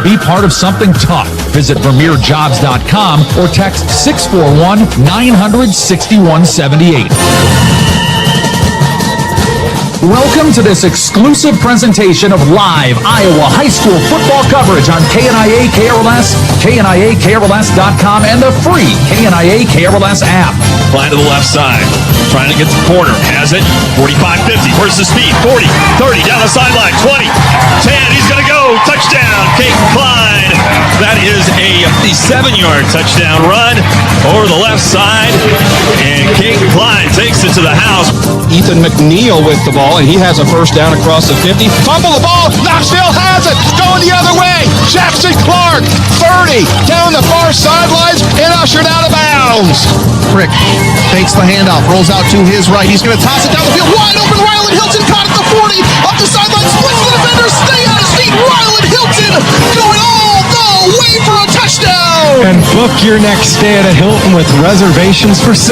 Be part of something tough. Visit VermeerJobs.com or text 641-900-6178. Welcome to this exclusive presentation of live Iowa high school football coverage on KNIA KRLS, KNIA-KRLS.com, and the free KNIA KRLS app. Flying to the left side, trying to get to the corner, has it, 45-50, where's the speed, 40, 30, down the sideline, 20, 10, he's going to go, touchdown, Kate Klein. That is a 57-yard touchdown run over the left side, and Kate Klein takes it to the house. Ethan McNeil with the ball, and he has a first down across the 50. Fumble the ball, Knoxville has it, going the other way. Jackson Clark, 30, down the far sidelines, and ushered out of bounds. Frick fakes the handoff, rolls out to his right. He's going to toss it down the field, wide open. Ryland Hilton caught at the 40, up the sideline, splits the defender, stay on his feet. Ryland Hilton going all the way for a touchdown. And book your next stay at a Hilton with reservations for 6.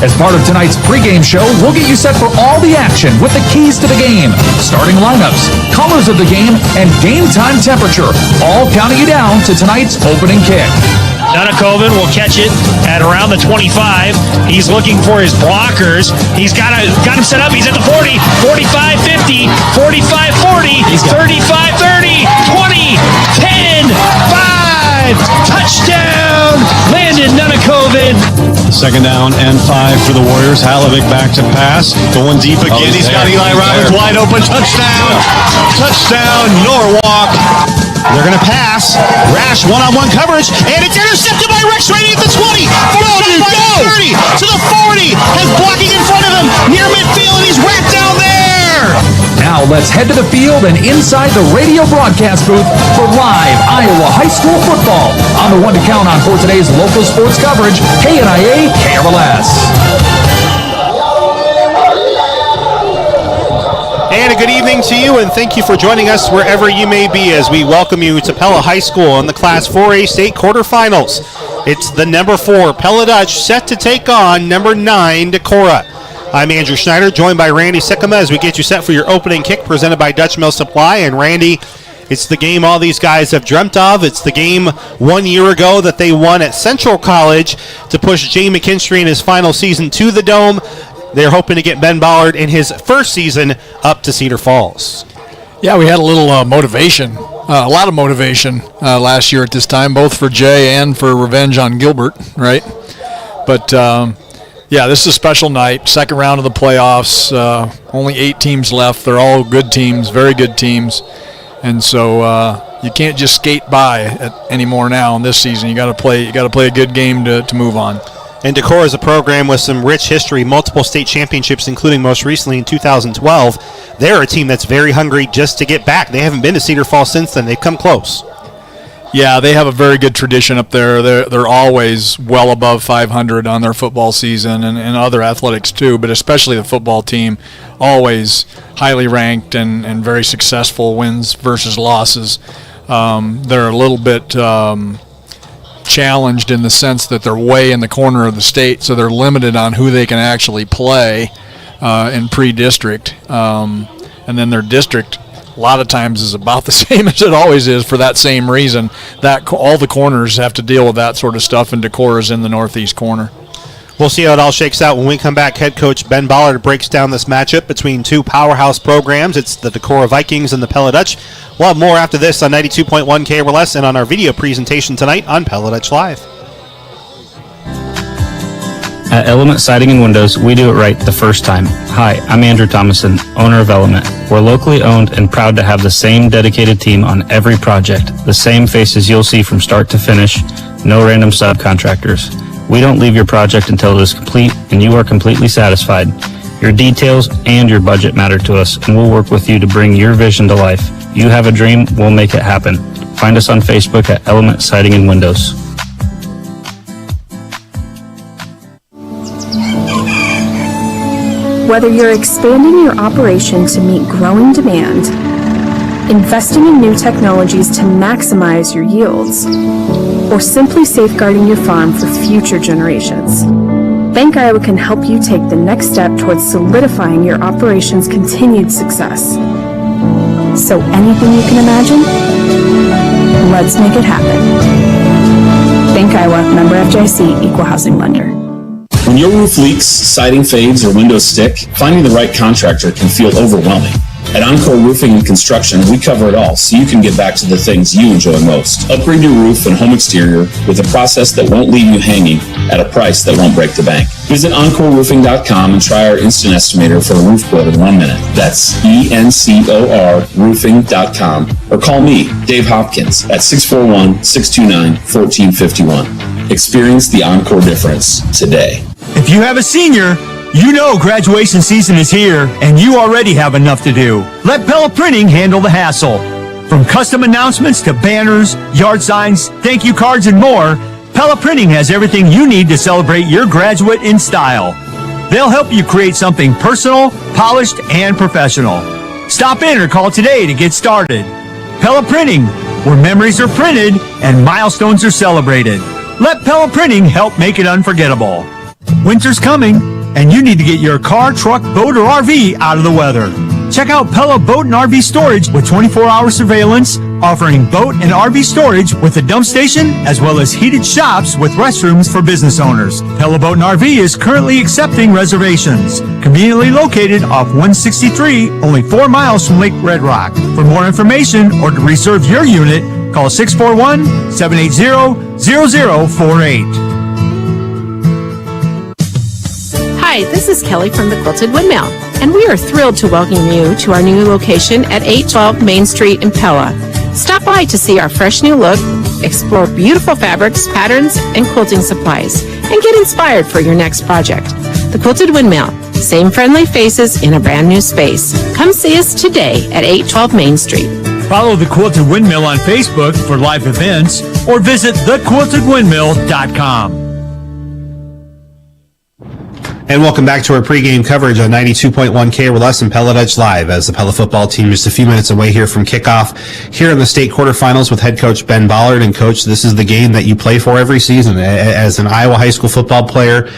As part of tonight's pregame show, we'll get you set for all the action with the keys to the game, starting lineups, colors of the game, and game time temperature, all counting you down to tonight's opening kick. Nunakoven will catch it at around the 25. He's looking for his blockers. He's got him set up. He's at the 40, 45, 50, 45, 40, 35, 30, 20, 10, 5. Touchdown, Landon Nunakoven. Second down and 5 for the Warriors. Halovic back to pass. Going deep again. He's got Eli Roberts wide open. Touchdown. Touchdown, Norwalk. They're going to pass. Rash one-on-one coverage, and it's intercepted by Rex Rainey at the 20. 30 to the 40. Has blocking in front of him near midfield, and he's wrapped down there. Now let's head to the field and inside the radio broadcast booth for live Iowa high school football on the one to count on for today's local sports coverage, KNIA KRLS. And a good evening to you, and thank you for joining us wherever you may be as we welcome you to Pella High School in the Class 4A state quarterfinals. It's the number 4 Pella Dutch set to take on number 9 Decorah. I'm Andrew Schneider, joined by Randy Sikkema as we get you set for your opening kick presented by Dutch Mill Supply. And Randy, it's the game all these guys have dreamt of. It's the game 1 year ago that they won at Central College to push Jay McKinstry in his final season to the Dome. They're hoping to get Ben Ballard in his first season up to Cedar Falls. Yeah, we had a little motivation, a lot of motivation last year at this time, both for Jay and for revenge on Gilbert, right? But, yeah, this is a special night, second round of the playoffs, only 8 teams left. They're all good teams, very good teams. And so you can't just skate by anymore now in this season. You got to play a good game to move on. And Decorah is a program with some rich history, multiple state championships, including most recently in 2012. They're a team that's very hungry just to get back. They haven't been to Cedar Falls since then. They've come close. Yeah, they have a very good tradition up there. They're always well above 500 on their football season and other athletics too, but especially the football team, always highly ranked and very successful, wins versus losses. They're a little bit challenged in the sense that they're way in the corner of the state, so they're limited on who they can actually play in pre-district. And then their district a lot of times is about the same as it always is for that same reason. That all the corners have to deal with that sort of stuff, and Decorah is in the northeast corner. We'll see how it all shakes out when we come back. Head coach Ben Ballard breaks down this matchup between two powerhouse programs. It's the Decorah Vikings and the Pella Dutch. We'll have more after this on 92.1 KRLS and on our video presentation tonight on Pella Dutch Live. At Element Siding and Windows, we do it right the first time. Hi, I'm Andrew Thomason, owner of Element. We're locally owned and proud to have the same dedicated team on every project, the same faces you'll see from start to finish, no random subcontractors. We don't leave your project until it is complete and you are completely satisfied. Your details and your budget matter to us, and we'll work with you to bring your vision to life. You have a dream, we'll make it happen. Find us on Facebook at Element Siding and Windows. Whether you're expanding your operation to meet growing demand, investing in new technologies to maximize your yields, or simply safeguarding your farm for future generations, Bank Iowa can help you take the next step towards solidifying your operation's continued success. So anything you can imagine, let's make it happen. Bank Iowa, member FDIC, equal housing lender. When your roof leaks, siding fades, or windows stick, finding the right contractor can feel overwhelming. At Encore Roofing and Construction, we cover it all so you can get back to the things you enjoy most. Upgrade your roof and home exterior with a process that won't leave you hanging at a price that won't break the bank. Visit EncoreRoofing.com and try our instant estimator for a roof quote in 1 minute. That's ENCORRoofing.com. Or call me, Dave Hopkins, at 641-629-1451. Experience the Encore difference today. If you have a senior, you know graduation season is here, and you already have enough to do. Let Pella Printing handle the hassle. From custom announcements to banners, yard signs, thank you cards, and more, Pella Printing has everything you need to celebrate your graduate in style. They'll help you create something personal, polished, and professional. Stop in or call today to get started. Pella Printing, where memories are printed and milestones are celebrated. Let Pella Printing help make it unforgettable. Winter's coming, and you need to get your car, truck, boat, or RV out of the weather. Check out Pella Boat and RV Storage with 24-hour surveillance, offering boat and RV storage with a dump station, as well as heated shops with restrooms for business owners. Pella Boat and RV is currently accepting reservations. Conveniently located off 163, only 4 miles from Lake Red Rock. For more information or to reserve your unit, call 641-780-0048. Hi, this is Kelly from the Quilted Windmill, and we are thrilled to welcome you to our new location at 812 Main Street in Pella. Stop by to see our fresh new look, explore beautiful fabrics, patterns, and quilting supplies, and get inspired for your next project. The Quilted Windmill, same friendly faces in a brand new space. Come see us today at 812 Main Street. Follow the Quilted Windmill on Facebook for live events, or visit thequiltedwindmill.com. And welcome back to our pregame coverage on 92.1 KRLS and Pella Dutch Live as the Pella football team just a few minutes away here from kickoff here in the state quarterfinals with head coach Ben Bollard. And coach, this is the game that you play for every season. As an Iowa high school football player,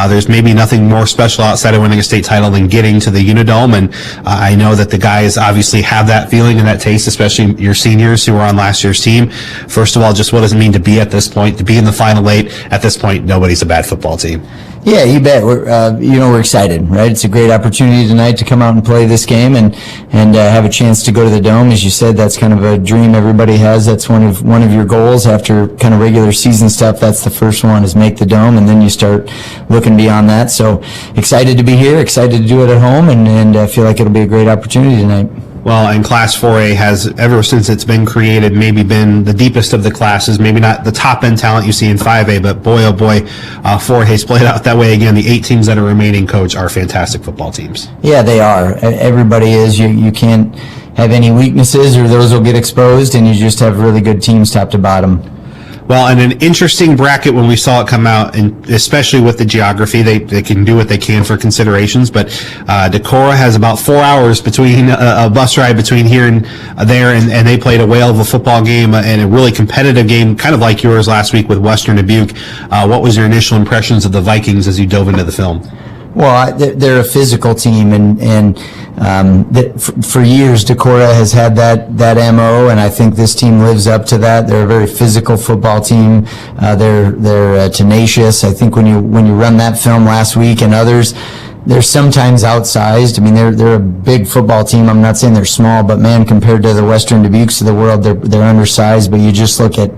there's maybe nothing more special outside of winning a state title than getting to the Unidome. And I know that the guys obviously have that feeling and that taste, especially your seniors who were on last year's team. First of all, just what does it mean to be at this point, to be in the Final Eight? At this point, nobody's a bad football team. Yeah, you bet. We're excited, right? It's a great opportunity tonight to come out and play this game and have a chance to go to the Dome. As you said, that's kind of a dream everybody has. That's one of your goals after kind of regular season stuff. That's the first one, is make the Dome, and then you start looking beyond that. So excited to be here, excited to do it at home, and I feel like it'll be a great opportunity tonight. Well, and Class 4A has, ever since it's been created, maybe been the deepest of the classes. Maybe not the top-end talent you see in 5A, but boy, oh boy, 4A's played out that way again. The 8 teams that are remaining, Coach, are fantastic football teams. Yeah, they are. Everybody is. You can't have any weaknesses, or those will get exposed, and you just have really good teams top to bottom. Well, and an interesting bracket when we saw it come out, and especially with the geography, they can do what they can for considerations, but Decorah has about 4 hours between a bus ride between here and there, and they played a whale of a football game and a really competitive game, kind of like yours last week with Western Dubuque. What was your initial impressions of the Vikings as you dove into the film? Well, they're a physical team, and for years Decorah has had that MO, and I think this team lives up to that. They're a very physical football team. They're tenacious. I think when you run that film last week and others, they're sometimes outsized. I mean, they're a big football team. I'm not saying they're small, but man, compared to the Western Dubukes of the world, they're undersized. But you just look at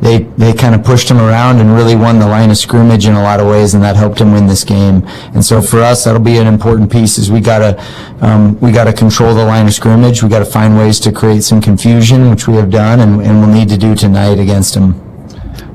they kind of pushed them around and really won the line of scrimmage in a lot of ways, and that helped them win this game. And so for us, that'll be an important piece. Is we gotta control the line of scrimmage. We gotta find ways to create some confusion, which we have done, and we'll need to do tonight against them.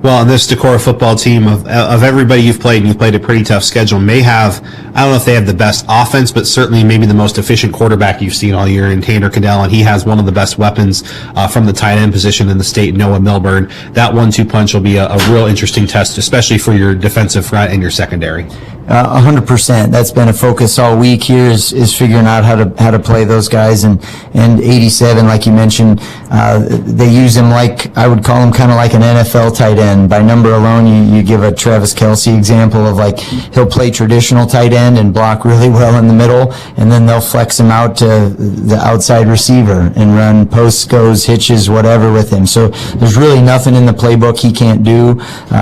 Well, this Decorah football team, of everybody you've played, and you've played a pretty tough schedule, may have, I don't know if they have the best offense, but certainly maybe the most efficient quarterback you've seen all year in Tanner Cadell, and he has one of the best weapons from the tight end position in the state, Noah Milburn. That 1-2 punch will be a real interesting test, especially for your defensive front and your secondary. 100%. That's been a focus all week here is figuring out how to play those guys. And 87, like you mentioned, they use him like, I would call him kind of like an NFL tight end. By number alone, you give a Travis Kelce example of like, he'll play traditional tight end and block really well in the middle, and then they'll flex him out to the outside receiver and run posts, goes, hitches, whatever with him. So there's really nothing in the playbook he can't do.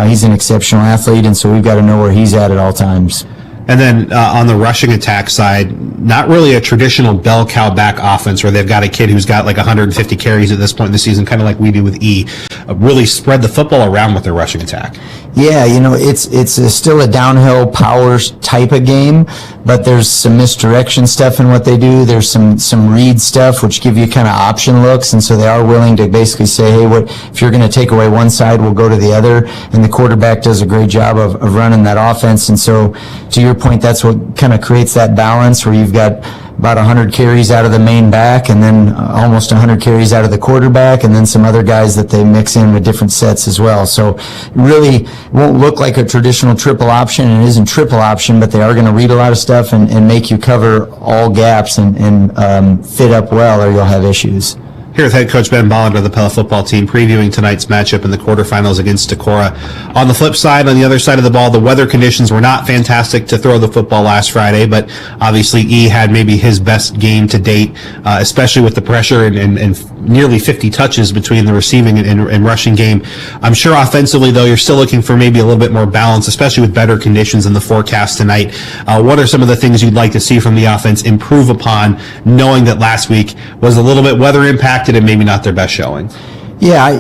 He's an exceptional athlete, and so we've got to know where he's at all times. And then on the rushing attack side, not really a traditional bell cow back offense where they've got a kid who's got like 150 carries at this point in the season, kind of like we do with E. Really spread the football around with their rushing attack. Yeah, it's still a downhill power type of game, but there's some misdirection stuff in what they do. There's some read stuff which give you kind of option looks, and so they are willing to basically say, hey, if you're going to take away one side, we'll go to the other, and the quarterback does a great job of running that offense. And so to your point, that's what kind of creates that balance where you've got about 100 carries out of the main back, and then almost 100 carries out of the quarterback, and then some other guys that they mix in with different sets as well. So really won't look like a traditional triple option, and it isn't triple option, but they are going to read a lot of stuff and make you cover all gaps and fit up well, or you'll have issues. Here with head coach Ben Bollender of the Pella football team, previewing tonight's matchup in the quarterfinals against Decorah. On the flip side, on the other side of the ball, the weather conditions were not fantastic to throw the football last Friday, but obviously E had maybe his best game to date, especially with the pressure and nearly 50 touches between the receiving and rushing game. I'm sure offensively, though, you're still looking for maybe a little bit more balance, especially with better conditions in the forecast tonight. What are some of the things you'd like to see from the offense improve upon, knowing that last week was a little bit weather impacted and maybe not their best showing? Yeah,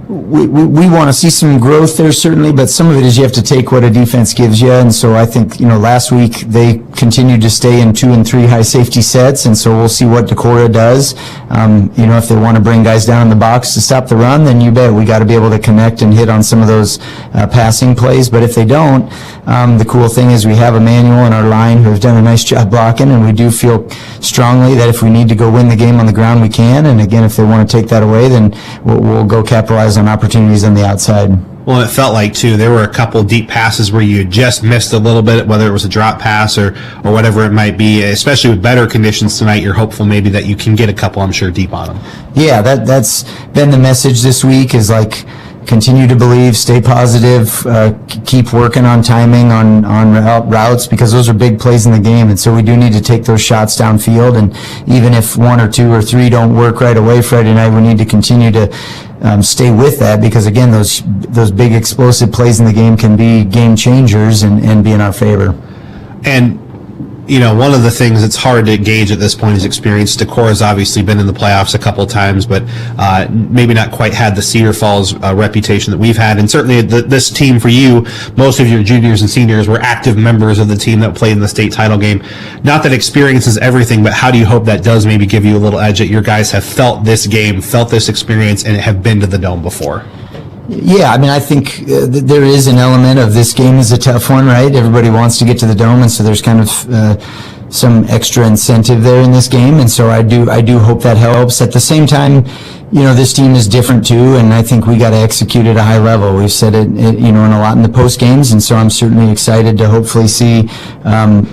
we want to see some growth there certainly, but some of it is you have to take what a defense gives you. And so I think, last week they continued to stay in 2 and 3 high safety sets, and so we'll see what Decorah does. If they want to bring guys down in the box to stop the run, then you bet we got to be able to connect and hit on some of those passing plays. But if they don't, the cool thing is we have Emmanuel and our line who have done a nice job blocking, and we do feel strongly that if we need to go win the game on the ground, we can. And again, if they want to take that away, then we'll go capitalize on opportunities on the outside. Well, it felt like, too, there were a couple deep passes where you just missed a little bit, whether it was a drop pass or whatever it might be. Especially with better conditions tonight, you're hopeful maybe that you can get a couple, I'm sure, deep on them. Yeah, that's been the message this week is like, continue to believe, stay positive, keep working on timing on routes, because those are big plays in the game, and so we do need to take those shots downfield. And even if 1 or 2 or 3 don't work right away Friday night, we need to continue to stay with that, because again, those big explosive plays in the game can be game changers and be in our favor. And one of the things that's hard to gauge at this point is experience. Decorah's obviously been in the playoffs a couple of times, but maybe not quite had the Cedar Falls reputation that we've had. And certainly this team for you, most of your juniors and seniors were active members of the team that played in the state title game. Not that experience is everything, but how do you hope that does maybe give you a little edge that your guys have felt this game, felt this experience, and have been to the Dome before? Yeah, I think there is an element of this game is a tough one, right? Everybody wants to get to the Dome, and so there's kind of some extra incentive there in this game, and so I do hope that helps. At the same time, this team is different too, and I think we got to execute at a high level. We've said it, in a lot in the post games, and so I'm certainly excited to hopefully see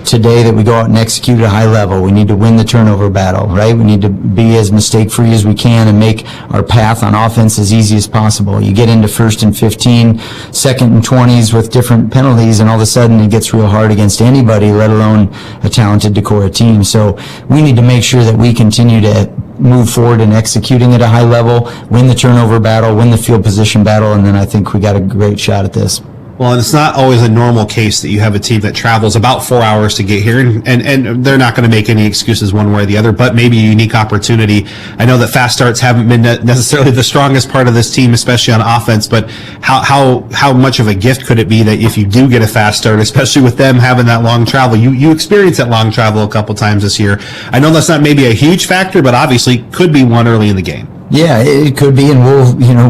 today that we go out and execute at a high level. We need to win the turnover battle, right? We need to be as mistake-free as we can and make our path on offense as easy as possible. You get into 1st and 15, 2nd and 20s with different penalties, and all of a sudden it gets real hard against anybody, let alone a talented Decorah team. So we need to make sure that we continue to move forward in executing at a high level, win the turnover battle, win the field position battle, and then I think we got a great shot at this. Well, and it's not always a normal case that you have a team that travels about 4 hours to get here, and they're not going to make any excuses one way or the other, but maybe a unique opportunity. I know that fast starts haven't been necessarily the strongest part of this team, especially on offense, but how much of a gift could it be that if you do get a fast start, especially with them having that long travel, you experience that long travel a couple times this year. I know that's not maybe a huge factor, but obviously could be one early in the game. Yeah, it could be, and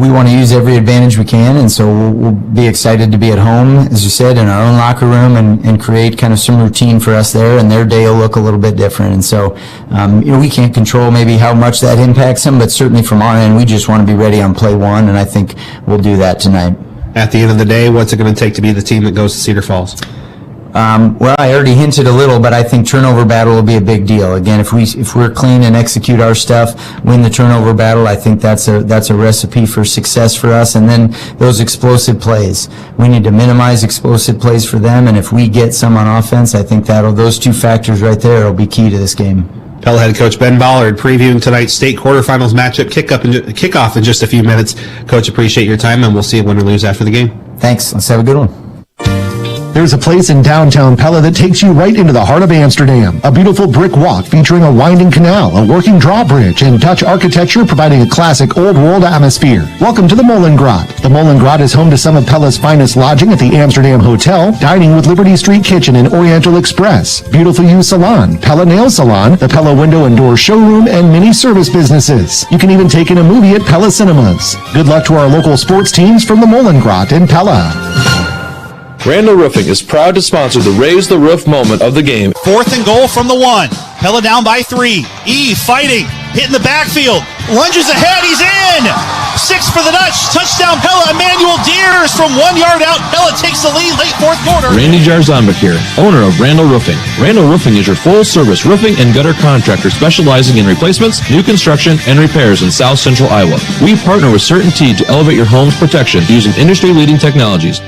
we want to use every advantage we can, and so we'll be excited to be at home, as you said, in our own locker room and create kind of some routine for us there, and their day will look a little bit different. And so, we can't control maybe how much that impacts them, but certainly from our end, we just want to be ready on play one, and I think we'll do that tonight. at the end of the day, what's it going to take to be the team that goes to Cedar Falls? Well, I already hinted a little, but I think turnover battle will be a big deal. Again, if we're clean and execute our stuff, win the turnover battle, I think that's a recipe for success for us. And then those explosive plays, we need to minimize explosive plays for them. And if we get some on offense, I think those two factors right there will be key to this game. Pella head coach Ben Ballard previewing tonight's state quarterfinals matchup kickoff in just a few minutes. Coach, appreciate your time, and we'll see you win or lose after the game. Thanks. Let's have a good one. There's a place in downtown Pella that takes you right into the heart of Amsterdam. A beautiful brick walk featuring a winding canal, a working drawbridge, and Dutch architecture providing a classic old world atmosphere. Welcome to the Molengraat. The Molengraat is home to some of Pella's finest lodging at the Amsterdam Hotel, dining with Liberty Street Kitchen and Oriental Express, Beautiful You Salon, Pella Nail Salon, the Pella Window and Door Showroom, and many service businesses. You can even take in a movie at Pella Cinemas. Good luck to our local sports teams from the Molengraat in Pella. Randall Roofing is proud to sponsor the Raise the Roof moment of the game. 4th and goal from the 1. Pella down by 3. Fighting, hitting the backfield, lunges ahead, he's in! 6 for the Dutch, touchdown Pella. Emmanuel Deers from 1 yard out. Pella takes the lead late 4th quarter. Randy Jarzambek here, owner of Randall Roofing. Randall Roofing is your full-service roofing and gutter contractor specializing in replacements, new construction, and repairs in South Central Iowa. We partner with CertainTeed to elevate your home's protection using industry-leading technologies.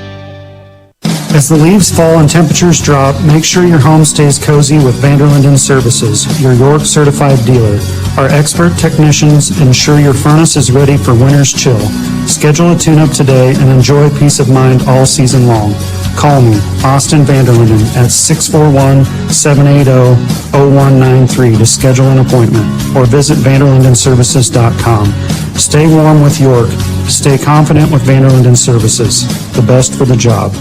As the leaves fall and temperatures drop, make sure your home stays cozy with Vanderlinden Services, your York certified dealer. Our expert technicians ensure your furnace is ready for winter's chill. Schedule a tune-up today and enjoy peace of mind all season long. Call me, Austin Vanderlinden, at 641-780-0193 to schedule an appointment, or visit vanderlindenservices.com. Stay warm with York. Stay confident with Vanderlinden Services. The best for the job.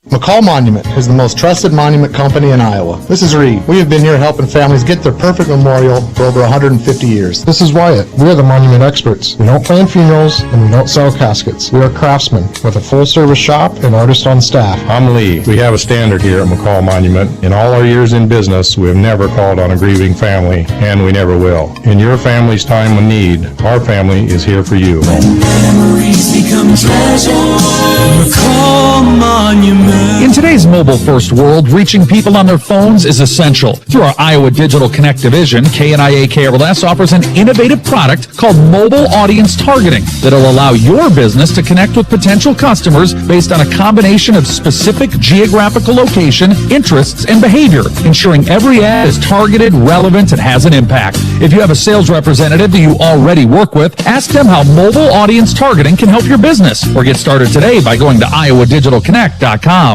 McCall Monument is the most trusted monument company in Iowa. This is Reed. We have been here helping families get their perfect memorial for over 150 years. This is Wyatt. We are the monument experts. We don't plan funerals and we don't sell caskets. We are craftsmen with a full-service shop and artists on staff. I'm Lee. We have a standard here at McCall Monument. In all our years in business, we have never called on a grieving family, and we never will. In your family's time of need, our family is here for you. When memories become treasure, McCall Monument. In today's mobile-first world, reaching people on their phones is essential. Through our Iowa Digital Connect division, KNIA KRLS offers an innovative product called Mobile Audience Targeting that'll allow your business to connect with potential customers based on a combination of specific geographical location, interests, and behavior, ensuring every ad is targeted, relevant, and has an impact. If you have a sales representative that you already work with, ask them how Mobile Audience Targeting can help your business, or get started today by going to iowadigitalconnect.com.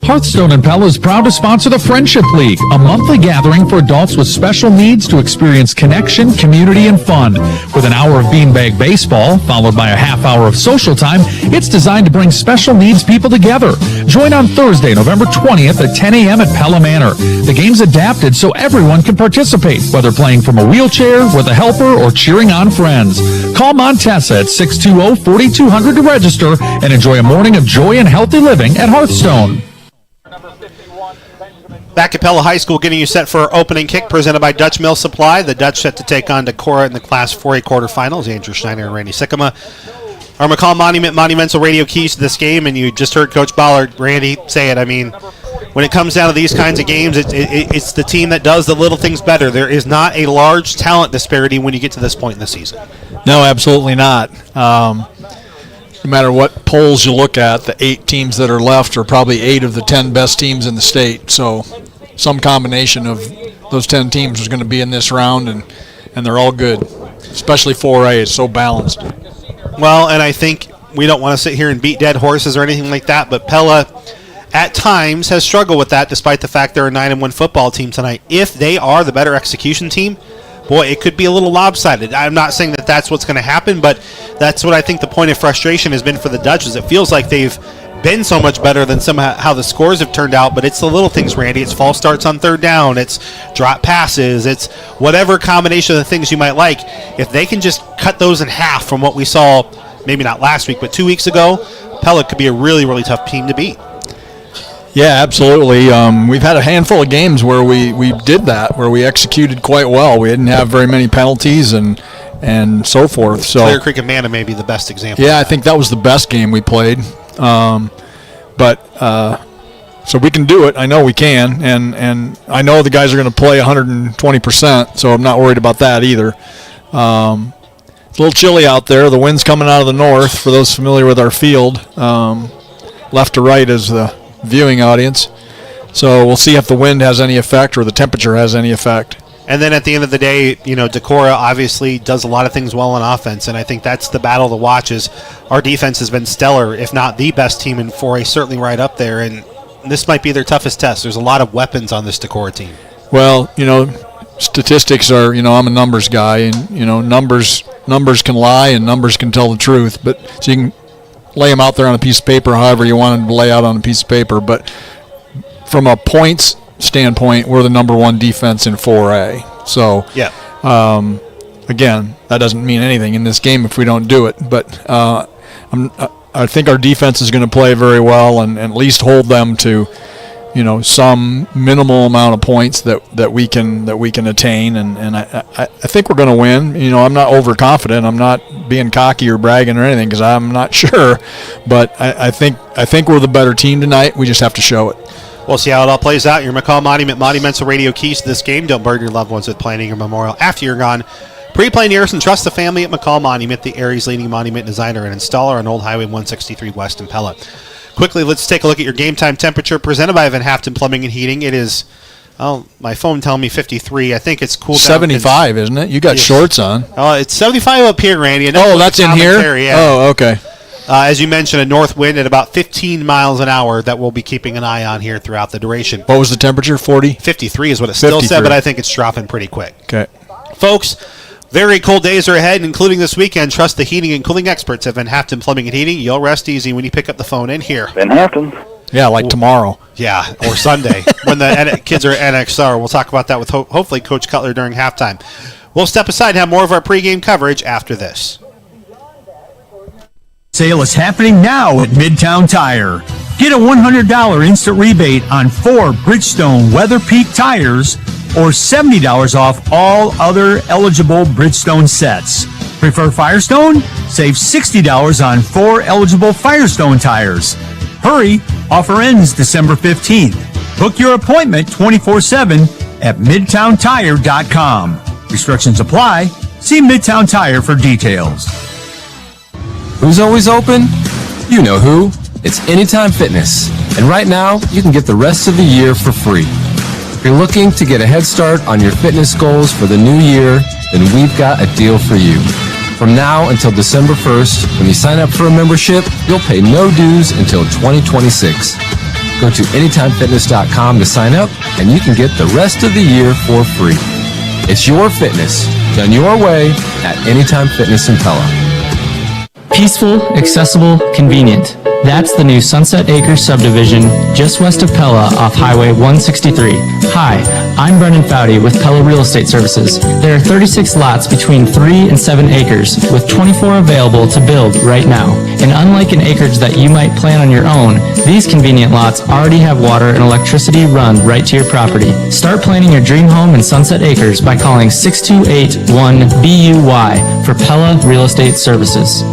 Hearthstone and Pella is proud to sponsor the Friendship League, a monthly gathering for adults with special needs to experience connection, community, and fun. With an hour of beanbag baseball, followed by a half hour of social time, it's designed to bring special needs people together. Join on Thursday, November 20th at 10 a.m. at Pella Manor. The game's adapted so everyone can participate, whether playing from a wheelchair, with a helper, or cheering on friends. Call Montessa at 620-4200 to register and enjoy a morning of joy and healthy living at Hearthstone. Back at Pella High School, getting you set for our opening kick presented by Dutch Mill Supply. The Dutch set to take on Decorah in the Class 4A quarterfinals. Andrew Schneider and Randy Sikkema. Our McCall Monumental Radio keys to this game, and you just heard Coach Ballard, Randy, say it. I mean, when it comes down to these kinds of games, it's the team that does the little things better. There is not a large talent disparity when you get to this point in the season. No, absolutely not. No matter what polls you look at, the 8 teams that are left are probably 8 of the 10 best teams in the state. So some combination of those 10 teams is going to be in this round, and they're all good, especially 4A. It's so balanced. Well, and I think we don't want to sit here and beat dead horses or anything like that, but Pella at times has struggled with that despite the fact they're a 9-1 football team tonight. If they are the better execution team, boy, it could be a little lopsided. I'm not saying that that's what's going to happen, but that's what I think the point of frustration has been for the Dutch. It feels like they've been so much better than how the scores have turned out, but it's the little things, Randy. It's false starts on third down. It's drop passes. It's whatever combination of the things you might like. If they can just cut those in half from what we saw, maybe not last week, but 2 weeks ago, Pella could be a really, really tough team to beat. Yeah, absolutely. We've had a handful of games where we did that, where we executed quite well. We didn't have very many penalties, and and so forth. So Clear Creek and Manna may be the best example. Yeah, I think that was the best game we played. So we can do it. I know we can, and I know the guys are going to play 120%, so I'm not worried about that either. It's a little chilly out there. The wind's coming out of the north, for those familiar with our field. Left to right is the viewing audience. So we'll see if the wind has any effect or the temperature has any effect. And then at the end of the day, Decorah obviously does a lot of things well on offense, and I think that's the battle to watch. Is our defense has been stellar, if not the best team in 4A, certainly right up there, and this might be their toughest test. There's a lot of weapons on this Decorah team. Well, statistics are, I'm a numbers guy, and, numbers can lie and numbers can tell the truth, but so you can lay them out there on a piece of paper however you want them to lay out on a piece of paper, but from a points standpoint, we're the number one defense in 4A. So, yeah. Again, that doesn't mean anything in this game if we don't do it, but I think our defense is going to play very well and at least hold them to, some minimal amount of points that we can attain, and I think we're going to win. I'm not overconfident. I'm not being cocky or bragging or anything because I'm not sure, but I think we're the better team tonight. We just have to show it. We'll see how it all plays out. Your McCall Monument Monumental Radio keys to this game. Don't burden your loved ones with planning your memorial after you're gone. Pre-plan yours and trust the family at McCall Monument, the area's leading monument designer and installer on Old Highway 163 West in Pella. Quickly, let's take a look at your game time temperature presented by Van Haften Plumbing and Heating. It is, my phone telling me 53. I think it's cool down. 75, isn't it? You got shorts on. It's 75 up here, Randy. That's in here? Yeah. Oh, okay. As you mentioned, a north wind at about 15 miles an hour that we'll be keeping an eye on here throughout the duration. What was the temperature, 40? 53 is what it still said, but I think it's dropping pretty quick. Okay. Folks, very cold days are ahead, including this weekend. Trust the heating and cooling experts at Van Haften Plumbing and Heating. You'll rest easy when you pick up the phone in here. Van Haften. Yeah, like tomorrow. Yeah, or Sunday when the kids are at NXR. We'll talk about that with hopefully Coach Cutler during halftime. We'll step aside and have more of our pregame coverage after this. Sale is happening now at Midtown Tire. Get a $100 instant rebate on 4 Bridgestone Weather Peak tires or $70 off all other eligible Bridgestone sets. Prefer Firestone? Save $60 on 4 eligible Firestone tires. Hurry, offer ends December 15th. Book your appointment 24/7 at MidtownTire.com. Restrictions apply. See Midtown Tire for details. Who's always open? You know who. It's Anytime Fitness. And right now, you can get the rest of the year for free. If you're looking to get a head start on your fitness goals for the new year, then we've got a deal for you. From now until December 1st, when you sign up for a membership, you'll pay no dues until 2026. Go to AnytimeFitness.com to sign up, and you can get the rest of the year for free. It's your fitness, done your way at Anytime Fitness in Pella. Peaceful, accessible, convenient. That's the new Sunset Acres subdivision just west of Pella off Highway 163. Hi, I'm Brendan Foudy with Pella Real Estate Services. There are 36 lots between 3 and 7 acres with 24 available to build right now. And unlike an acreage that you might plan on your own, these convenient lots already have water and electricity run right to your property. Start planning your dream home in Sunset Acres by calling 6281-BUY for Pella Real Estate Services.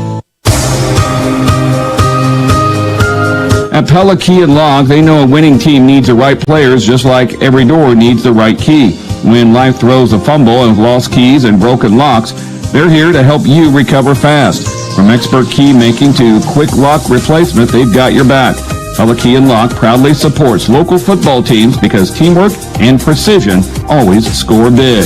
At Pella Key and Lock, they know a winning team needs the right players just like every door needs the right key. When life throws a fumble of lost keys and broken locks, they're here to help you recover fast. From expert key making to quick lock replacement, they've got your back. Pella Key and Lock proudly supports local football teams because teamwork and precision always score big.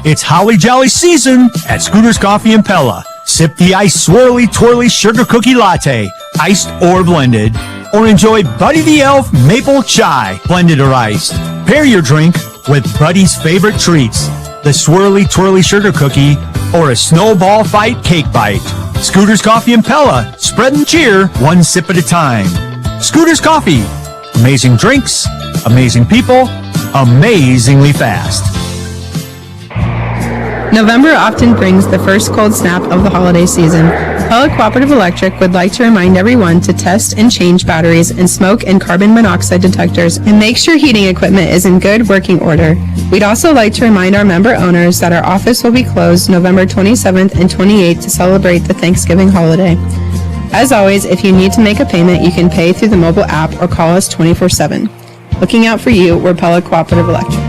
It's Holly Jolly season at Scooter's Coffee in Pella. Sip the iced swirly twirly sugar cookie latte, iced or blended. Or enjoy Buddy the Elf maple chai, blended or iced. Pair your drink with Buddy's favorite treats, the swirly twirly sugar cookie or a snowball fight cake bite. Scooter's Coffee in Pella, spread and cheer one sip at a time. Scooter's Coffee, amazing drinks, amazing people, amazingly fast. November often brings the first cold snap of the holiday season. Pella Cooperative Electric would like to remind everyone to test and change batteries and smoke and carbon monoxide detectors and make sure heating equipment is in good working order. We'd also like to remind our member owners that our office will be closed November 27th and 28th to celebrate the Thanksgiving holiday. As always, if you need to make a payment, you can pay through the mobile app or call us 24/7. Looking out for you, we're Pella Cooperative Electric.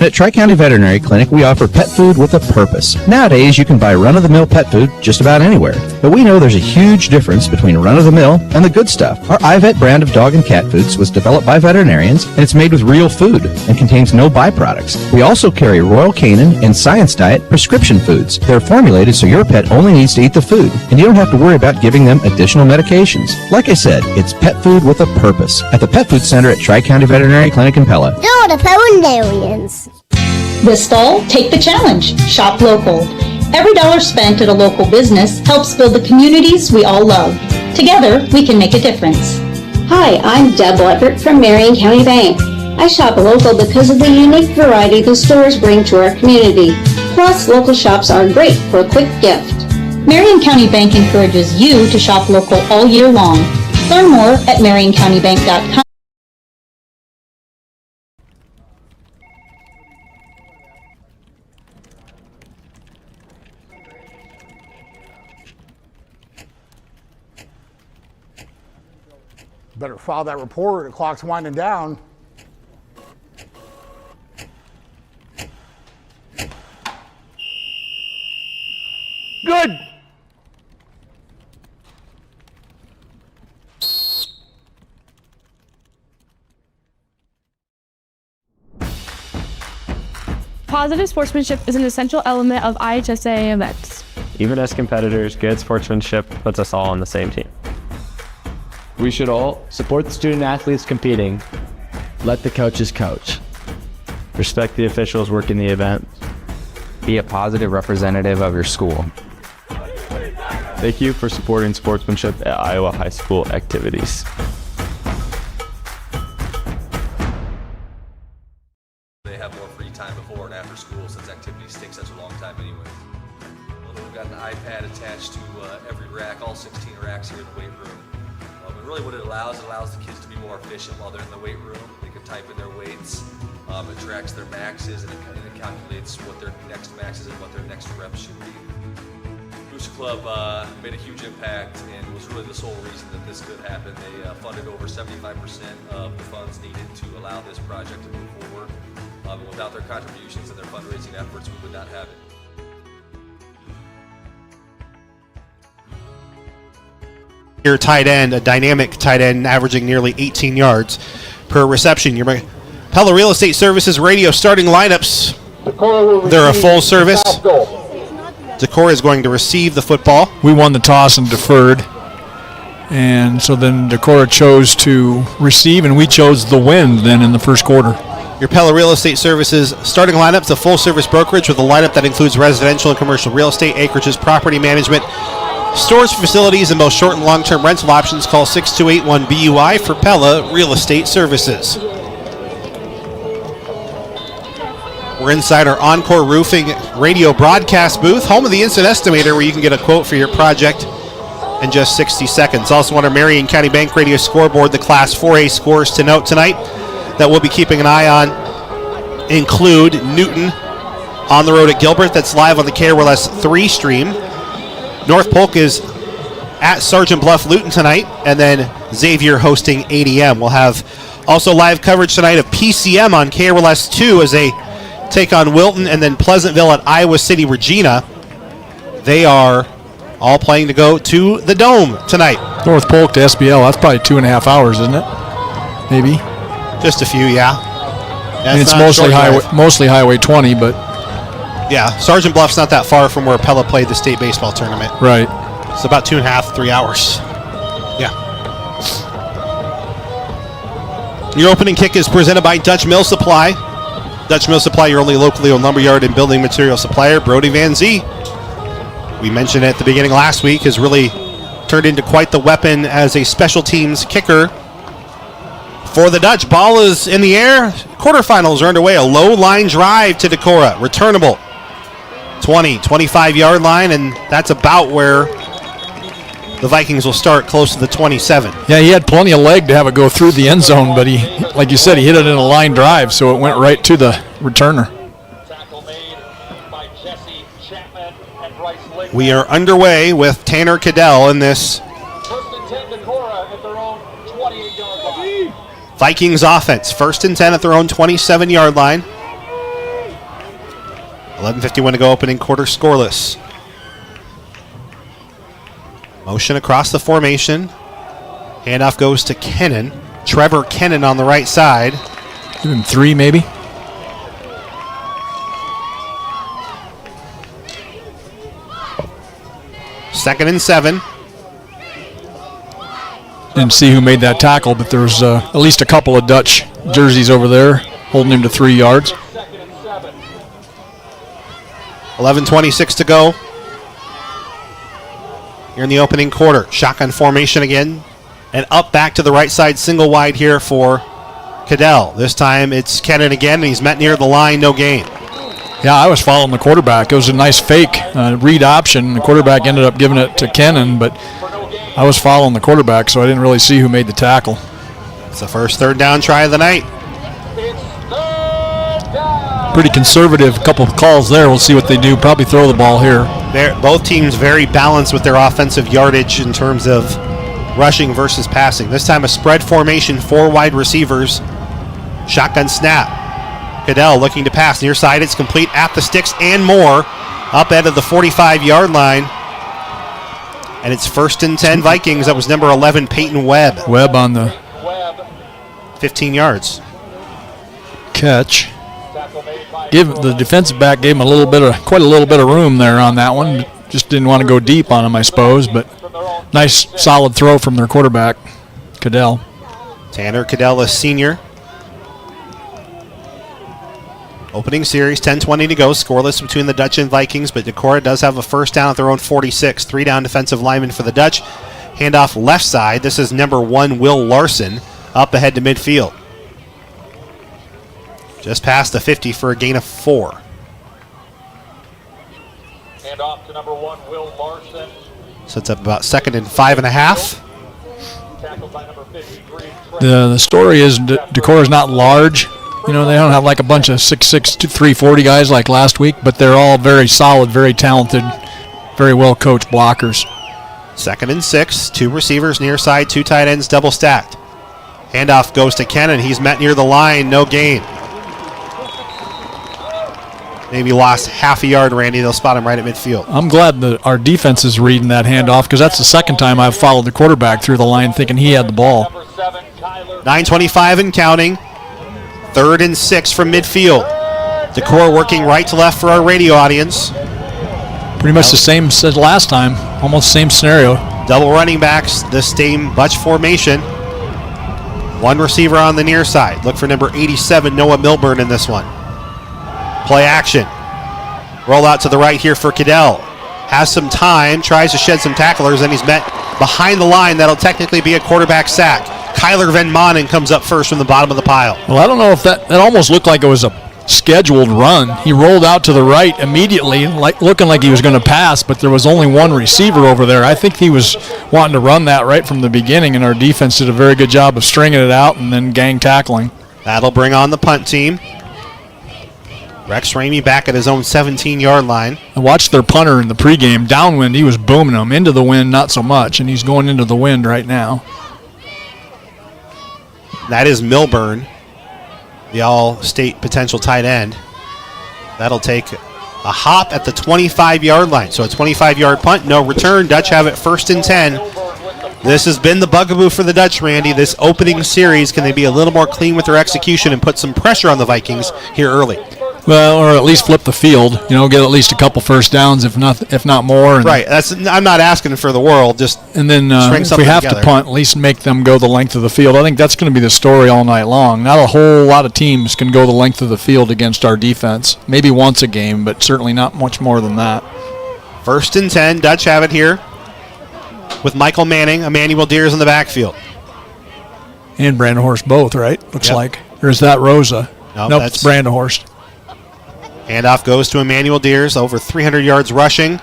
At Tri-County Veterinary Clinic, we offer pet food with a purpose. Nowadays, you can buy run-of-the-mill pet food just about anywhere. But we know there's a huge difference between run-of-the-mill and the good stuff. Our iVet brand of dog and cat foods was developed by veterinarians, and it's made with real food and contains no byproducts. We also carry Royal Canin and Science Diet prescription foods. They're formulated so your pet only needs to eat the food, and you don't have to worry about giving them additional medications. Like I said, it's pet food with a purpose. At the Pet Food Center at Tri-County Veterinary Clinic in Pella. Go to veterinarians. This fall, take the challenge. Shop local. Every dollar spent at a local business helps build the communities we all love. Together, we can make a difference. Hi, I'm Deb Leppert from Marion County Bank. I shop local because of the unique variety the stores bring to our community. Plus, local shops are great for a quick gift. Marion County Bank encourages you to shop local all year long. Learn more at marioncountybank.com. Better file that report. The clock's winding down. Good. Positive sportsmanship is an essential element of IHSA events. Even as competitors, good sportsmanship puts us all on the same team. We should all support the student athletes competing. Let the coaches coach. Respect the officials working the event. Be a positive representative of your school. Thank you for supporting sportsmanship at Iowa High School activities. They have more free time before and after school since activities take such a long time anyway. We've got an iPad attached to every rack, all 16 racks here in the weight room. And really what it allows the kids to be more efficient while they're in the weight room. They can type in their weights, it tracks their maxes, and it calculates what their next max is and what their next rep should be. Booster Club made a huge impact and was really the sole reason that this could happen. They funded over 75% of the funds needed to allow this project to move forward. And without their contributions and their fundraising efforts, we would not have it. Your tight end, a dynamic tight end, averaging nearly 18 yards per reception. Your Pella Real Estate Services radio starting lineups. They're a full service. Decorah is going to receive the football. We won the toss and deferred. And so then Decorah chose to receive, and we chose the win then in the first quarter. Your Pella Real Estate Services starting lineup is a full-service brokerage with a lineup that includes residential and commercial real estate, acreages, property management, stores, facilities, and both short and long-term rental options. Call 6281-BUI for Pella Real Estate Services. We're inside our Encore Roofing radio broadcast booth, home of the Instant Estimator, where you can get a quote for your project in just 60 seconds. Also on our Marion County Bank radio scoreboard, the Class 4A scores to note tonight that we'll be keeping an eye on include Newton on the road at Gilbert. That's live on the KRLS 3 stream. North Polk is at Sergeant Bluff Luton tonight, and then Xavier hosting ADM. We'll have also live coverage tonight of PCM on KRLS 2 as they take on Wilton, and then Pleasantville at Iowa City Regina. They are all playing to go to the Dome tonight. North Polk to SBL, that's probably 2.5 hours, isn't it? Maybe. Just a few, yeah. And it's mostly highway 20, but yeah, Sergeant Bluff's not that far from where Pella played the state baseball tournament. Right. It's about 2.5, 3 hours. Yeah. Your opening kick is presented by Dutch Mill Supply. Dutch Mill Supply, your only locally owned lumberyard and building material supplier. Brody Van Zee, we mentioned at the beginning last week, has really turned into quite the weapon as a special teams kicker for the Dutch. Ball is in the air, Quarterfinals are underway. A low line drive to Decorah. Returnable. 20, 25-yard line, and that's about where the Vikings will start, close to the 27. Yeah, he had plenty of leg to have it go through the end zone, but he, like you said, he hit it in a line drive, so it went right to the returner. We are underway with Tanner Cadell in this Vikings offense. 1st and 10 at their own 27-yard line. 11:51 to go, opening quarter, scoreless. Motion across the formation. Handoff goes to Kennan. Trevor Kennan on the right side. Give him 3 maybe. Second and 7. Didn't see who made that tackle, but there was at least a couple of Dutch jerseys over there holding him to 3 yards. 11:26 to go. Here in the opening quarter. Shotgun formation again. And up back to the right side, single wide here for Cadell. This time it's Kennan again, and he's met near the line, no gain. Yeah, I was following the quarterback. It was a nice fake read option. The quarterback ended up giving it to Kennan, but I was following the quarterback, so I didn't really see who made the tackle. It's the first third down try of the night. Pretty conservative couple of calls there. We'll see what they do. Probably throw the ball here. Both teams very balanced with their offensive yardage in terms of rushing versus passing. This time a spread formation, 4 wide receivers. Shotgun snap. Cadell looking to pass. Near side, it's complete at the sticks and more. Up out of the 45-yard line. And it's 1st and 10 Vikings. That was number 11, Peyton Webb. Webb on the 15 yards. Catch. The defensive back gave him quite a little bit of room there on that one. Just didn't want to go deep on him, I suppose. But nice, solid throw from their quarterback, Cadell. Tanner Cadell, a senior. Opening series, 10:20 to go. Scoreless between the Dutch and Vikings, but Decorah does have a first down at their own 46. 3 down defensive linemen for the Dutch. Handoff left side. This is number 1, Will Larson, up ahead to midfield. Just past the 50 for a gain of 4. Handoff to number 1, Will Larson. So it's up about 2nd and 5.5. Tackled by number 53. The story is Decorah is not large. You know, they don't have like a bunch of 6'6", 340 guys like last week, but they're all very solid, very talented, very well coached blockers. 2nd and 6, 2 receivers near side, 2 tight ends double stacked. Handoff goes to Kennan. He's met near the line, no gain. Maybe lost half a yard, Randy. They'll spot him right at midfield. I'm glad that our defense is reading that handoff because that's the second time I've followed the quarterback through the line thinking he had the ball. 9:25 and counting. 3rd and 6 from midfield. Decorah working right to left for our radio audience. Pretty much the same as last time. Almost same scenario. Double running backs, the same bunch formation. 1 receiver on the near side. Look for number 87, Noah Milburn in this one. Play action. Roll out to the right here for Cadell. Has some time, tries to shed some tacklers, and he's met behind the line. That'll technically be a quarterback sack. Kyler Van Manen comes up first from the bottom of the pile. Well, I don't know if that almost looked like it was a scheduled run. He rolled out to the right immediately, looking like he was going to pass, but there was only 1 receiver over there. I think he was wanting to run that right from the beginning, and our defense did a very good job of stringing it out and then gang tackling. That'll bring on the punt team. Rex Ramey back at his own 17-yard line. I watched their punter in the pregame. Downwind, he was booming them. Into the wind, not so much, and he's going into the wind right now. That is Milburn, the all-state potential tight end. That'll take a hop at the 25-yard line. So a 25-yard punt, no return. Dutch have it 1st and 10. This has been the bugaboo for the Dutch, Randy. This opening series, can they be a little more clean with their execution and put some pressure on the Vikings here early? Well, or at least flip the field. You know, get at least a couple first downs, if not more. And right. I'm not asking for the world. Just and then if we have to punt, at least make them go the length of the field. I think that's going to be the story all night long. Not a whole lot of teams can go the length of the field against our defense. Maybe once a game, but certainly not much more than that. 1st and 10. Dutch have it here with Michael Manning, Emmanuel Deers in the backfield. And Brandon Horst both, right? Looks like. Or is that Rosa? Nope, that's Brandenhorst. Handoff goes to Emmanuel Deers, over 300 yards rushing.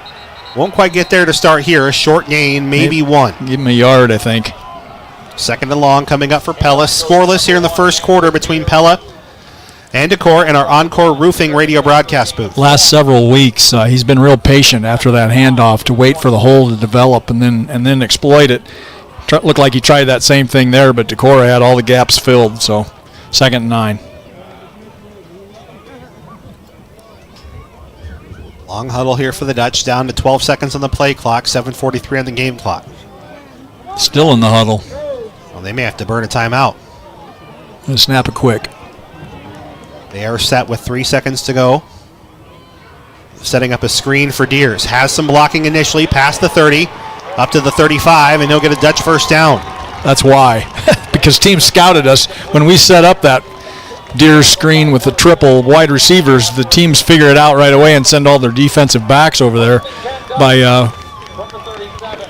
Won't quite get there to start here. A short gain, maybe one. Give him a yard, I think. Second and long coming up for Pella. Scoreless here in the first quarter between Pella and Decorah in our Encore Roofing radio broadcast booth. Last several weeks, he's been real patient after that handoff to wait for the hole to develop and then exploit it. Looked like he tried that same thing there, but Decorah had all the gaps filled. So 2nd and 9. Long huddle here for the Dutch, down to 12 seconds on the play clock, 7:43 on the game clock. Still in the huddle. Well, they may have to burn a timeout. And snap it quick. They are set with 3 seconds to go. Setting up a screen for Deers. Has some blocking initially, past the 30, up to the 35, and he'll get a Dutch first down. That's why. Because teams scouted us. When we set up that Deers screen with the triple wide receivers, the teams figure it out right away and send all their defensive backs over there. By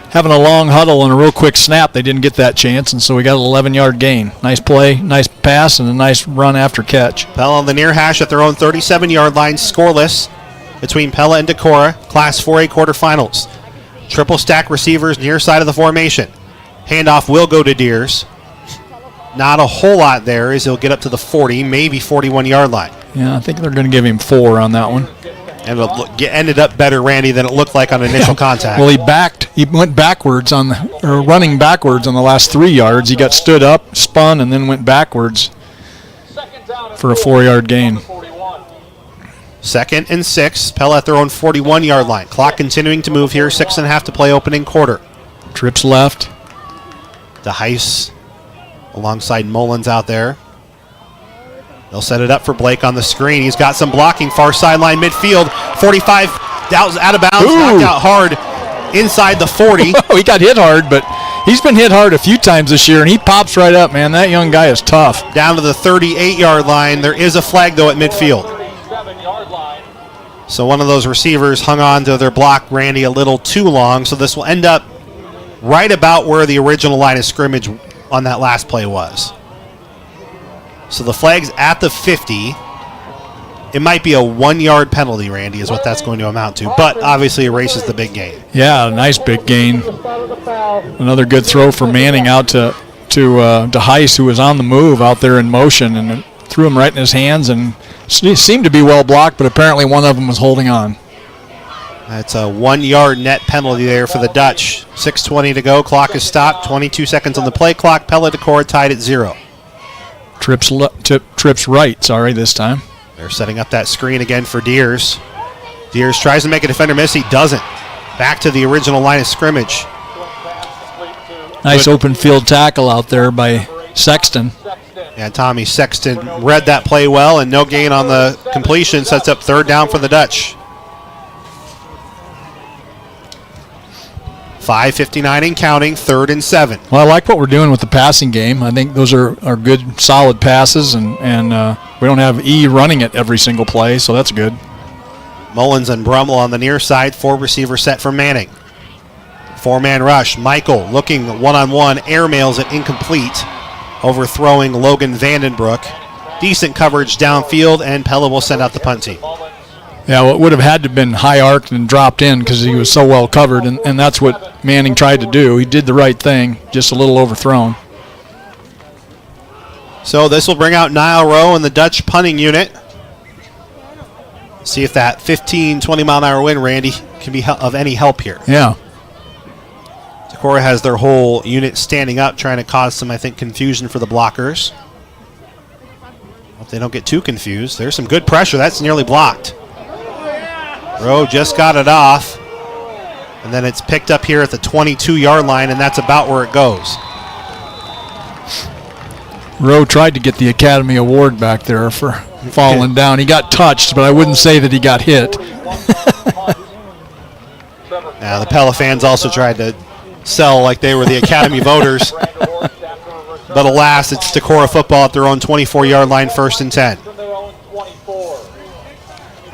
having a long huddle and a real quick snap, they didn't get that chance, and so we got an 11-yard gain. Nice play, nice pass, and a nice run after catch. Pella on the near hash at their own 37-yard line, scoreless between Pella and Decorah, Class 4A quarterfinals. Triple stack receivers near side of the formation. Handoff will go to Deers. Not a whole lot there as he'll get up to the 40, maybe 41-yard line. Yeah, I think they're going to give him 4 on that one. And it ended up better, Randy, than it looked like on initial contact. Well, he went backwards running backwards on the last 3 yards. He got stood up, spun, and then went backwards for a 4-yard gain. 2nd and 6. Pella at their own 41-yard line. Clock continuing to move here. 6.5 to play opening quarter. Trips left. DeHeis alongside Mullins out there. They'll set it up for Blake on the screen. He's got some blocking. Far sideline midfield. 45 out of bounds. Knocked out hard inside the 40. He got hit hard, but he's been hit hard a few times this year, and he pops right up, man. That young guy is tough. Down to the 38-yard line. There is a flag, though, at midfield. So one of those receivers hung on to their block, Randy, a little too long. So this will end up right about where the original line of scrimmage on that last play was. So the flag's at the 50. It might be a 1-yard penalty, Randy, is what that's going to amount to. But obviously erases the big gain. Yeah, nice big gain. Another good throw for Manning out to DeHeis, who was on the move out there in motion, and threw him right in his hands, and seemed to be well blocked, but apparently one of them was holding on. That's a 1-yard net penalty there for the Dutch. 6:20 to go. Clock is stopped. 22 seconds on the play clock. Pella Decorah tied at 0. Trips right, this time. They're setting up that screen again for Deers. Deers tries to make a defender miss. He doesn't. Back to the original line of scrimmage. Nice open field tackle out there by Sexton. Yeah, Tommy Sexton read that play well, and no gain on the completion. Sets up 3rd down for the Dutch. 5:59 and counting, 3rd and 7. Well, I like what we're doing with the passing game. I think those are good, solid passes, and we don't have E running it every single play, so that's good. Mullins and Brummel on the near side, 4 receiver set for Manning. 4-man rush. Michael looking one-on-one, airmails it incomplete, overthrowing Logan Vandenbroek. Decent coverage downfield, and Pella will send out the punt team. Yeah, well, it would have had to have been high arced and dropped in because he was so well covered, and that's what Manning tried to do. He did the right thing, just a little overthrown. So this will bring out Niall Rowe and the Dutch punting unit. See if that 15, 20-mile-an-hour wind, Randy, can be of any help here. Yeah. Decorah has their whole unit standing up, trying to cause some, I think, confusion for the blockers. Hope they don't get too confused. There's some good pressure. That's nearly blocked. Rowe just got it off, and then it's picked up here at the 22-yard line, and that's about where it goes. Rowe tried to get the Academy Award back there for falling down. He got touched, but I wouldn't say that he got hit. Now, the Pella fans also tried to sell like they were the Academy voters, but alas, it's Decorah football at their own 24-yard line, 1st and 10.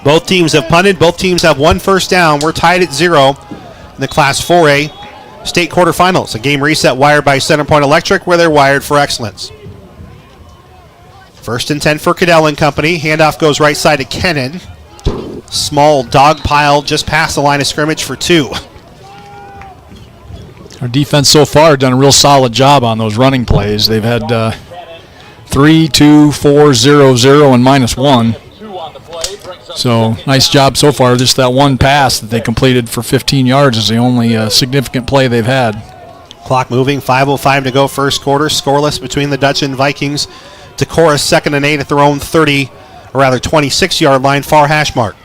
Both teams have punted. Both teams have 1 first down. We're tied at 0 in the Class 4A state quarterfinals. A game reset wired by Centerpoint Electric, where they're wired for excellence. First and 10 for Cadell and company. Handoff goes right side to Kennan. Small dog pile just past the line of scrimmage for 2. Our defense so far done a real solid job on those running plays. They've had 3, 2, 4, 0, 0, and -1. So nice job so far. Just that one pass that they completed for 15 yards is the only significant play they've had. Clock moving, 5:05 to go first quarter. Scoreless between the Dutch and Vikings. Decorah 2nd and 8 at their own 26-yard line, far hash mark.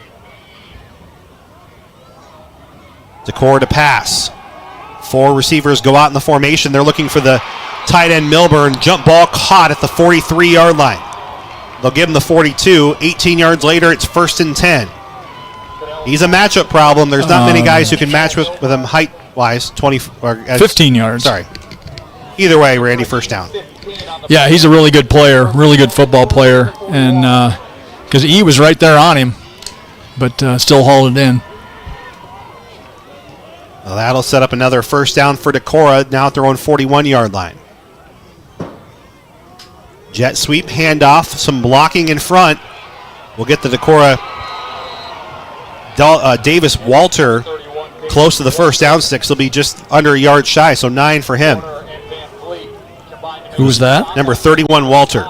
Decorah to pass. 4 receivers go out in the formation. They're looking for the tight end Milburn. Jump ball caught at the 43-yard line. They'll give him the 42. 18 yards later, it's 1st and 10. He's a matchup problem. There's not many guys who can match with him height-wise. 15 yards. Sorry. Either way, Randy, first down. Yeah, he's a really good player, really good football player, and because E was right there on him, but still hauled it in. Well, that'll set up another first down for Decorah, now at their own 41-yard line. Jet sweep, handoff, some blocking in front. We'll get the Decorah Davis Walter close to the first down sticks. He'll be just under a yard shy, so 9 for him. Who was that? Number 31, Walter.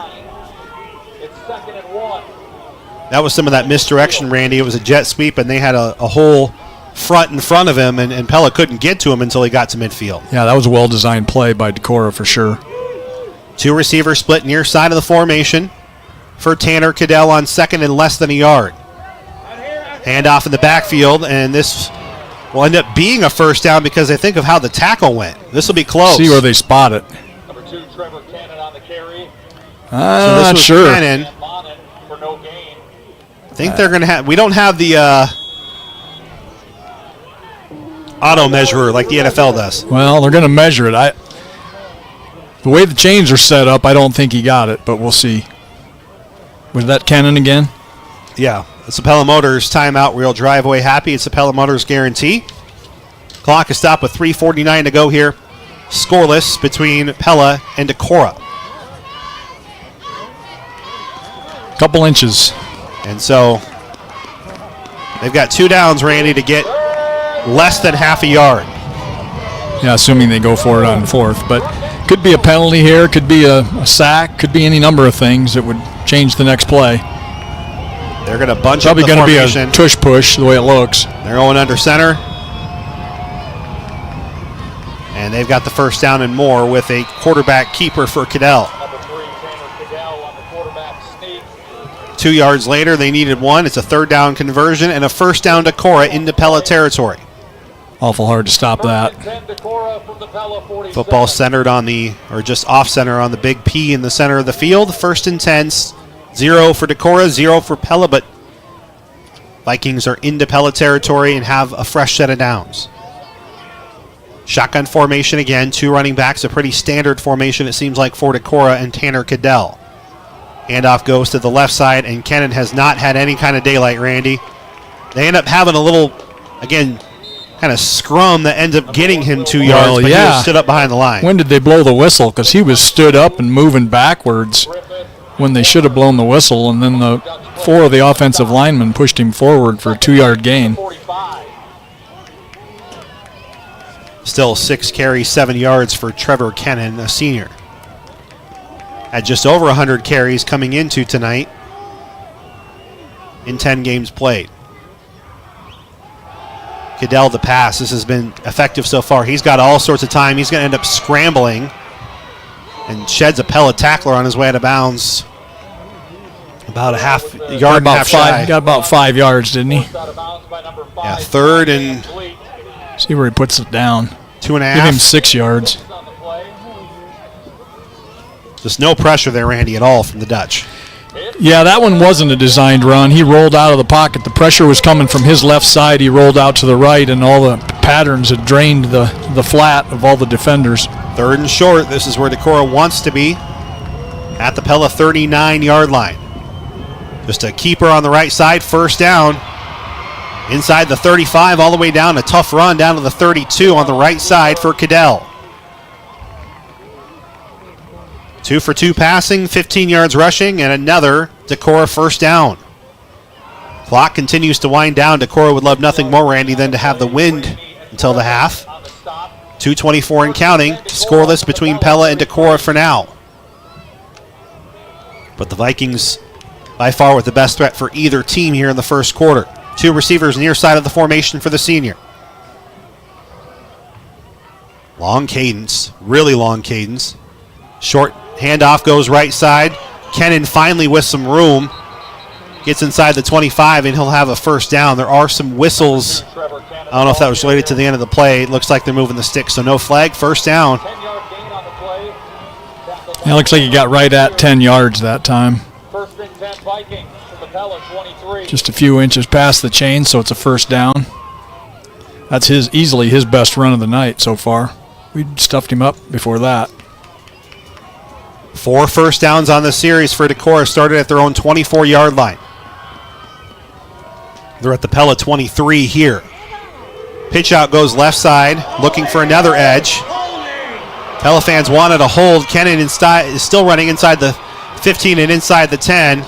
That was some of that misdirection, Randy. It was a jet sweep, and they had a whole front in front of him, and Pella couldn't get to him until he got to midfield. Yeah, that was a well-designed play by Decorah for sure. 2 receivers split near side of the formation for Tanner Cadell on 2nd and less than a yard. Handoff in the backfield, and this will end up being a first down because I think of how the tackle went. This will be close. See where they spot it. Number 2, Trevor Cannon on the carry. I'm not sure. Cannon. For no gain. I think they're going to have. We don't have the auto measurer like the NFL does. Well, they're going to measure it. The way the chains are set up, I don't think he got it, but we'll see. Was that Cannon again? Yeah. It's the Pella Motors timeout. We'll drive away happy. It's the Pella Motors guarantee. Clock is stopped with 3:49 to go here. Scoreless between Pella and Decorah. Couple inches. And so they've got 2 downs, Randy, to get less than half a yard. Yeah, assuming they go for it on 4th. But could be a penalty here, could be a sack, could be any number of things that would change the next play. They're going to bunch Probably up the going to formation. be a tush push the way it looks. They're going under center. And they've got the first down and more with a quarterback keeper for Cadell. Number 3, Tanner Cadell on the quarterback sneak. 2 yards later, they needed 1. It's a 3rd down conversion and a first down to Decorah into Pella territory. Awful hard to stop that. Football centered on just off center on the big P in the center of the field. 1st and 10, 0 for Decorah, 0 for Pella, but Vikings are into Pella territory and have a fresh set of downs. Shotgun formation again, 2 running backs, a pretty standard formation it seems like for Decorah and Tanner Cadell. Handoff goes to the left side, and Kennan has not had any kind of daylight, Randy. They end up having a little, again, kind of scrum that ends up getting him 2 yards, but he was stood up behind the line. When did they blow the whistle? Because he was stood up and moving backwards when they should have blown the whistle, and then the 4 of the offensive linemen pushed him forward for a 2-yard gain. Still 6 carries, 7 yards for Trevor Kennan, a senior. Had just over 100 carries coming into tonight in 10 games played. Cadell the pass. This has been effective so far. He's got all sorts of time. He's going to end up scrambling and sheds a Pella tackler on his way out of bounds. About a half yard, half shy. Got about 5 yards, didn't he? Yeah, 3rd and... See where he puts it down. 2.5. Give him 6 yards. Just no pressure there, Randy, at all from the Dutch. Yeah, that one wasn't a designed run. He rolled out of the pocket. The pressure was coming from his left side. He rolled out to the right, and all the patterns had drained the flat of all the defenders. 3rd and short. This is where Decorah wants to be, at the Pella 39-yard line. Just a keeper on the right side, first down. Inside the 35, all the way down. A tough run down to the 32 on the right side for Cadell. 2 for 2 passing, 15 yards rushing, and another Decorah first down. Clock continues to wind down. Decorah would love nothing more, Randy, than to have the wind until the half. 2:24 and counting. Scoreless between Pella and Decorah for now. But the Vikings, by far, with the best threat for either team here in the first quarter. 2 receivers near side of the formation for the senior. Long cadence, really long cadence. Short handoff goes right side. Kennan finally with some room. Gets inside the 25 and he'll have a first down. There are some whistles. I don't know if that was related to the end of the play. It looks like they're moving the stick, so no flag, first down. Yeah, looks like he got right at 10 yards that time. First and 10 Vikings from the Pella 23. Just a few inches past the chain, so it's a first down. That's easily his best run of the night so far. We stuffed him up before that. 4 first downs on the series for Decorah, started at their own 24-yard line. They're at the Pella 23 here. Pitch out goes left side, looking for another edge. Pella fans wanted a hold. Kennan is still running inside the 15 and inside the 10.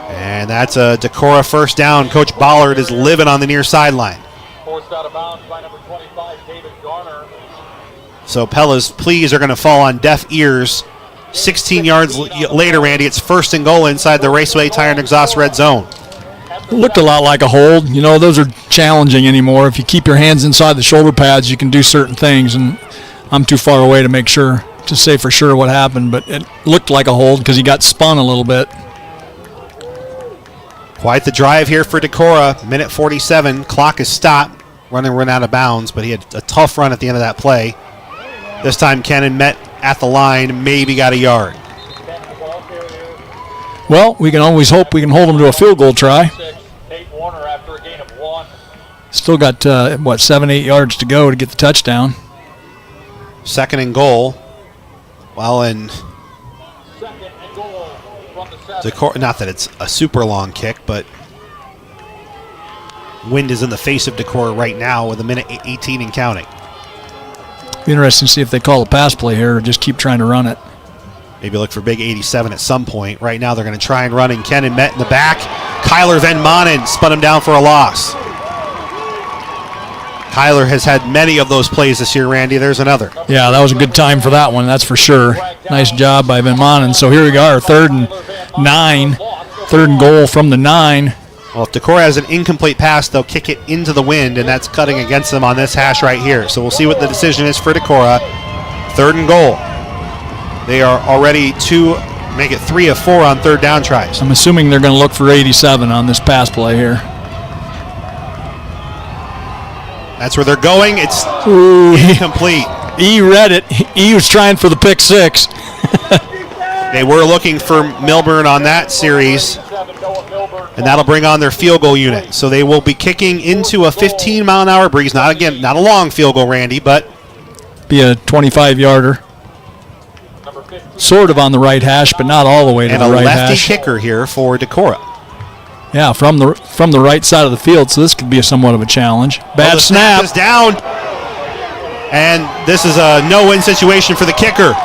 And that's a Decorah first down. Coach Bollard is living on the near sideline. Forced out of bounds by number 25, David Garner. So Pella's pleas are going to fall on deaf ears. 16 yards later, Randy, it's first and goal inside the Raceway Tire and Exhaust red zone. It looked a lot like a hold. You know, those are challenging anymore. If you keep your hands inside the shoulder pads, you can do certain things, and I'm too far away to say for sure what happened, but it looked like a hold because he got spun a little bit. Quite the drive here for Decorah. Minute 47. Clock is stopped. Run out of bounds, but he had a tough run at the end of that play. This time Kennan met at the line, maybe got a yard. Well, we can always hope we can hold him to a field goal try. Warner after a gain of 1. Still got, 7-8 yards to go to get the touchdown. Second and goal. While in Decorah, not that it's a super long kick, but wind is in the face of Decorah right now with a minute 18 and counting. Be interesting to see if they call a pass play here or just keep trying to run it. Maybe look for big 87 at some point. Right now they're going to try and run, and Kennan met in the back. Kyler Van Manen spun him down for a loss. Kyler has had many of those plays this year, Randy. There's another. Yeah, that was a good time for that one, that's for sure. Nice job by Van Manen. So here we are, 3rd and 9. 3rd and goal from the 9. Well, if Decorah has an incomplete pass, they'll kick it into the wind, and that's cutting against them on this hash right here. So we'll see what the decision is for Decorah. 3rd and goal. They are already make it 3 of 4 on 3rd down tries. I'm assuming they're going to look for 87 on this pass play here. That's where they're going. It's incomplete. E read it. E was trying for the pick 6. They were looking for Milburn on that series, and that'll bring on their field goal unit. So they will be kicking into a 15-mile-an-hour breeze. Not a long field goal, Randy, but be a 25-yarder. Sort of on the right hash, but not all the way to the right hash. And a lefty kicker here for Decorah. Yeah, from the right side of the field, so this could be somewhat of a challenge. Bad snap. Is down. And this is a no-win situation for the kicker.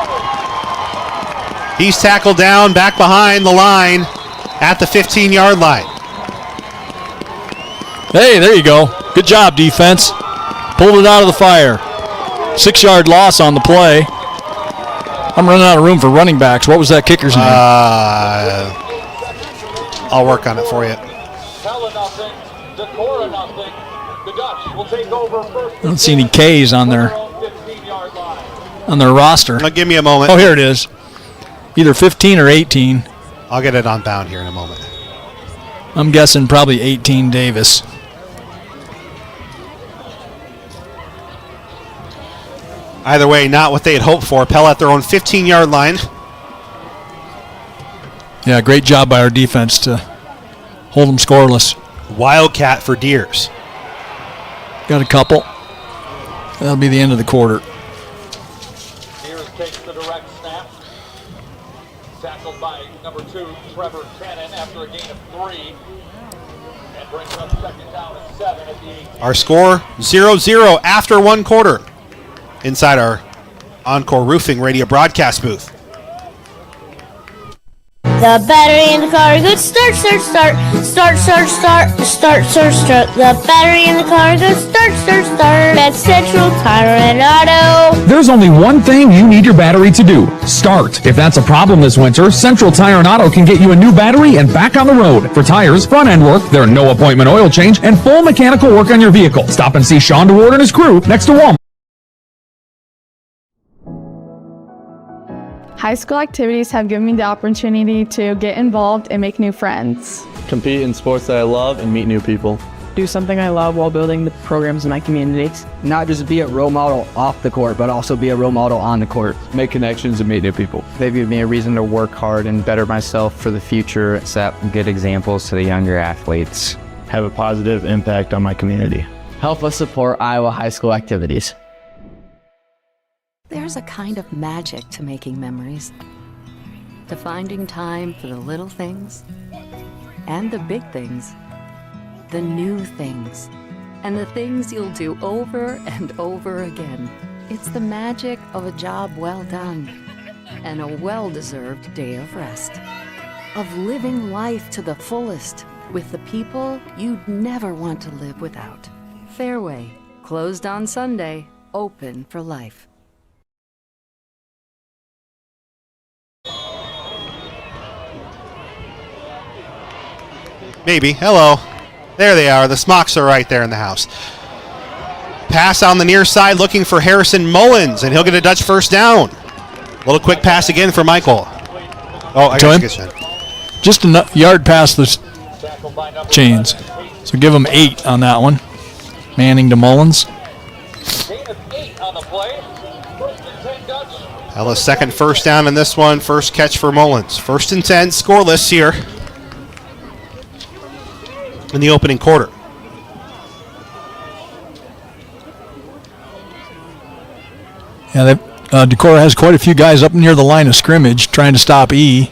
He's tackled down back behind the line at the 15-yard line. Hey, there you go. Good job, defense. Pulled it out of the fire. 6-yard loss on the play. I'm running out of room for running backs. What was that kicker's name? I'll work on it for you. Pella nothing, Decorah nothing. The Dutch will take over first. I don't see any K's on their roster. Now give me a moment. Oh, here it is. Either 15 or 18. I'll get it on bound here in a moment. I'm guessing probably 18 Davis. Either way, not what they had hoped for. Pella at their own 15-yard line. Yeah, great job by our defense to hold them scoreless. Wildcat for Deers. Got a couple. That'll be the end of the quarter. Deers takes the direct snap. Tackled by number 2, Trevor Cannon, after a gain of 3. And brings up 2nd down and 7 at the 18. Our score, 0-0 after one quarter. Inside our Encore Roofing radio broadcast booth. The battery in the car goes start, start, start, start, start, start, start, start, start. The battery in the car goes start, start, start. That's Central Tire and Auto. There's only one thing you need your battery to do: start. If that's a problem this winter, Central Tire and Auto can get you a new battery and back on the road. For tires, front end work, their no appointment oil change, and full mechanical work on your vehicle. Stop and see Sean DeWard and his crew next to Walmart. High school activities have given me the opportunity to get involved and make new friends. Compete in sports that I love and meet new people. Do something I love while building the programs in my community. Not just be a role model off the court, but also be a role model on the court. Make connections and meet new people. They've given me a reason to work hard and better myself for the future. Set good examples to the younger athletes. Have a positive impact on my community. Help us support Iowa high school activities. There's a kind of magic to making memories, to finding time for the little things and the big things, the new things, and the things you'll do over and over again. It's the magic of a job well done and a well-deserved day of rest, of living life to the fullest with the people you'd never want to live without. Fairway, closed on Sunday, open for life. Maybe. Hello. There they are. The Smocks are right there in the house. Pass on the near side looking for Harrison Mullins, and he'll get a Dutch first down. Little quick pass again for Michael. Oh, I got you. Just a yard past the chains. So give him 8 on that one. Manning to Mullins. Pella's second first down in this one. First catch for Mullins. 1st and 10, scoreless here in the opening quarter. Yeah, Decorah has quite a few guys up near the line of scrimmage trying to stop E.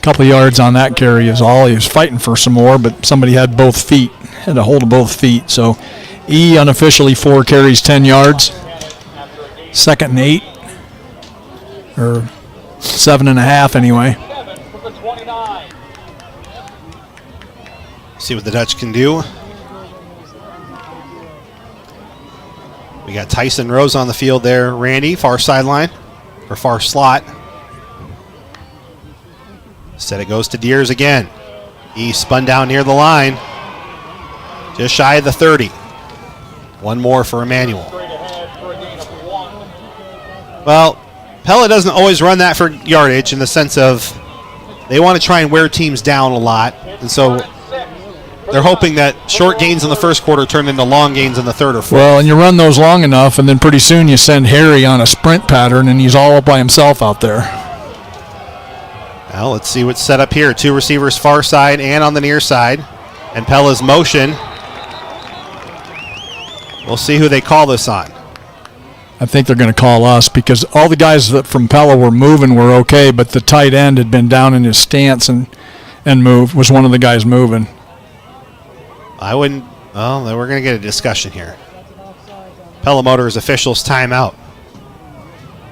Couple of yards on that carry is all. He was fighting for some more, but somebody had both feet, had a hold of both feet. So E unofficially 4 carries, 10 yards. 2nd and 8, or 7.5 anyway. See what the Dutch can do. We got Tyson Rose on the field there. Randy, far sideline, or far slot. Instead it goes to Deers again. He spun down near the line. Just shy of the 30. One more for Emmanuel. Well, Pella doesn't always run that for yardage in the sense of they want to try and wear teams down a lot. And so they're hoping that short gains in the first quarter turn into long gains in the third or fourth. Well, and you run those long enough, and then pretty soon you send Harry on a sprint pattern, and he's all by himself out there. Well, let's see what's set up here. 2 receivers far side and on the near side. And Pella's motion. We'll see who they call this on. I think they're going to call us because all the guys that from Pella were moving were okay, but the tight end had been down in his stance and moved, was one of the guys moving. I wouldn't. Well, then we're going to get a discussion here. Pella Motors officials timeout.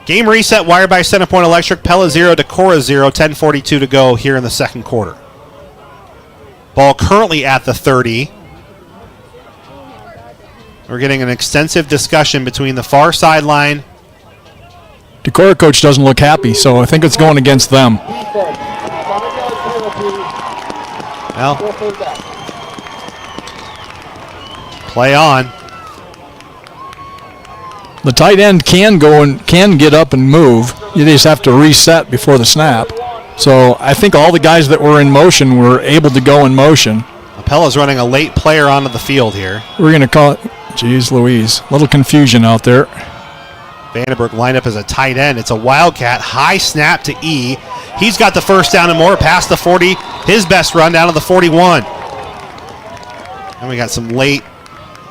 Game reset, wired by Centerpoint Electric. Pella 0, Decorah 0, 10:42 to go here in the second quarter. Ball currently at the 30. We're getting an extensive discussion between the far sideline. Decorah coach doesn't look happy, so I think it's going against them. Well, play on. The tight end can go and can get up and move. You just have to reset before the snap. So I think all the guys that were in motion were able to go in motion. Pella's running a late player onto the field here. We're going to call it, geez Louise, a little confusion out there. Vandenberg lined up as a tight end. It's a wildcat, high snap to E. He's got the first down and more past the 40. His best run down to the 41. And we got some late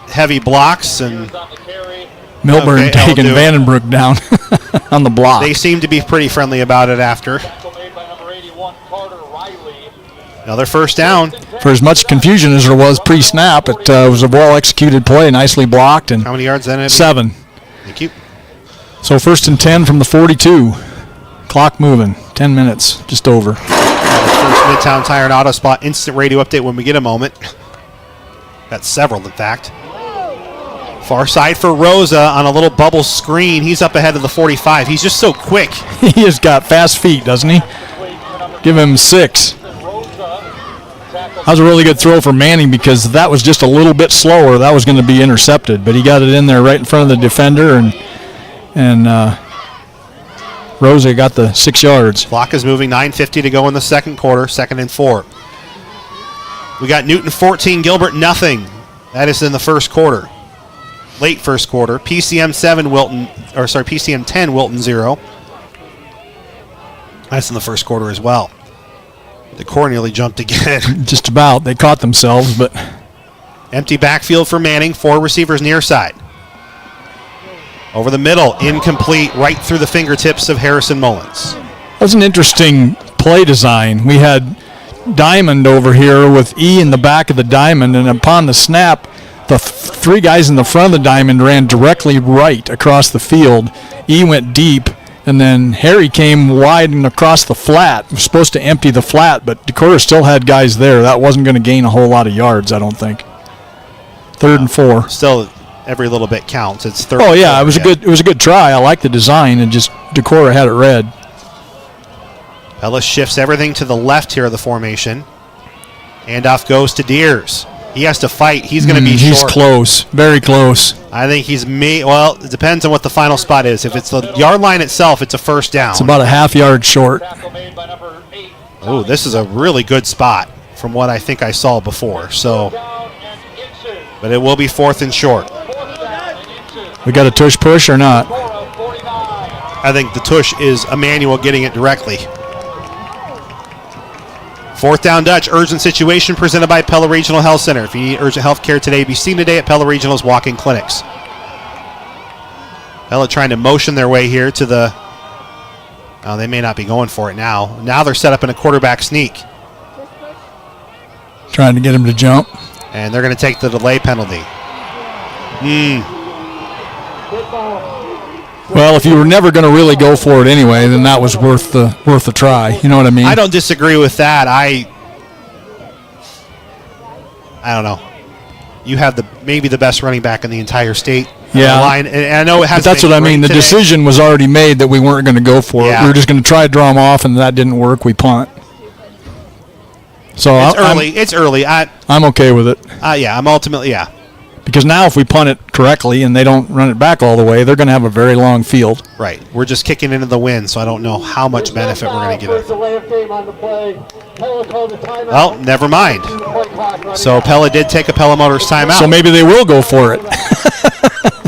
heavy blocks and Milburn taking Vandenberg down on the block. They seem to be pretty friendly about it after. Another first down. For for as much confusion as there was pre-snap, it was a well-executed play, nicely blocked. And how many yards then? 7. Thank you. So 1st and 10 from the 42. Clock moving. 10 minutes, just over. First Midtown Tire and Auto Spot instant radio update when we get a moment. Got several, in fact. Far side for Rosa on a little bubble screen. He's up ahead of the 45. He's just so quick. He has got fast feet, doesn't he? Give him 6. That was a really good throw for Manning because that was just a little bit slower. That was going to be intercepted, but he got it in there right in front of the defender, and Rosa got the 6 yards. Clock is moving, 9:50 to go in the second quarter, 2nd and 4. We got Newton 14, Gilbert nothing. That is in the first quarter. Late first quarter. PCM 10, Wilton 0. That's in the first quarter as well. Decorah nearly jumped again. Just about. They caught themselves, but empty backfield for Manning. 4 receivers near side. Over the middle, incomplete, right through the fingertips of Harrison Mullins. That was an interesting play design. We had Diamond over here with E in the back of the diamond, and upon the snap, the 3 guys in the front of the diamond ran directly right across the field. E went deep, and then Harry came wide and across the flat. He was supposed to empty the flat, but Decorah still had guys there. That wasn't going to gain a whole lot of yards, I don't think. 3rd and 4. Still, every little bit counts. It's 3rd. Oh yeah, it was a good try. I like the design, and just Decorah had it read. Pella shifts everything to the left here of the formation. Handoff goes to Deers. He has to fight. He's going to be short. He's close, very close. I think he's well, it depends on what the final spot is. If it's the yard line itself, it's a first down. It's about a half yard short. Oh, this is a really good spot from what I think I saw before. So, but it will be 4th and short. We got a tush push or not? I think the tush is Emmanuel getting it directly. 4th down Dutch, urgent situation presented by Pella Regional Health Center. If you need urgent health care today, be seen today at Pella Regional's walk-in clinics. Pella trying to motion their way here to the... Oh, they may not be going for it now. Now they're set up in a quarterback sneak. Trying to get him to jump. And they're going to take the delay penalty. Well, if you were never going to really go for it anyway, then that was worth the try. You know what I mean? I don't disagree with that. I don't know. You have maybe the best running back in the entire state. Yeah. Line. And I know it has. But that's what I mean. The decision was already made that we weren't going to go for it. We were just going to try to draw them off, and that didn't work. We punt. So it's early. I'm okay with it. I'm ultimately. Because now if we punt it correctly and they don't run it back all the way, they're going to have a very long field. Right. We're just kicking into the wind, so I don't know how much benefit we're going to get. Well, never mind. So Pella did take a Pella Motors timeout. So maybe they will go for it.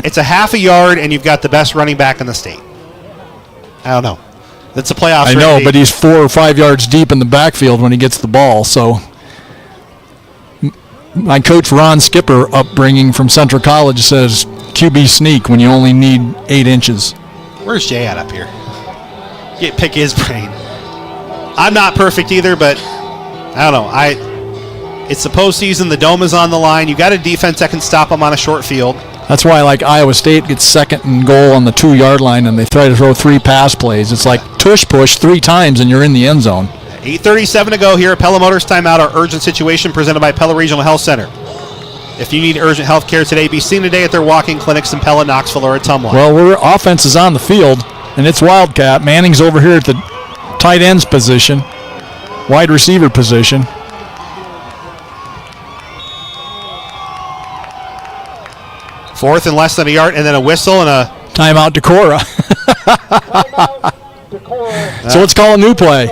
It's a half a yard, and you've got the best running back in the state. I don't know. That's a playoff. I know, but he's 4 or 5 yards deep in the backfield when he gets the ball, so... My coach Ron Skipper upbringing from Central College says QB sneak when you only need 8 inches. Where's Jay at up here? Pick his brain. I'm not perfect either, but I don't know. It's the postseason. The dome is on the line. You got a defense that can stop them on a short field. That's why, like, Iowa State gets 2nd and goal on the 2-yard line, and they try to throw 3 pass plays. It's like tush push 3 times, and you're in the end zone. 8:37 to go here at Pella Motors timeout. Our urgent situation presented by Pella Regional Health Center. If you need urgent health care today, be seen today at their walk-in clinics in Pella, Knoxville, or Atumwa. Well, offense is on the field, and it's Wildcat. Manning's over here at the tight ends position, wide receiver position. Fourth and less than a yard, and then a whistle and a... Timeout Decorah. So let's call a new play.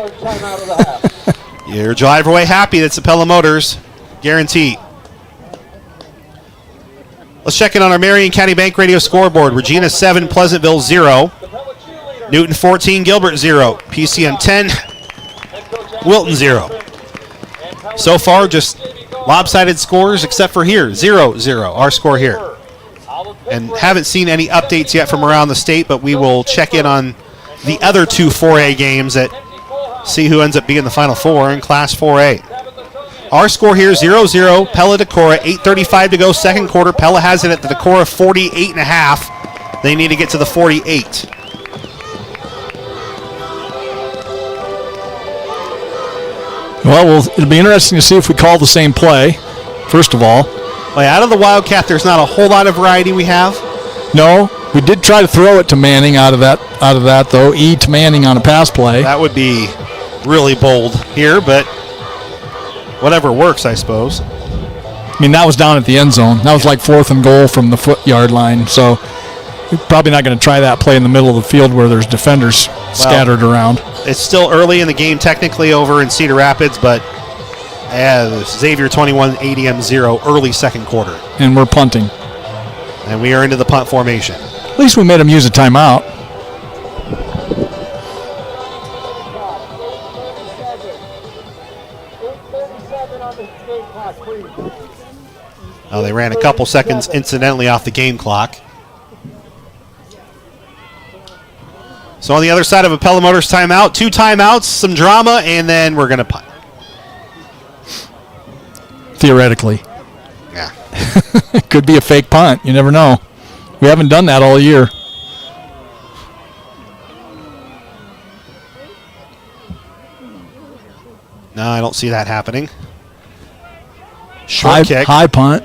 Your driver away happy. That's the Pella Motors guarantee. Let's check in on our Marion County Bank Radio scoreboard. Regina 7, Pleasantville 0. Newton 14, Gilbert 0. PCM 10, Wilton 0. So far, just lopsided scores except for here, 0-0, our score here. And haven't seen any updates yet from around the state, but we will check in on the other 2 4A games that see who ends up being the Final Four in Class 4A. Our score here, 0-0. Pella Decorah, 8:35 to go, second quarter. Pella has it at the Decorah 48.5. They need to get to the 48. Well, it'll be interesting to see if we call the same play, first of all. Well, out of the Wildcat, there's not a whole lot of variety we have. No, we did try to throw it to Manning out of that though. E to Manning on a pass play. That would be really bold here, but whatever works, I suppose. I mean, that was down at the end zone. That was like 4th and goal from the foot-yard line, so we're probably not going to try that play in the middle of the field where there's defenders scattered around. It's still early in the game technically over in Cedar Rapids, but Xavier 21, ADM 0, early second quarter. And we're punting. And we are into the punt formation. At least we made them use a timeout. Oh, they ran a couple seconds incidentally off the game clock. So on the other side of a Pella Motors timeout, 2 timeouts, some drama, and then we're going to punt. Theoretically. Yeah. It could be a fake punt. You never know. We haven't done that all year. No, I don't see that happening. Short kick. High punt.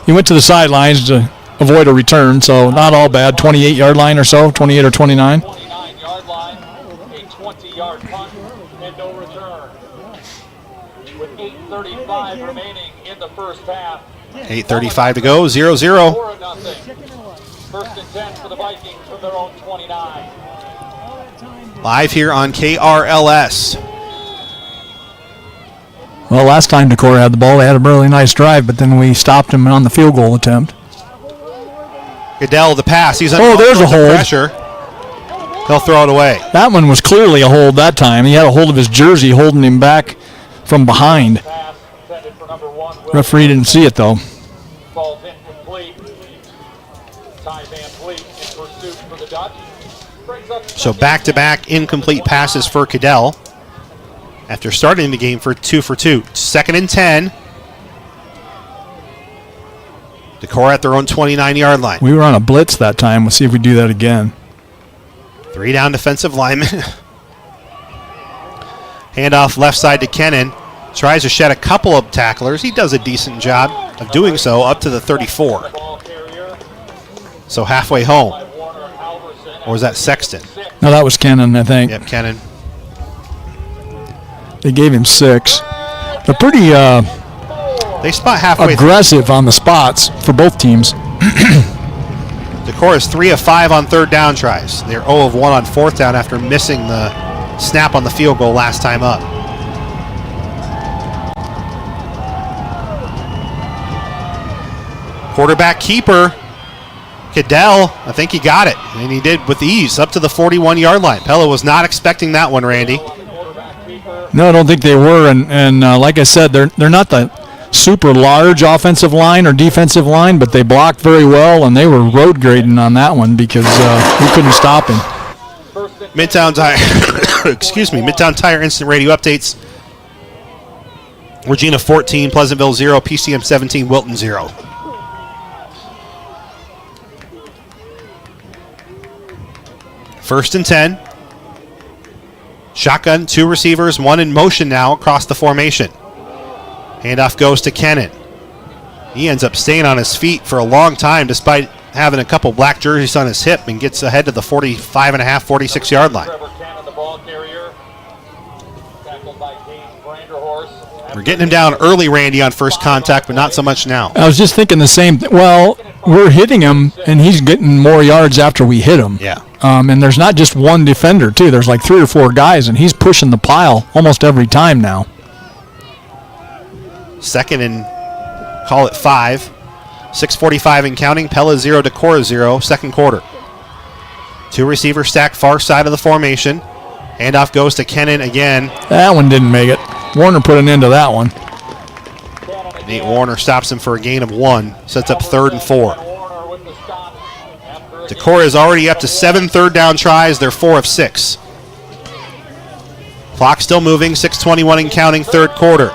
He went to the sidelines to avoid a return, so not all bad. 28-yard line or so, 28 or 29. 29-yard line, a 20-yard punt, and no return. With 8:35 remaining in the first half. 8:35 to go, 0-0. 1st and 10 for the Vikings from their own 29. Live here on KRLS. Well, last time Decorah had the ball, they had a really nice drive, but then we stopped him on the field goal attempt. Goodell, the pass. He's under there's a hold. Pressure. He'll throw it away. That one was clearly a hold that time. He had a hold of his jersey holding him back from behind. Referee didn't see it, though. Ball's incomplete. Ty Van Vliet in pursuit for the Dutch. So back-to-back incomplete passes for Cadell after starting the game for 2 for 2. 2nd and 10. Decorah at their own 29-yard line. We were on a blitz that time. We'll see if we do that again. 3 down defensive linemen. Handoff left side to Kennan. Tries to shed a couple of tacklers. He does a decent job of doing so up to the 34. So halfway home. Or was that Sexton? No, that was Kennan, I think. Yep, Kennan. They gave him 6. They're pretty they spot halfway aggressive on the spots for both teams. Decorah is 3 of 5 on 3rd down tries. They're 0 of 1 on 4th down after missing the snap on the field goal last time up. Quarterback keeper, Cadell, I think he got it, and he did with ease, up to the 41-yard line. Pella was not expecting that one, Randy. No, I don't think they were, and like I said, they're not the super large offensive line or defensive line, but they blocked very well, and they were road grading on that one because we couldn't stop him. Midtown Tire, Midtown Tire Instant Radio updates. Regina 14, Pleasantville 0, PCM 17, Wilton 0. First and 10. Shotgun, 2 receivers, 1 in motion now across the formation. Handoff goes to Kennan. He ends up staying on his feet for a long time despite having a couple black jerseys on his hip and gets ahead to the 45.5, 46-yard line. We're getting him down early, Randy, on first contact, but not so much now. I was just thinking the same thing. Well, we're hitting him, and he's getting more yards after we hit him. Yeah. And there's not just one defender, too. There's like 3 or 4 guys, and he's pushing the pile almost every time now. 2nd and call it 5. 6:45 and counting. Pella 0, Decorah 0, second quarter. 2 receivers stacked far side of the formation. Handoff goes to Kennan again. That one didn't make it. Warner put an end to that one. Nate Warner stops him for a gain of 1. Sets up 3rd and 4. Decorah is already up to 7 third down tries. They're 4 of 6. Clock still moving, 6:21 and counting, third quarter.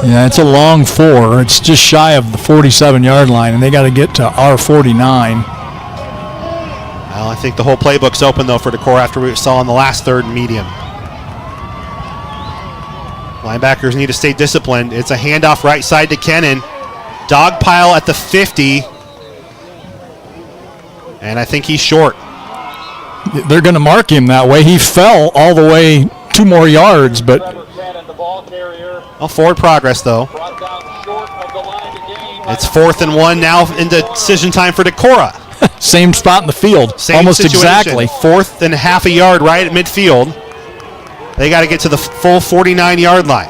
Yeah, it's a long 4. It's just shy of the 47-yard line, and they got to get to our 49. Well, I think the whole playbook's open, though, for Decorah after we saw in the last third and medium. Linebackers need to stay disciplined. It's a handoff right side to Kennan. Dog pile at the 50. And I think he's short. They're going to mark him that way. He fell all the way 2 more yards, but... Well, forward progress, though. It's 4th and 1 now into decision time for Decorah. Same spot in the field, Same almost situation. exactly. 4th and half a yard right at midfield. They got to get to the full 49-yard line.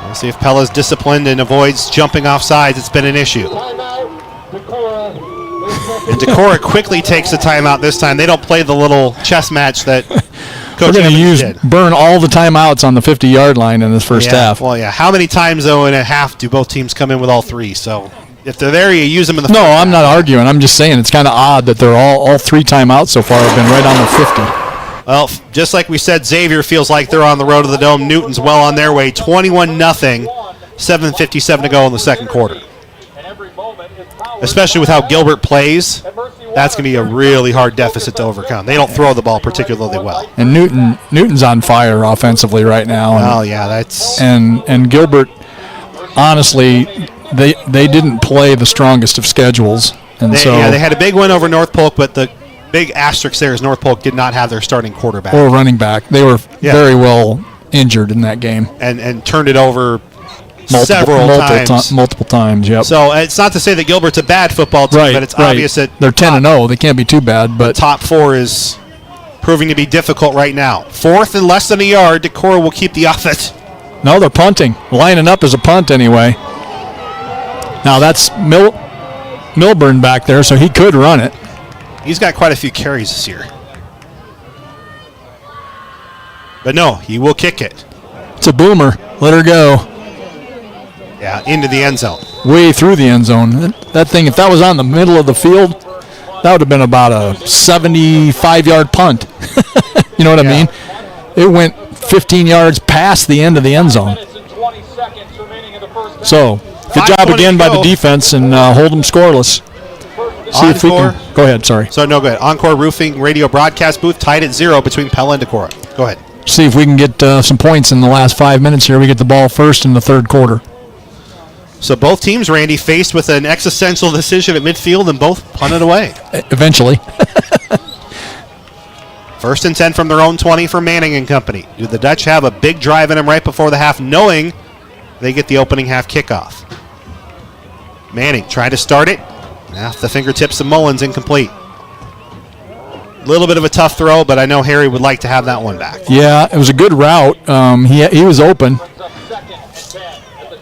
Let's see if Pella's disciplined and avoids jumping off sides. It's been an issue. And Decorah quickly takes a timeout this time. They don't play the little chess match that Coach We're going Evans to burn all the timeouts on the 50-yard line in this first half. Well, yeah. How many times, though, in a half do both teams come in with all 3? So if they're there, you use them in the No, first I'm not arguing. I'm just saying it's kind of odd that they're all 3 timeouts so far have been right on the 50. Well, just like we said, Xavier feels like they're on the road to the Dome. Newton's well on their way, 21-0, 7:57 to go in the second quarter. Especially with how Gilbert plays, that's going to be a really hard deficit to overcome. They don't throw the ball particularly well. And Newton's on fire offensively right now. Oh, yeah, that's... And Gilbert, honestly, they didn't play the strongest of schedules. And they had a big win over North Polk, but the big asterisk there is North Polk did not have their starting quarterback. Or running back. They were very well injured in that game. And turned it over several times. Multiple times, yep. So it's not to say that Gilbert's a bad football team, but it's obvious that they're 10-0. They can't be too bad. But top 4 is proving to be difficult right now. 4th and less than a yard. Decorah will keep the offense. No, they're punting. Lining up as a punt anyway. Now that's Milburn back there, so he could run it. He's got quite a few carries this year. But no, he will kick it. It's a boomer. Let her go. Yeah, into the end zone. Way through the end zone. That thing, if that was on the middle of the field, that would have been about a 75-yard punt. You know what I mean? It went 15 yards past the end of the end zone. So, good job again by the defense and hold them scoreless. See if we can. Go ahead, sorry. So, no, go ahead. Encore Roofing radio broadcast booth tied at 0 between Pella and Decorah. Go ahead. See if we can get some points in the last 5 minutes here. We get the ball first in the third quarter. So both teams, Randy, faced with an existential decision at midfield and both punted away. Eventually. 1st and 10 from their own 20 for Manning and company. Do the Dutch have a big drive in them right before the half, knowing they get the opening half kickoff? Manning trying to start it. Off the fingertips of Mullins, incomplete. A little bit of a tough throw, but I know Harry would like to have that one back. Yeah, it was a good route. He was open.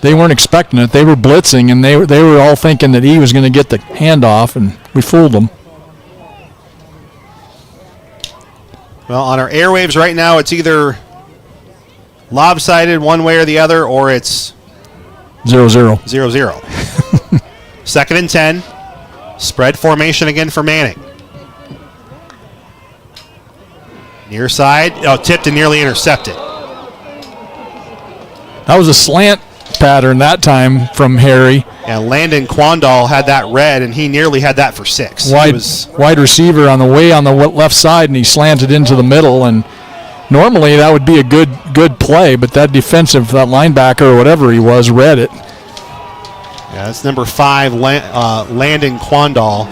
They weren't expecting it. They were blitzing, and they were all thinking that he was going to get the handoff, and we fooled them. Well, on our airwaves right now, it's either lopsided one way or the other, or it's 0-0. 0-0. 2nd and 10. Spread formation again for Manning. Near side. Oh, tipped and nearly intercepted. That was a slant pattern that time from Harry. Yeah, Landon Quandall had that red, and he nearly had that for 6. Wide receiver on the left side, and he slanted into the middle. And normally that would be a good play, but that linebacker or whatever he was read it. Yeah, that's number 5, Landon Quandall.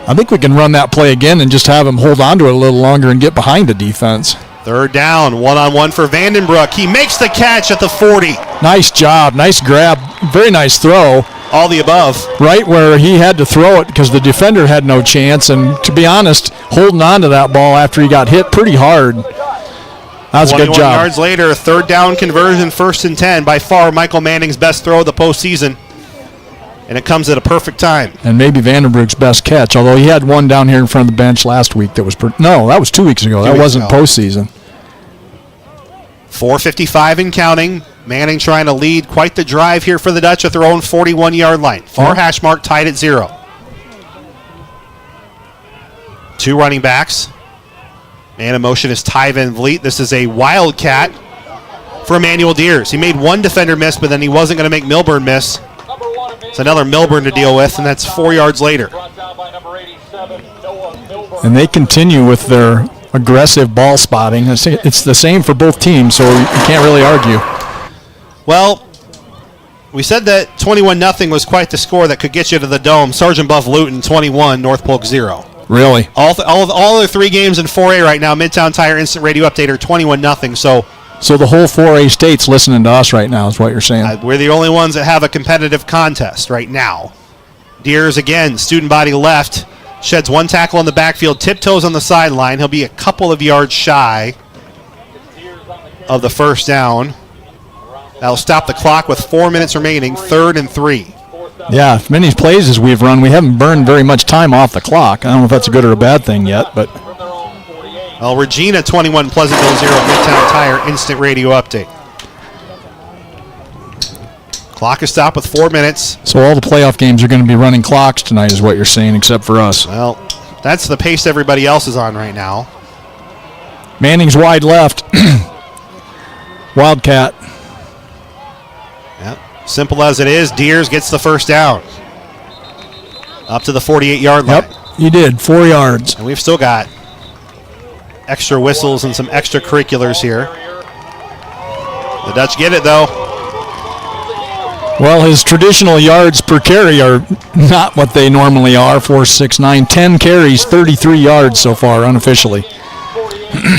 I think we can run that play again and just have him hold on to it a little longer and get behind the defense. 3rd down, one-on-one for Vandenbroek. He makes the catch at the 40. Nice job, nice grab, very nice throw. All the above. Right where he had to throw it because the defender had no chance, and to be honest, holding on to that ball after he got hit pretty hard. That was a good job. 21 yards later, 3rd down conversion, 1st and 10. By far, Michael Manning's best throw of the postseason. And it comes at a perfect time. And maybe Vandenbroek's best catch, although he had one down here in front of the bench last week that was that was 2 weeks ago. That wasn't postseason. 4:55 and counting. Manning trying to lead quite the drive here for the Dutch at their own 41-yard line. Far hash mark tied at 0. Two running backs. Man in motion is Ty Van Vliet. This is a wildcat for Emmanuel Deers. He made one defender miss, but then he wasn't going to make Milburn miss. It's another Milburn to deal with, and that's 4 yards later. And they continue with their aggressive ball spotting. It's the same for both teams, so you can't really argue. Well, we said that 21-0 was quite the score that could get you to the Dome. Sergeant Bluff Luton 21, North Polk 0. Really? All the 3 games in 4A right now, Midtown Tire Instant Radio Update are 21-0. So the whole 4A state's listening to us right now is what you're saying. We're the only ones that have a competitive contest right now. Deers again, student body left, sheds one tackle on the backfield, tiptoes on the sideline. He'll be a couple of yards shy of the first down. That'll stop the clock with 4 minutes remaining, 3rd and 3. Yeah, as many plays as we've run, we haven't burned very much time off the clock. I don't know if that's a good or a bad thing yet, but... Well, Regina 21, Pleasantville 0, Midtown Tire Instant Radio Update. Clock is stopped with 4 minutes. So all the playoff games are going to be running clocks tonight is what you're saying, except for us. Well, that's the pace everybody else is on right now. Manning's wide left. Wildcat. Yep. Simple as it is, Deers gets the first down. Up to the 48-yard line. Yep, he did. 4 yards. And we've still got extra whistles and some extracurriculars here. The Dutch get it, though. Well, his traditional yards per carry are not what they normally are. 4, 6, 9, 10 carries, 33 yards so far unofficially.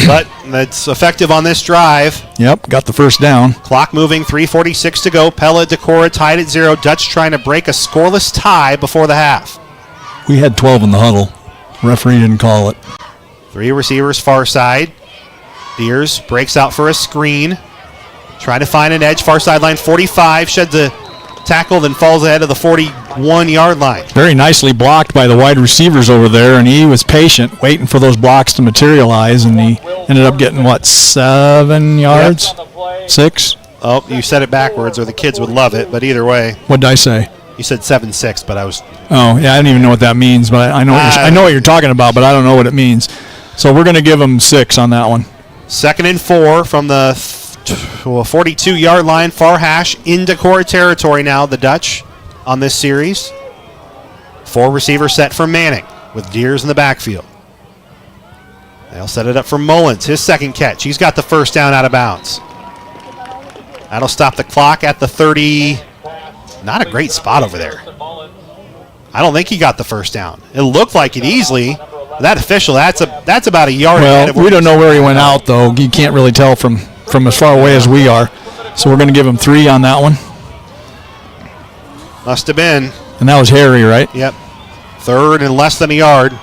But that's effective on this drive. Yep, got the first down. Clock moving, 3:46 to go. Pella, Decorah tied at 0. Dutch trying to break a scoreless tie before the half. We had 12 in the huddle. Referee didn't call it. 3 receivers far side. Deers breaks out for a screen. Trying to find an edge, far sideline, 45. Sheds a tackle, then falls ahead of the 41-yard line. Very nicely blocked by the wide receivers over there, and he was patient, waiting for those blocks to materialize, and he ended up getting, 7 yards? Yep. 6? Oh, you said it backwards, or the kids would love it, but either way. What did I say? You said 7-6, but I was... Oh, yeah, I don't even know what that means, but I know I know what you're talking about, but I don't know what it means. So we're going to give him 6 on that one. 2nd and 4 from the 42-yard line, far hash, in Decorah territory now, the Dutch on this series. 4 receiver set for Manning with Deers in the backfield. They'll set it up for Mullins, his second catch. He's got the first down out of bounds. That'll stop the clock at the 30. Not a great spot over there. I don't think he got the first down. It looked like it easily. That official, that's about a yard ahead of where we don't know where he went out, though. You can't really tell from as far away as we are. So we're going to give him 3 on that one. Must have been. And that was Harry, right? Yep. 3rd and less than a yard.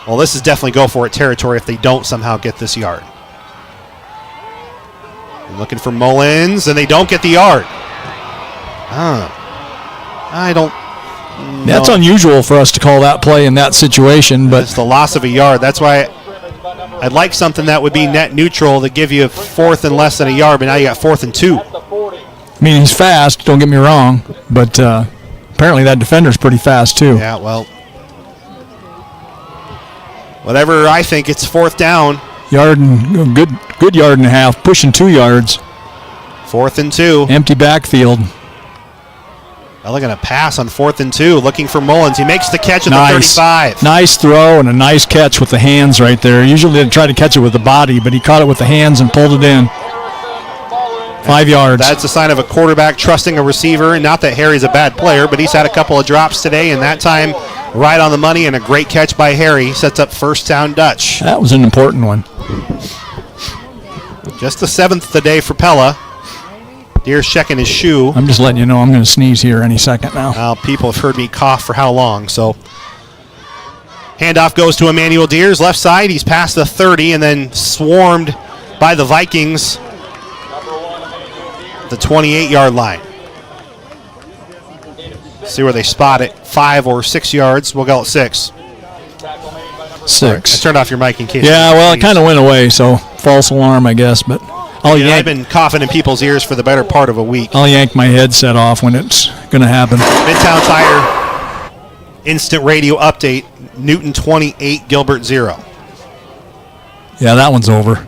Well, this is definitely go for it territory if they don't somehow get this yard. And looking for Mullins, and they don't get the yard. I don't know. That's unusual for us to call that play in that situation, but it's the loss of a yard. That's why I'd like something that would be net neutral to give you 4th and less than a yard, but now you got 4th and 2. I mean, he's fast, don't get me wrong, but apparently that defender's pretty fast too. Yeah, well, whatever I think, it's 4th down. Yard and good yard and a half, pushing 2 yards. 4th and 2. Empty backfield. They're going to pass on 4th and 2, looking for Mullins. He makes the catch at the 35. Nice throw and a nice catch with the hands right there. Usually they try to catch it with the body, but he caught it with the hands and pulled it in. 5 yards. That's a sign of a quarterback trusting a receiver. And not that Harry's a bad player, but he's had a couple of drops today, and that time right on the money, and a great catch by Harry sets up first down Dutch. That was an important one. Just the 7th today for Pella. Deer's checking his shoe. I'm just letting you know I'm going to sneeze here any second now. Well, people have heard me cough for how long, so. Handoff goes to Emmanuel Deers, left side. He's past the 30 and then swarmed by the Vikings at the 28-yard line. See where they spot it. 5 or 6 yards. We'll go at 6. 6. Right, I turned off your mic in case. Yeah, well, it kind of went away, so false alarm, I guess, but I've been coughing in people's ears for the better part of a week. I'll yank my headset off when it's going to happen. Midtown Tire Instant Radio Update. Newton 28, Gilbert 0. Yeah, that one's over.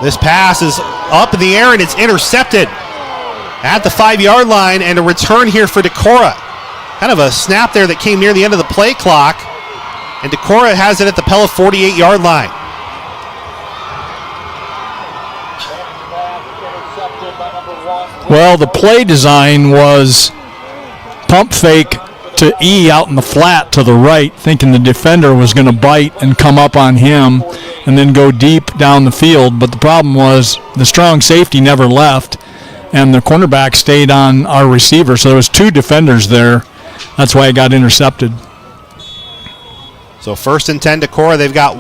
This pass is up in the air and it's intercepted at the 5-yard line, and a return here for Decorah. Kind of a snap there that came near the end of the play clock, and Decorah has it at the Pella 48-yard line. Well, the play design was pump fake to E out in the flat to the right, thinking the defender was going to bite and come up on him and then go deep down the field. But the problem was the strong safety never left, and the cornerback stayed on our receiver. So there was 2 defenders there. That's why it got intercepted. So 1st and 10 Decorah. They've got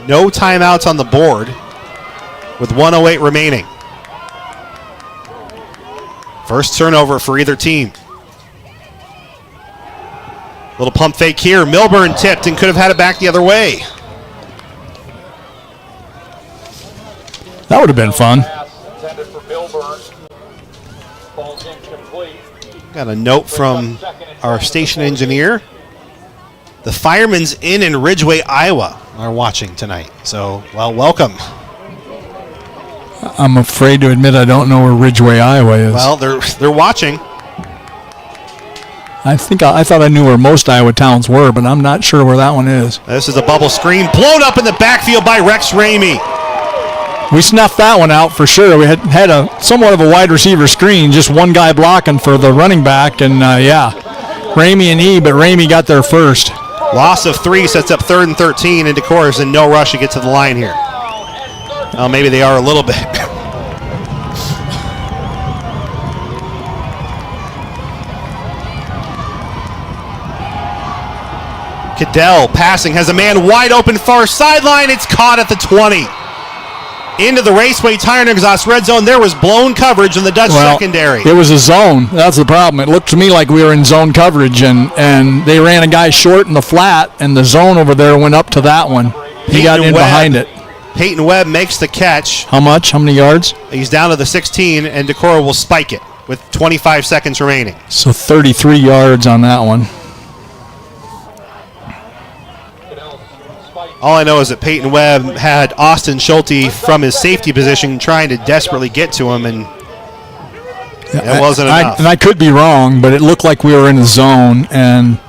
no timeouts on the board with 1:08 remaining. First turnover for either team. Little pump fake here. Milburn tipped and could have had it back the other way. That would have been fun. Got a note from our station engineer. The firemen's inn in Ridgeway, Iowa are watching tonight. So, well, welcome. I'm afraid to admit I don't know where Ridgeway, Iowa is. Well, they're watching. I thought I knew where most Iowa towns were, but I'm not sure where that one is. This is a bubble screen blown up in the backfield by Rex Ramey. We snuffed that one out for sure. We had a somewhat of a wide receiver screen, just one guy blocking for the running back, and Ramey and E, but Ramey got there first. Loss of 3 sets up 3rd and 13, and Decorah is in no rush to get to the line here. Well, maybe they are a little bit. Cadell passing, has a man wide open far sideline. It's caught at the 20. Into the Raceway Tire and Exhaust red zone. There was blown coverage in the Dutch secondary. It was a zone. That's the problem. It looked to me like we were in zone coverage, and they ran a guy short in the flat, and the zone over there went up to that one. He got in behind it. Peyton Webb makes the catch. How much? How many yards? He's down to the 16, and Decorah will spike it with 25 seconds remaining. So 33 yards on that one. All I know is that Peyton Webb had Austin Schulte from his safety position trying to desperately get to him, and it wasn't enough. And I could be wrong, but it looked like we were in a zone, and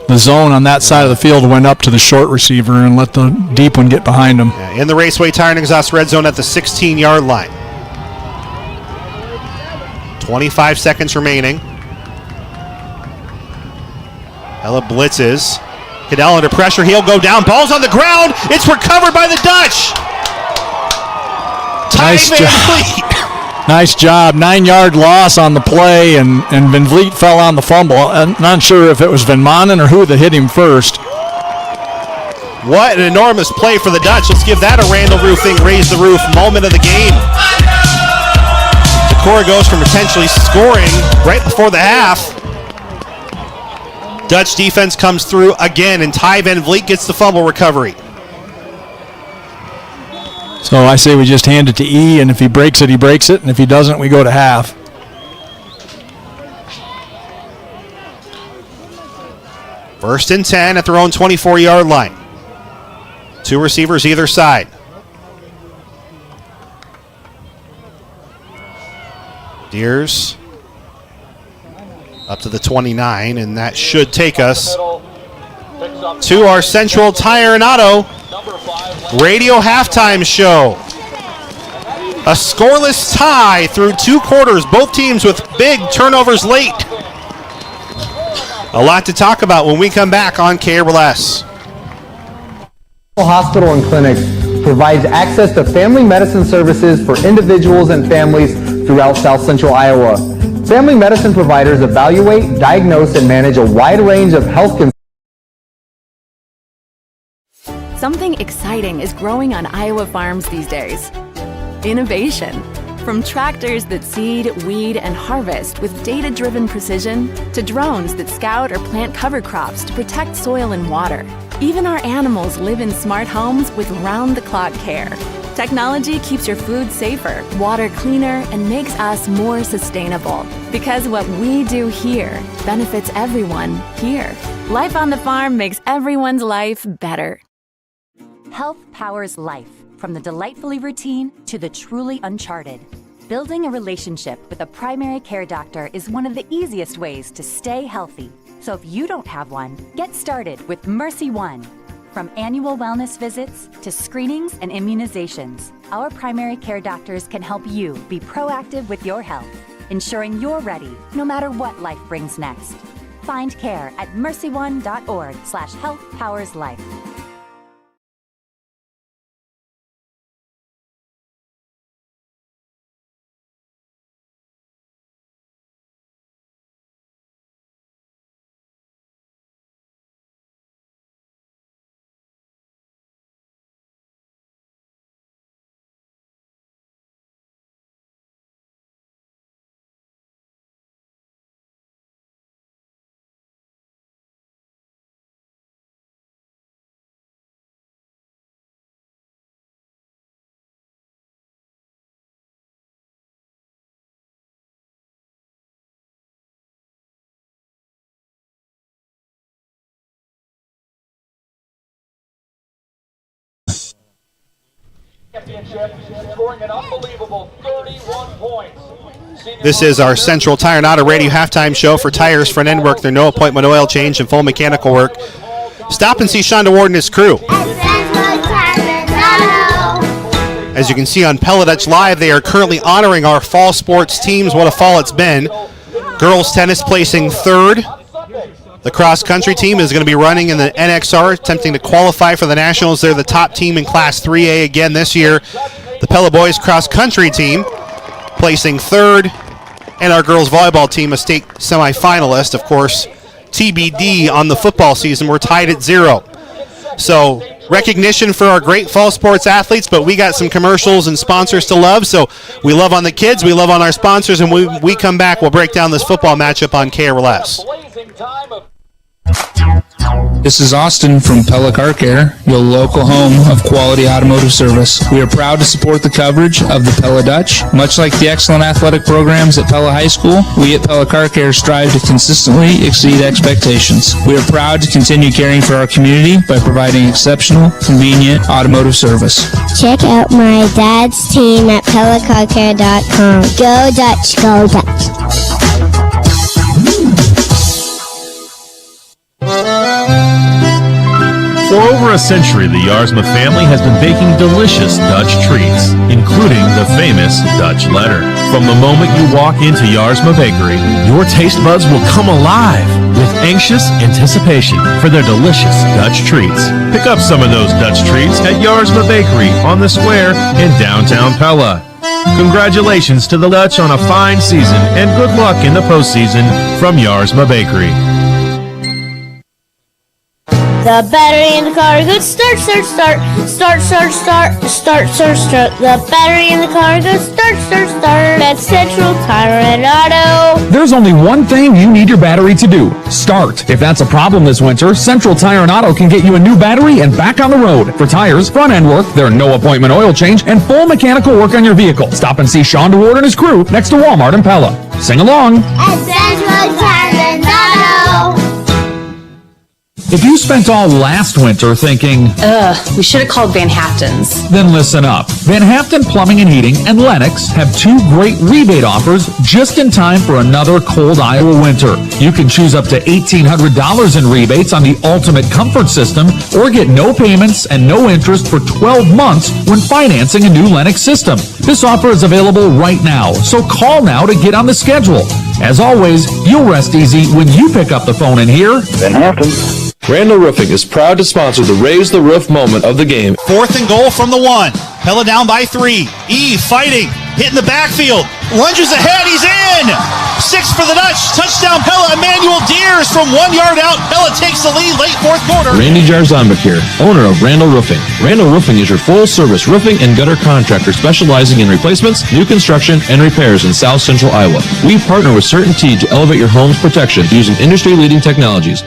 the zone on that side of the field went up to the short receiver and let the deep one get behind him. Yeah, in the Raceway Tire and Exhaust red zone at the 16-yard line. 25 seconds remaining. Pella blitzes. Cadell under pressure. He'll go down. Ball's on the ground. It's recovered by the Dutch. Nice job. Nice job. 9-yard loss on the play, and Van Vliet fell on the fumble. I'm not sure if it was Van Manen or who that hit him first. What an enormous play for the Dutch. Let's give that a Randall Roofing raise the roof moment of the game. Decorah goes from potentially scoring right before the half. Dutch defense comes through again, and Ty Van Vliet gets the fumble recovery. So I say we just hand it to E, and if he breaks it, he breaks it, and if he doesn't, we go to half. First and 10 at their own 24-yard line. 2 receivers either side. Deers up to the 29, and that should take us to our Central Tire and Auto radio halftime show. A scoreless tie through 2 quarters, both teams with big turnovers late. A lot to talk about when we come back on KRLS. Hospital and Clinic provides access to family medicine services for individuals and families throughout South Central Iowa. Family medicine providers evaluate, diagnose, and manage a wide range of health concerns. Something exciting is growing on Iowa farms these days. Innovation. From tractors that seed, weed, and harvest with data-driven precision, to drones that scout or plant cover crops to protect soil and water. Even our animals live in smart homes with round-the-clock care. Technology keeps your food safer, water cleaner, and makes us more sustainable. Because what we do here benefits everyone here. Life on the farm makes everyone's life better. Health powers life, from the delightfully routine to the truly uncharted. Building a relationship with a primary care doctor is one of the easiest ways to stay healthy. So if you don't have one, get started with Mercy One. From annual wellness visits to screenings and immunizations, our primary care doctors can help you be proactive with your health, ensuring you're ready no matter what life brings next. Find care at mercyone.org/healthpowerslife. Scoring an unbelievable 31 points. This is our Central Tire and Auto Radio halftime show for tires, front end work, their no appointment oil change, and full mechanical work. Stop and see Sean DeWard and his crew. As you can see on Pella Dutch Live, they are currently honoring our fall sports teams. What a fall it's been. Girls tennis placing third. The cross country team is going to be running in the NXR, attempting to qualify for the Nationals. They're the top team in Class 3A again this year. The Pella boys cross country team placing third, and our girls volleyball team, a state semifinalist. Of course, TBD on the football season. We're tied at 0. So recognition for our great fall sports athletes, but we got some commercials and sponsors to love. So we love on the kids, we love on our sponsors, and when we come back, we'll break down this football matchup on KRLS. This is Austin from Pella Car Care, your local home of quality automotive service. We are proud to support the coverage of the Pella Dutch. Much like the excellent athletic programs at Pella High School, we at Pella Car Care strive to consistently exceed expectations. We are proud to continue caring for our community by providing exceptional, convenient automotive service. Check out my dad's team at PellaCarCare.com. Go Dutch, go Dutch. For over a century, the Jarsma family has been baking delicious Dutch treats, including the famous Dutch letter. From the moment you walk into Jarsma Bakery, your taste buds will come alive with anxious anticipation for their delicious Dutch treats. Pick up some of those Dutch treats at Jarsma Bakery on the square in downtown Pella. Congratulations to the Dutch on a fine season and good luck in the postseason from Jarsma Bakery. The battery in the car goes start, start, start, start, start, start, start, start, start. The battery in the car goes start, start, start. That's Central Tire and Auto. There's only one thing you need your battery to do: start. If that's a problem this winter, Central Tire and Auto can get you a new battery and back on the road. For tires, front end work, their no appointment oil change, and full mechanical work on your vehicle. Stop and see Sean DeWard and his crew next to Walmart in Pella. Sing along. At Central Tire and Auto. If you spent all last winter thinking, we should have called Van Haften's. Then listen up. Van Haften Plumbing and Heating and Lennox have 2 great rebate offers just in time for another cold Iowa winter. You can choose up to $1,800 in rebates on the Ultimate Comfort System, or get no payments and no interest for 12 months when financing a new Lennox system. This offer is available right now, so call now to get on the schedule. As always, you'll rest easy when you pick up the phone and hear Van Haften. Randall Roofing is proud to sponsor the Raise the Roof moment of the game. 4th and goal from the 1. Pella down by 3. E fighting, hitting the backfield, lunges ahead, he's in! 6 for the Dutch, touchdown Pella. Emmanuel Deers from 1 yard out. Pella takes the lead late 4th quarter. Randy Jarzambek here, owner of Randall Roofing. Randall Roofing is your full-service roofing and gutter contractor specializing in replacements, new construction, and repairs in South Central Iowa. We partner with CertainTeed to elevate your home's protection using industry-leading technologies.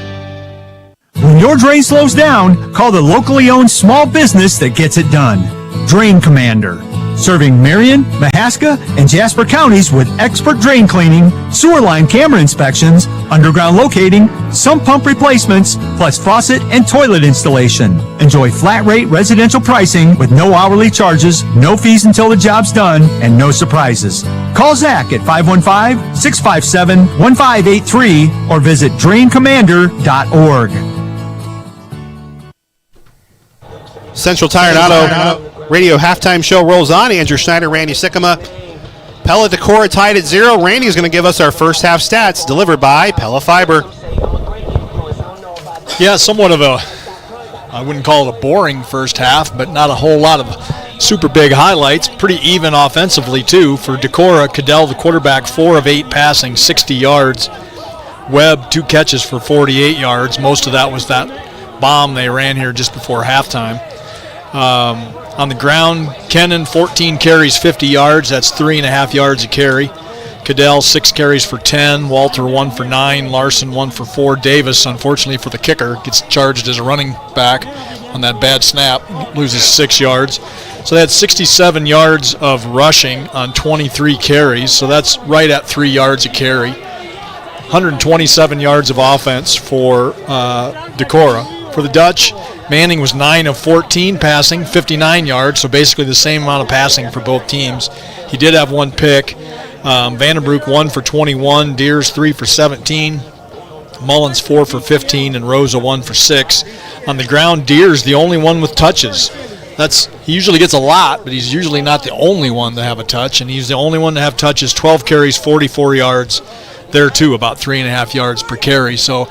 When your drain slows down, call the locally owned small business that gets it done. Drain Commander. Serving Marion, Mahaska, and Jasper counties with expert drain cleaning, sewer line camera inspections, underground locating, sump pump replacements, plus faucet and toilet installation. Enjoy flat rate residential pricing with no hourly charges, no fees until the job's done, and no surprises. Call Zach at 515-657-1583 or visit draincommander.org. Central Tire and Auto Radio halftime show rolls on. Andrew Schneider, Randy Sikkema. Pella Decorah tied at 0. Randy is going to give us our first half stats delivered by Pella Fiber. Yeah, somewhat of a, I wouldn't call it a boring first half, but not a whole lot of super big highlights. Pretty even offensively, too. For Decorah, Cadell, the quarterback, 4 of 8 passing, 60 yards. Webb, 2 catches for 48 yards. Most of that was that bomb they ran here just before halftime. On the ground, Kennan, 14 carries, 50 yards. That's 3.5 yards a carry. Cadell, 6 carries for 10. Walter, 1 for 9. Larson, 1 for 4. Davis, unfortunately for the kicker, gets charged as a running back on that bad snap, loses 6 yards. So they had 67 yards of rushing on 23 carries, so that's right at 3 yards a carry. 127 yards of offense for Decorah. For the Dutch, Manning was 9 of 14 passing, 59 yards, so basically the same amount of passing for both teams. He did have 1 pick. Vandenbroek 1 for 21, Deers 3 for 17, Mullins 4 for 15, and Rosa 1 for 6. On the ground, Deers the only one with touches. He usually gets a lot, but he's usually not the only one to have a touch, and he's the only one to have touches. 12 carries, 44 yards. There too, about 3.5 yards per carry. So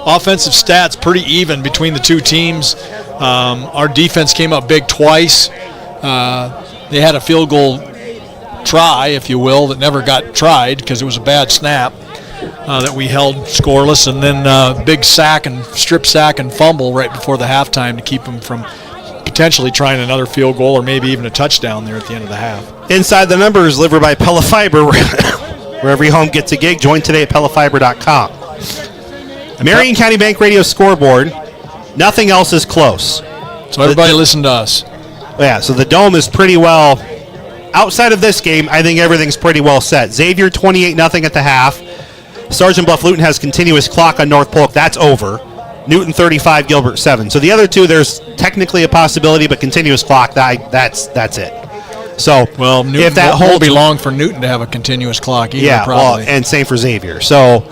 offensive stats pretty even between the two teams. Our defense came up big twice. They had a field goal try, if you will, that never got tried because it was a bad snap that we held scoreless, and then big sack and strip sack and fumble right before the halftime to keep them from potentially trying another field goal or maybe even a touchdown there at the end of the half. Inside the Numbers, delivered by Pella Fiber, where every home gets a gig. Join today at PellaFiber.com. Marion County Bank Radio scoreboard. Nothing else is close. So everybody listen to us. Yeah, so the Dome is pretty well. Outside of this game, I think everything's pretty well set. Xavier 28-0 at the half. Sergeant Bluff Luton has continuous clock on North Polk. That's over. Newton 35, Gilbert 7. So the other two, there's technically a possibility, but continuous clock, that's it. So Newton, if that won't be long for Newton to have a continuous clock either, yeah, probably. Well, and same for Xavier. So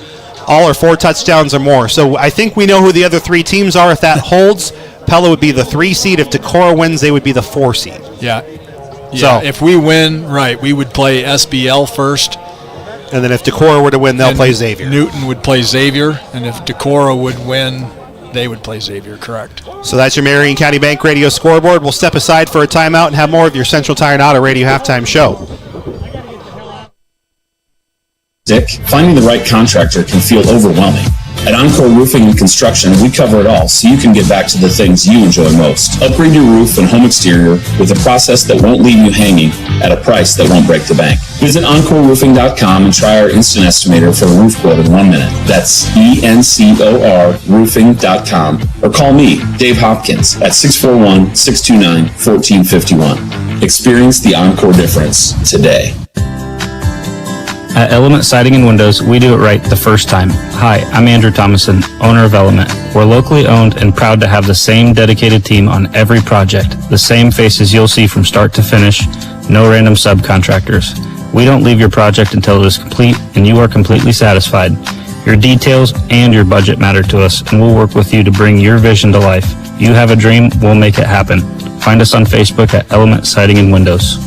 all are 4 touchdowns or more. So I think we know who the other 3 teams are. If that holds, Pella would be the 3 seed. If Decorah wins, they would be the 4 seed. Yeah. So if we win, right, we would play SBL first. And then if Decorah were to win, they'll play Xavier. Newton would play Xavier, and if Decorah would win, they would play Xavier, correct. So that's your Marion County Bank Radio scoreboard. We'll step aside for a timeout and have more of your Central Tire and Auto Radio halftime show. Dick, finding the right contractor can feel overwhelming. At Encore Roofing and Construction, we cover it all so you can get back to the things you enjoy most. Upgrade your roof and home exterior with a process that won't leave you hanging at a price that won't break the bank. Visit EncoreRoofing.com and try our instant estimator for a roof quote in 1 minute. That's ENCOR Roofing.com. Or call me, Dave Hopkins, at 641-629-1451. Experience the Encore difference today. At Element Siding and Windows, we do it right the first time. Hi, I'm Andrew Thomason, owner of Element. We're locally owned and proud to have the same dedicated team on every project, the same faces you'll see from start to finish, no random subcontractors. We don't leave your project until it is complete and you are completely satisfied. Your details and your budget matter to us, and we'll work with you to bring your vision to life. You have a dream, we'll make it happen. Find us on Facebook at Element Siding and Windows.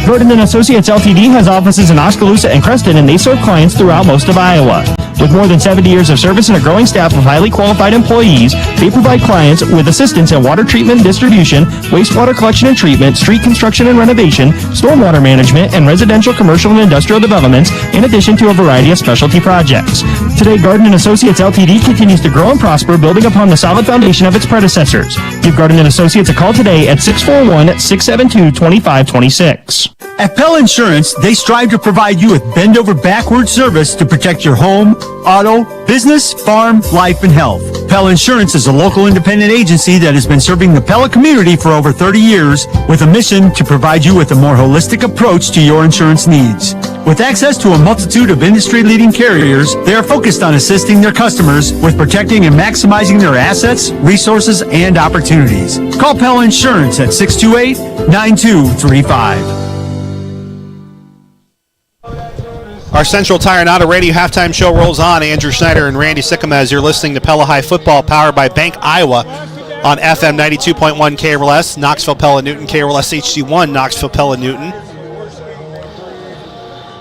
Gordon & Associates Ltd. has offices in Oskaloosa and Creston, and they serve clients throughout most of Iowa. With more than 70 years of service and a growing staff of highly qualified employees, they provide clients with assistance in water treatment and distribution, wastewater collection and treatment, street construction and renovation, stormwater management, and residential, commercial, and industrial developments, in addition to a variety of specialty projects. Today, Gordon & Associates Ltd. continues to grow and prosper, building upon the solid foundation of its predecessors. Give Gordon & Associates a call today at 641-672-2526. At Pella Insurance, they strive to provide you with bend-over-backward service to protect your home, auto, business, farm, life, and health. Pella Insurance is a local independent agency that has been serving the Pella community for over 30 years with a mission to provide you with a more holistic approach to your insurance needs. With access to a multitude of industry-leading carriers, they are focused on assisting their customers with protecting and maximizing their assets, resources, and opportunities. Call Pella Insurance at 628-9235. Our Central Tire and Auto Radio halftime show rolls on. Andrew Schneider and Randy Sickema as you're listening to Pella High Football, powered by Bank Iowa on FM 92.1 KRLS, Knoxville, Pella, Newton, KRLS HD1, Knoxville, Pella, Newton.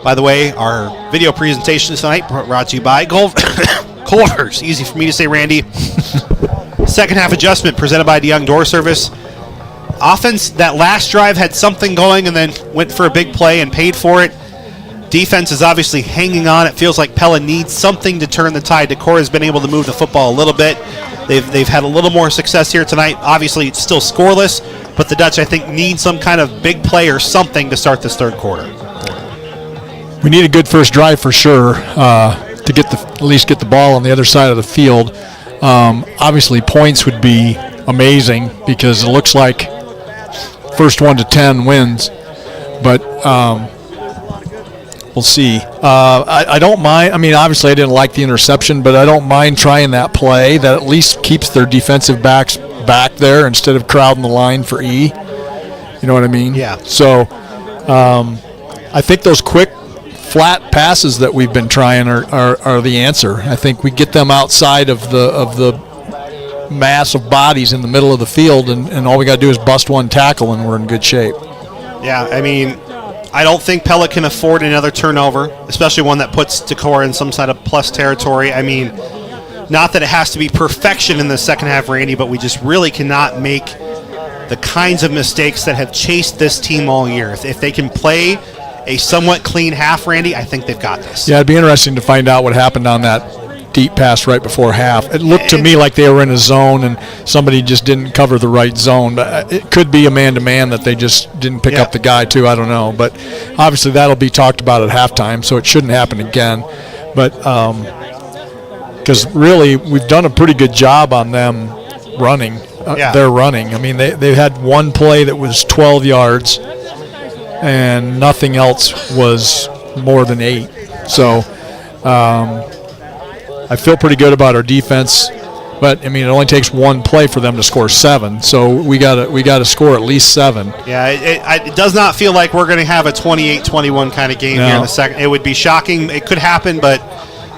By the way, our video presentation tonight brought to you by Culver's. Easy for me to say, Randy. Second half adjustment presented by DeYoung Door Service. Offense, that last drive had something going and then went for a big play and paid for it. Defense is obviously hanging on. It feels like Pella needs something to turn the tide. Decorah has been able to move the football a little bit. They've had a little more success here tonight. Obviously, it's still scoreless, but the Dutch, I think, need some kind of big play or something to start this third quarter. We need a good first drive for sure to at least get the ball on the other side of the field. Obviously, points would be amazing because it looks like first 1 to 10 wins, but we'll see. I don't mind. I mean, obviously, I didn't like the interception, but I don't mind trying that play that at least keeps their defensive backs back there instead of crowding the line for E. You know what I mean? Yeah. So I think those quick, flat passes that we've been trying are the answer. I think we get them outside of the mass of bodies in the middle of the field, and all we got to do is bust one tackle, and we're in good shape. Yeah, I mean, I don't think Pella can afford another turnover, especially one that puts Decorah in some sort of plus territory. I mean, not that it has to be perfection in the second half, Randy, but we just really cannot make the kinds of mistakes that have chased this team all year. If they can play a somewhat clean half, Randy, I think they've got this. Yeah, it'd be interesting to find out what happened on that deep pass right before half. It looked to me like they were in a zone and somebody just didn't cover the right zone. But it could be a man-to-man that they just didn't pick up the guy too. I don't know. But obviously that'll be talked about at halftime, so it shouldn't happen again. But because really we've done a pretty good job on them running. They're running. I mean, they had one play that was 12 yards and nothing else was more than 8. So I feel pretty good about our defense, but I mean it only takes one play for them to score 7. So we got to score at least 7. Yeah, it does not feel like we're going to have a 28-21 kind of game here in the second. It would be shocking. It could happen, but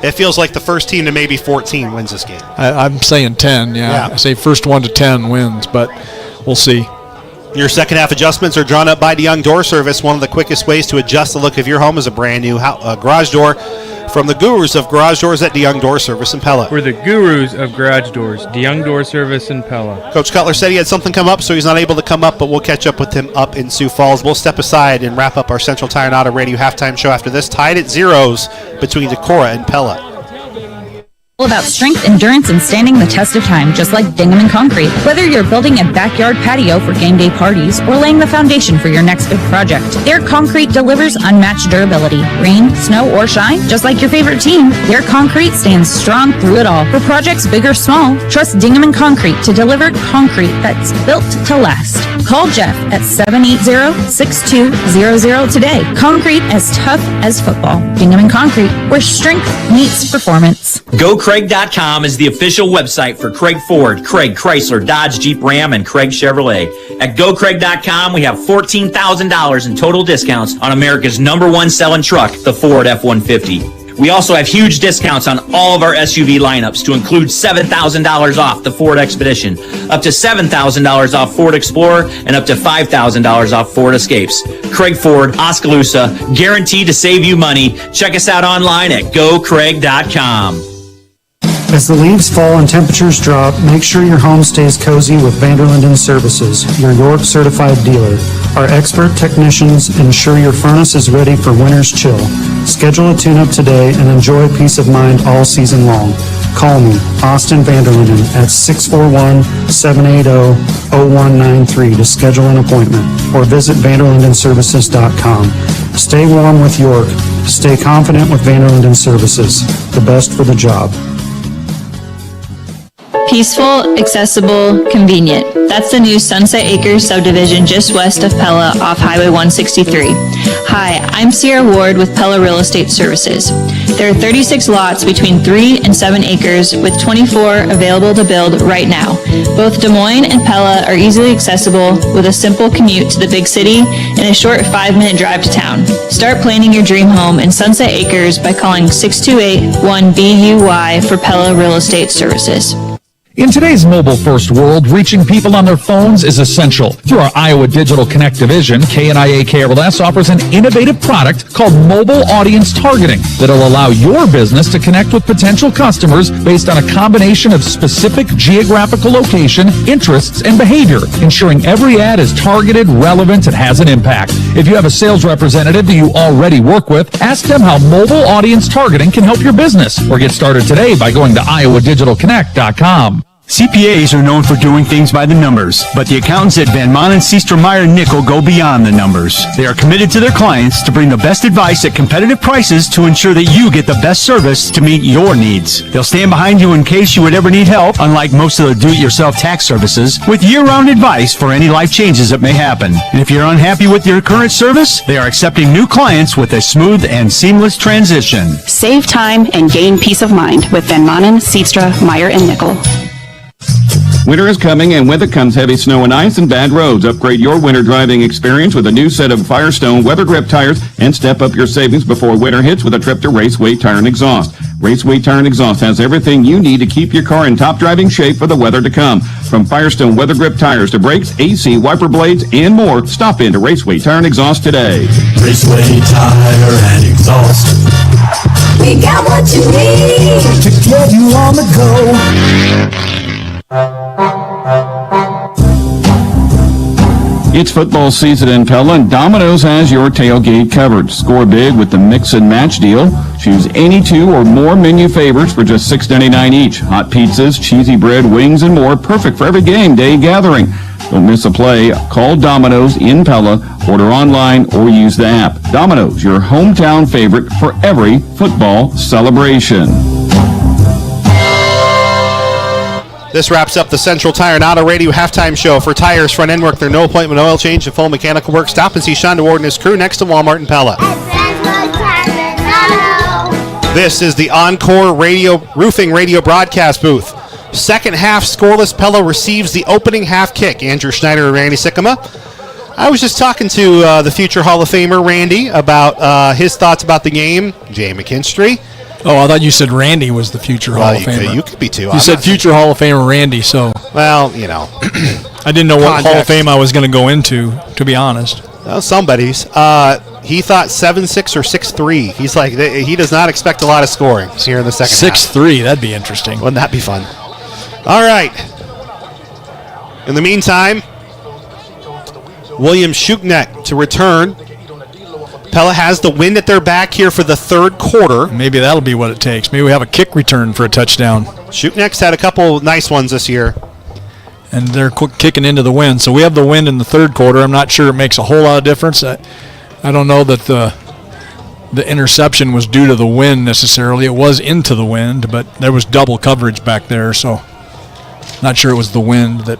it feels like the first team to maybe 14 wins this game. I'm saying 10. Yeah, I say first 1 to 10 wins, but we'll see. Your second half adjustments are drawn up by DeYoung Door Service. One of the quickest ways to adjust the look of your home is a brand new garage door from the gurus of garage doors at DeYoung Door Service in Pella. We're the gurus of garage doors, DeYoung Door Service in Pella. Coach Cutler said he had something come up, so he's not able to come up, but we'll catch up with him up in Sioux Falls. We'll step aside and wrap up our Central Tire and Auto Radio halftime show after this, tied at 0s between Decorah and Pella. About strength, endurance, and standing the test of time, just like Dingham Concrete. Whether you're building a backyard patio for game day parties or laying the foundation for your next big project, their concrete delivers unmatched durability. Rain, snow, or shine, just like your favorite team, their concrete stands strong through it all. For projects big or small, trust Dingham Concrete to deliver concrete that's built to last. Call Jeff at 780-6200 today. Concrete as tough as football. Dingham Concrete, where strength meets performance. GoCraig.com is the official website for Craig Ford, Craig Chrysler, Dodge, Jeep Ram, and Craig Chevrolet. At GoCraig.com, we have $14,000 in total discounts on America's #1 selling truck, the Ford F-150. We also have huge discounts on all of our SUV lineups to include $7,000 off the Ford Expedition, up to $7,000 off Ford Explorer, and up to $5,000 off Ford Escapes. Craig Ford, Oskaloosa, guaranteed to save you money. Check us out online at GoCraig.com. As the leaves fall and temperatures drop, make sure your home stays cozy with Vanderlinden Services, your York certified dealer. Our expert technicians ensure your furnace is ready for winter's chill. Schedule a tune-up today and enjoy peace of mind all season long. Call me, Austin Vanderlinden, at 641-780-0193 to schedule an appointment, or visit vanderlindenservices.com. Stay warm with York. Stay confident with Vanderlinden Services. The best for the job. Peaceful, accessible, convenient. That's the new Sunset Acres subdivision just west of Pella off Highway 163. Hi, I'm Sierra Ward with Pella Real Estate Services. There are 36 lots between 3 and 7 acres with 24 available to build right now. Both Des Moines and Pella are easily accessible with a simple commute to the big city and a short 5-minute drive to town. Start planning your dream home in Sunset Acres by calling 628-1BUY for Pella Real Estate Services. In today's mobile-first world, reaching people on their phones is essential. Through our Iowa Digital Connect division, KNIA KRLS offers an innovative product called Mobile Audience Targeting that'll allow your business to connect with potential customers based on a combination of specific geographical location, interests, and behavior, ensuring every ad is targeted, relevant, and has an impact. If you have a sales representative that you already work with, ask them how Mobile Audience Targeting can help your business, or get started today by going to iowadigitalconnect.com. CPAs are known for doing things by the numbers, but the accountants at Van Manen, Seastra, Meyer, Nickel go beyond the numbers. They are committed to their clients to bring the best advice at competitive prices to ensure that you get the best service to meet your needs. They'll stand behind you in case you would ever need help, unlike most of the do-it-yourself tax services, with year-round advice for any life changes that may happen. And if you're unhappy with your current service, they are accepting new clients with a smooth and seamless transition. Save time and gain peace of mind with Van Manen, Seastra, Meyer, and Nickel. Winter is coming, and with it comes heavy snow and ice and bad roads. Upgrade your winter driving experience with a new set of Firestone Weather Grip tires, and step up your savings before winter hits with a trip to Raceway Tire and Exhaust. Raceway Tire and Exhaust has everything you need to keep your car in top driving shape for the weather to come. From Firestone Weather Grip tires to brakes, AC, wiper blades, and more, stop into Raceway Tire and Exhaust today. Raceway Tire and Exhaust. We got what you need to get you on the go. It's football season in Pella, and Domino's has your tailgate covered. Score big with the mix and match deal. Choose any 2 or more menu favorites for just $6.99 each. Hot pizzas, cheesy bread, wings, and more. Perfect for every game day gathering. Don't miss a play. Call Domino's in Pella, order online, or use the app. Domino's, your hometown favorite for every football celebration. This wraps up the Central Tire and Auto Radio halftime show. For tires, front end work, their no appointment oil change, and full mechanical work. Stop and see Shonda Ward and his crew next to Walmart in Pella. This is the Encore Roofing Radio broadcast booth. Second half scoreless. Pella receives the opening half kick. Andrew Schneider and Randy Sikkema. I was just talking to the future Hall of Famer Randy about his thoughts about the game. Jay McKinstry. Oh, I thought you said Randy was the future Hall of Famer. You could be too. You said future Hall of Famer Randy, so. Well, you know. I didn't know what Hall of Fame I was going to go into, to be honest. Well, somebody's. He thought 7-6 or 6-3. He's like, he does not expect a lot of scoring here in the second half. 6-3, that'd be interesting. Wouldn't that be fun? All right. In the meantime, William Shuknek to return. Pella has the wind at their back here for the third quarter. Maybe that'll be what it takes. Maybe we have a kick return for a touchdown. Shuknek's had a couple nice ones this year. And they're kicking into the wind. So we have the wind in the third quarter. I'm not sure it makes a whole lot of difference. I don't know that the interception was due to the wind necessarily. It was into the wind, but there was double coverage back there. So not sure it was the wind that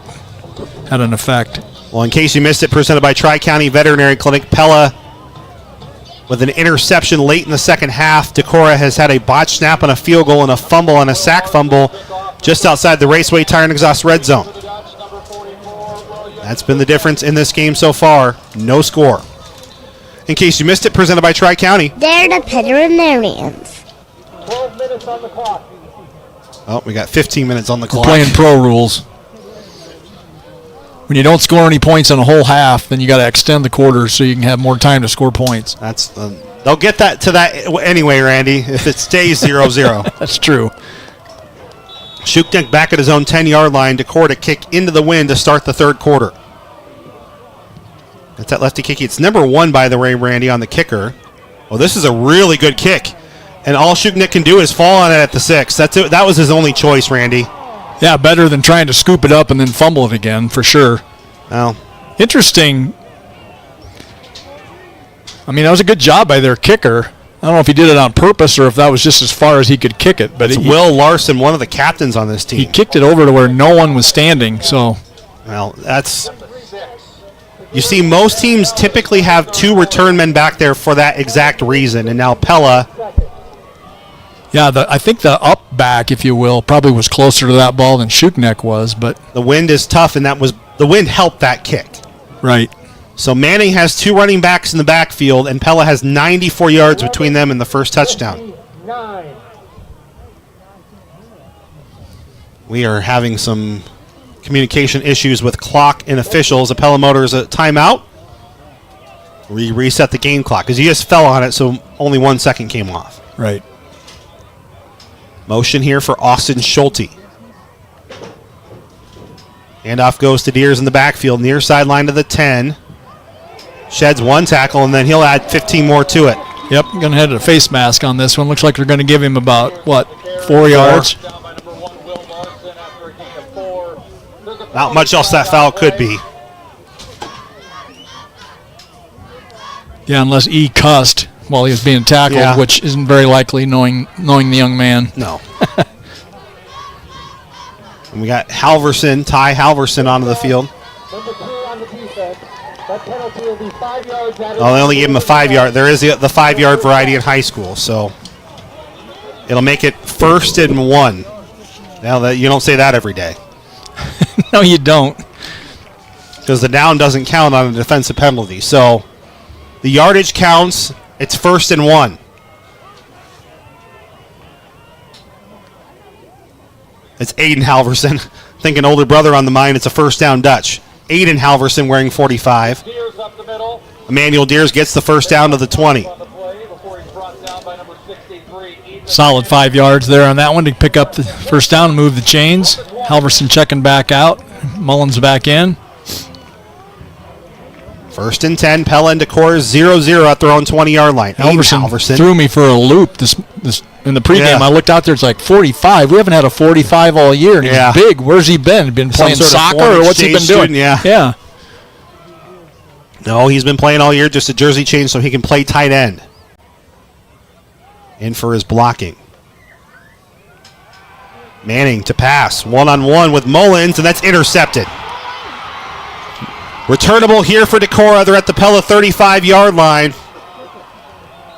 had an effect. Well, in case you missed it, presented by Tri-County Veterinary Clinic, Pella with an interception late in the second half. Decorah has had a botched snap on a field goal and a fumble and a sack fumble just outside the Raceway Tire and Exhaust red zone. That's been the difference in this game so far. No score. In case you missed it, presented by Tri-County. They're the veterinarians. 12 minutes on the clock. Oh, we got 15 minutes on the clock. We're playing pro rules. When you don't score any points in a whole half, then you got to extend the quarter so you can have more time to score points. That's they'll get that to that anyway, Randy, if it stays 0-0. That's true. Shuknek back at his own 10-yard line. Decorah to kick into the wind to start the third quarter. That's that lefty kick. It's number 1, by the way, Randy, on the kicker. Well, this is a really good kick. And all Shuknik can do is fall on it at the 6. That was his only choice, Randy. Yeah, better than trying to scoop it up and then fumble it again, for sure. Well, interesting. I mean, that was a good job by their kicker. I don't know if he did it on purpose or if that was just as far as he could kick it. But Will Larson, one of the captains on this team. He kicked it over to where no one was standing. So, well, that's. You see, most teams typically have 2 return men back there for that exact reason, and now Pella. Yeah, I think the up back, if you will, probably was closer to that ball than Shuknek was. But the wind is tough, and the wind helped that kick. Right. So Manning has 2 running backs in the backfield, and Pella has 94 yards between them and the first touchdown. We are having some communication issues with clock and officials. The Pella Motors a timeout. We reset the game clock because he just fell on it, so only 1 second came off. Right. Motion here for Austin Schulte. Handoff goes to Deers in the backfield, near sideline to the 10. Sheds 1 tackle, and then he'll add 15 more to it. Yep, going to head a face mask on this one. Looks like they're going to give him about, 4 yards? Not much else that foul could be. Yeah, unless E cussed while he was being tackled, which isn't very likely knowing the young man. No. And we got Halverson, Ty Halverson onto the field. Oh, they only gave him a 5-yard. There is the 5-yard variety in high school, so it'll make it 1st and 1. Now, you don't say that every day. No, you don't. Because the down doesn't count on a defensive penalty. So the yardage counts. It's 1st and 1. It's Aiden Halverson. Thinking older brother on the mind. It's a first down Dutch. Aiden Halverson wearing 45. Emmanuel Deers gets the first down to the 20. Solid 5 yards there on that one to pick up the first down and move the chains. Halverson checking back out. Mullins back in. 1st and 10. Pella and Decorah 0-0 at their own 20-yard line. Halverson threw me for a loop this in the pregame. Yeah. I looked out there. It's like 45. We haven't had a 45 all year. And he's big. Where's he been? Been playing soccer or what's he been doing? Yeah. No, he's been playing all year. Just a jersey change so he can play tight end. In for his blocking. Manning to pass. 1-on-1 with Mullins, and that's intercepted. Returnable here for Decorah. They're at the Pella 35-yard line.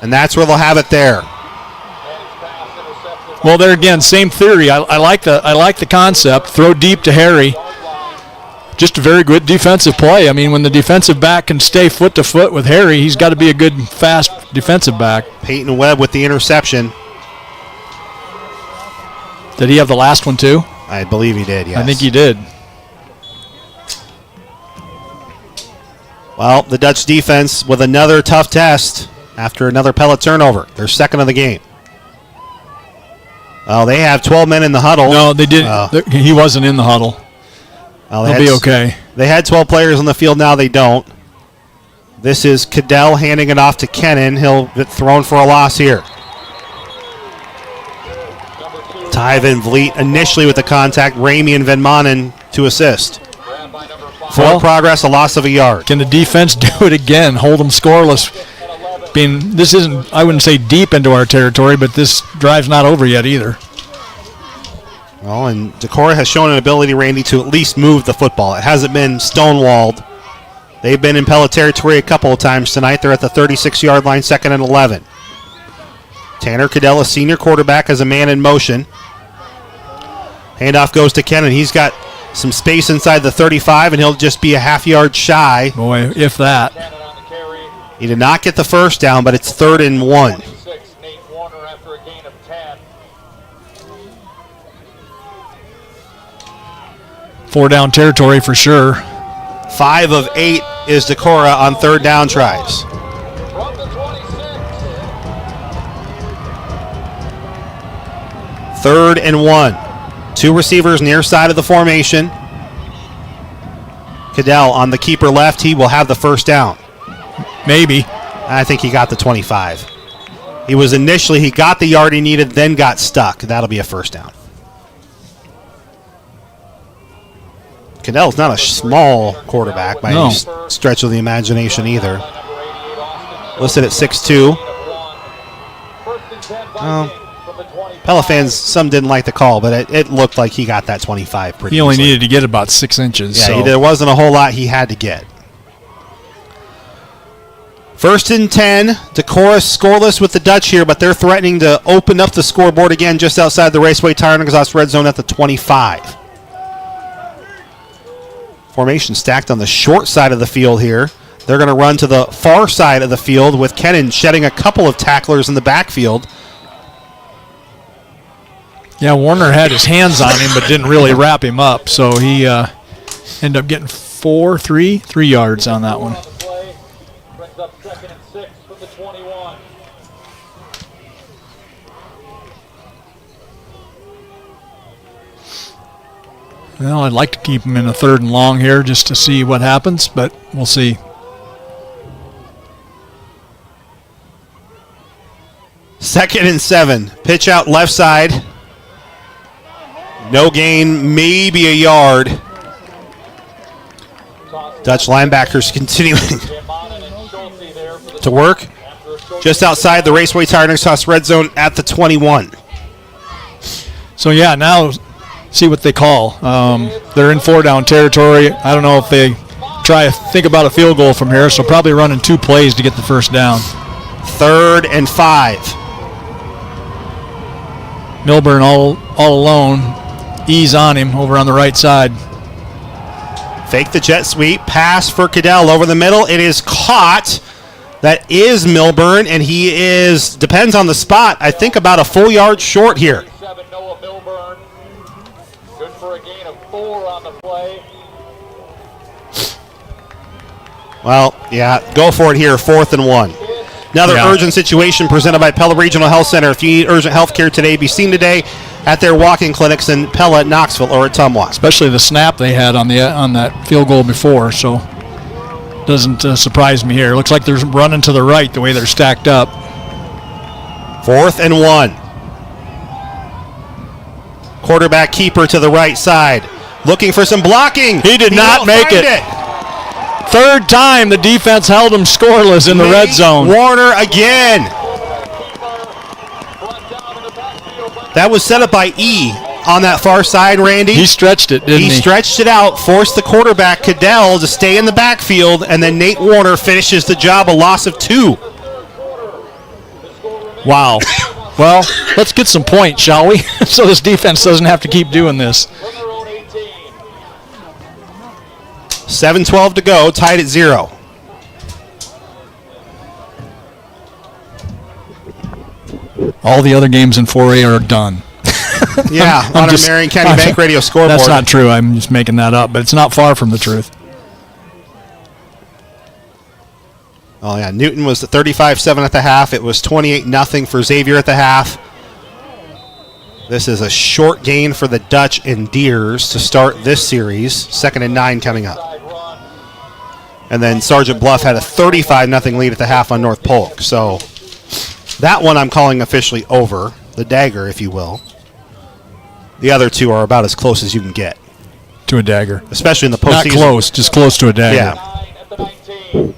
And that's where they'll have it there. Well, there again, same theory. I like the concept. Throw deep to Harry. Just a very good defensive play. I mean, when the defensive back can stay foot to foot with Harry, he's got to be a good, fast defensive back. Peyton Webb with the interception. Did he have the last one too? I believe he did, yes. I think he did. Well, the Dutch defense with another tough test after another Pella turnover. They're second of the game. Oh, they have 12 men in the huddle. No, they didn't. He wasn't in the huddle. Well, He'll be okay. They had 12 players on the field. Now they don't. This is Cadell handing it off to Kennan. He'll get thrown for a loss here. Ty Van Vliet initially with the contact. Ramey and Van Manen to assist. Full progress, a loss of a yard. Can the defense do it again? Hold them scoreless. This isn't, I wouldn't say deep into our territory, but this drive's not over yet either. Well, and Decorah has shown an ability, Randy, to at least move the football. It hasn't been stonewalled. They've been in Pella territory a couple of times tonight. They're at the 36-yard line, 2nd and 11. Tanner Cadell, a senior quarterback, has a man in motion. Handoff goes to Kennan. He's got some space inside the 35, and he'll just be a half yard shy. Boy, if that. He did not get the first down, but it's 3rd and 1. 4-down territory for sure. 5 of 8 is Decorah on 3rd down tries. Third and 1. 2 receivers near side of the formation. Cadell on the keeper left. He will have the first down. Maybe. I think he got the 25. He got the yard he needed, then got stuck. That'll be a first down. Cadell's not a small quarterback by any stretch of the imagination either. Listed at 6'2". Pella fans, some didn't like the call, but it looked like he got that 25 pretty He only easily. needed to get about 6 inches. Yeah, so. there wasn't a whole lot he had to get. 1st and 10. Decorah scoreless with the Dutch here, but they're threatening to open up the scoreboard again just outside the Raceway Tire and Exhaust red zone at the 25. Formation stacked on the short side of the field here. They're going to run to the far side of the field with Kennan shedding a couple of tacklers in the backfield. Yeah, Warner had his hands on him but didn't really wrap him up, so he ended up getting 3 yards on that one. Brings up 2nd and 6 from the 21. Well, I'd like to keep him in a 3rd and long here just to see what happens, but we'll see. Second and 7. Pitch out left side. No gain, maybe a yard. Dutch linebackers continuing to work just outside the Raceway Tire and Exhaust red zone at the 21. So, yeah, now see what they call. They're in 4-down territory. I don't know if they think about a field goal from here, so probably running 2 plays to get the first down. 3rd and 5. Milburn all alone. Ease on him over on the right side. Fake the jet sweep. Pass for Cadell over the middle. It is caught. That is Milburn, and he depends on the spot, I think about a full yard short here. Noah Milburn. Good for a gain of 4 on the play. Well, yeah, go for it here. 4th and 1. Another urgent situation presented by Pella Regional Health Center. If you need urgent health care today, be seen today at their walk-in clinics in Pella, Knoxville, or at Tumwater. Especially the snap they had on that field goal before, so doesn't surprise me here. Looks like they're running to the right the way they're stacked up. 4th and 1. Quarterback keeper to the right side. Looking for some blocking. He did not make it. 3rd time the defense held him scoreless in the red zone. Warner again. That was set up by E on that far side, Randy. He stretched it, didn't he? He stretched it out, forced the quarterback, Cadell, to stay in the backfield, and then Nate Warner finishes the job, a loss of 2. Wow. Well, let's get some points, shall we? So this defense doesn't have to keep doing this. 7:12 to go, tied at 0. All the other games in 4A are done. Yeah, on our Marion County Bank Radio scoreboard. That's not true. I'm just making that up, but it's not far from the truth. Oh, yeah, Newton was 35-7 at the half. It was 28-0 for Xavier at the half. This is a short gain for the Dutch and Deers to start this series. 2nd and 9 coming up. And then Sergeant Bluff had a 35-0 lead at the half on North Polk. So that one I'm calling officially over. The dagger, if you will. The other two are about as close as you can get. To a dagger. Especially in the postseason. Not close, just close to a dagger. Yeah.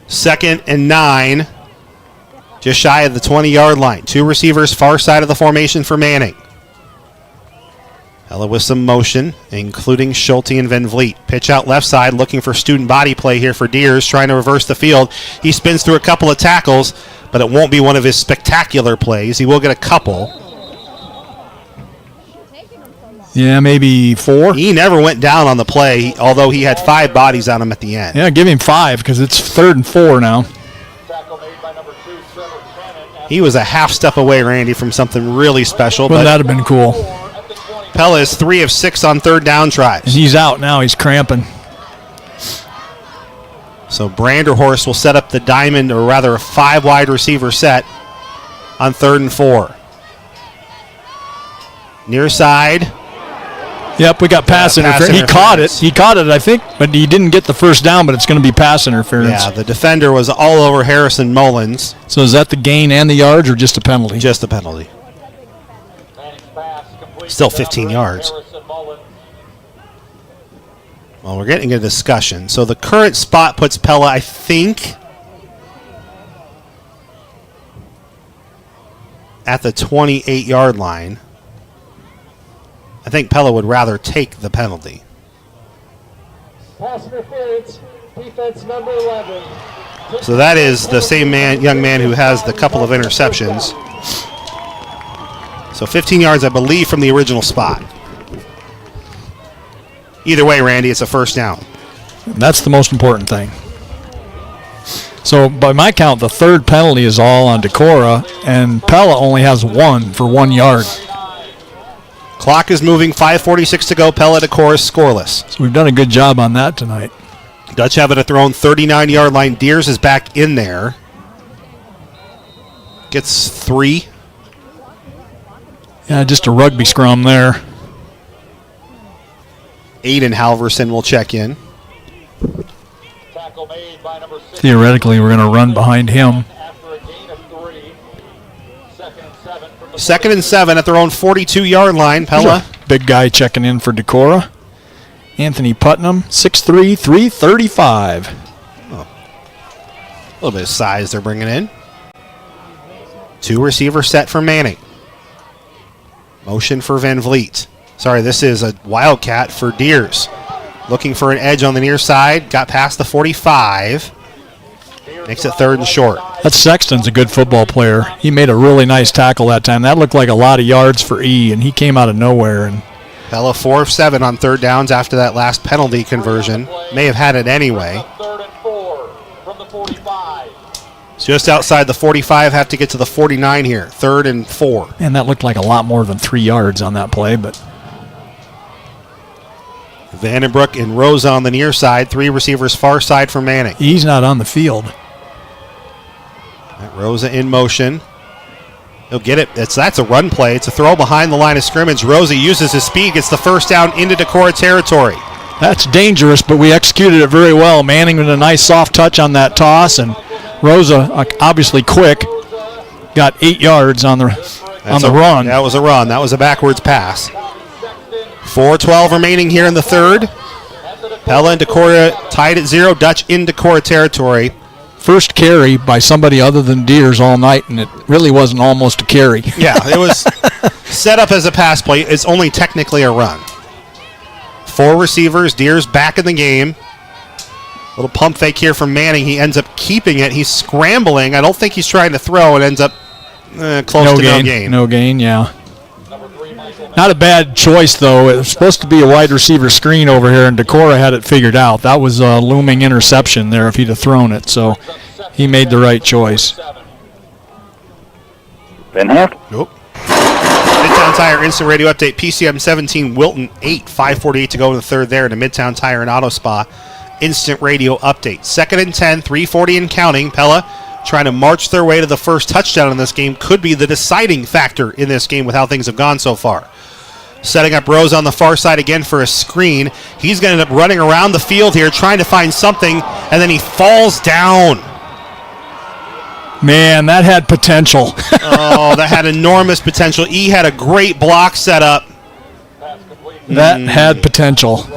2nd and 9. Just shy of the 20-yard line. 2 receivers far side of the formation for Manning. Pella with some motion, including Schulte and Van Vliet. Pitch out left side, looking for student body play here for Deers, trying to reverse the field. He spins through a couple of tackles, but it won't be one of his spectacular plays. He will get a couple. Yeah, maybe 4. He never went down on the play, although he had 5 bodies on him at the end. Yeah, give him 5 because it's 3rd and 4 now. He was a half step away, Randy, from something really special. Well, that'd have been cool. Pella is 3 of 6 on 3rd down tries. And he's out now. He's cramping. So Branderhorst will set up the diamond, or rather a 5 wide receiver set on 3rd and 4. Near side. Yep, we got pass interference. He caught it, I think, but he didn't get the first down, but it's going to be pass interference. Yeah, the defender was all over Harrison Mullins. So is that the gain and the yards or just a penalty? Just a penalty. Still 15 yards. Well, we're getting a discussion. So the current spot puts Pella, I think, at the 28-yard line. I think Pella would rather take the penalty. Pass interference, defense number 11. So that is the same young man who has the couple of interceptions. So 15 yards, I believe, from the original spot. Either way, Randy, it's a first down. That's the most important thing. So by my count, the third penalty is all on Decorah, and Pella only has one for 1 yard. Clock is moving, 5:46 to go. Pella Decorah is scoreless. So we've done a good job on that tonight. Dutch have it at their own 39-yard line. Deers is back in there. Gets 3. Yeah, just a rugby scrum there. Aiden Halverson will check in. Theoretically, we're going to run behind him. 2nd and 7 at their own 42-yard line. Pella. Big guy checking in for Decorah. Anthony Putnam, 6'3", 335. A little bit of size they're bringing in. 2 receiver set for Manning. Motion for Van Vliet. Sorry, this is a Wildcat for Deers. Looking for an edge on the near side. Got past the 45. Makes it 3rd and short. That Sexton's a good football player. He made a really nice tackle that time. That looked like a lot of yards for E, and he came out of nowhere. And Pella 4 of 7 on 3rd downs after that last penalty conversion. May have had it anyway. Just outside the 45, have to get to the 49 here. 3rd and 4. And that looked like a lot more than 3 yards on that play, but Vandenbroek and Rosa on the near side. 3 receivers far side for Manning. He's not on the field. Rosa in motion. He'll get it. That's a run play. It's a throw behind the line of scrimmage. Rosa uses his speed, gets the first down into Decorah territory. That's dangerous, but we executed it very well. Manning with a nice soft touch on that toss, and Rosa, obviously quick, got 8 yards on the run. That was a run. That was a backwards pass. 4:12 remaining here in the 3rd. Pella and Decorah tied at 0. Dutch in Decorah territory. First carry by somebody other than Deers all night, and it really wasn't almost a carry. Yeah, it was set up as a pass play. It's only technically a run. 4 receivers. Deers back in the game. Little pump fake here from Manning. He ends up keeping it. He's scrambling. I don't think he's trying to throw. It ends up close to no gain. No gain, yeah. Not a bad choice, though. It was supposed to be a wide receiver screen over here, and Decorah had it figured out. That was a looming interception there if he'd have thrown it, so he made the right choice. Van Haft? Nope. Midtown Tire Instant Radio Update. PCM 17, Wilton 8. 5:48 to go in the 3rd there in a Midtown Tire and Auto Spa Instant Radio Update. 2nd and 10, 3:40 and counting. Pella trying to march their way to the first touchdown in this game. Could be the deciding factor in this game with how things have gone so far. Setting up Rose on the far side again for a screen. He's going to end up running around the field here trying to find something, and then he falls down. Man, that had potential. Oh, that had enormous potential. E had a great block set up. That had potential.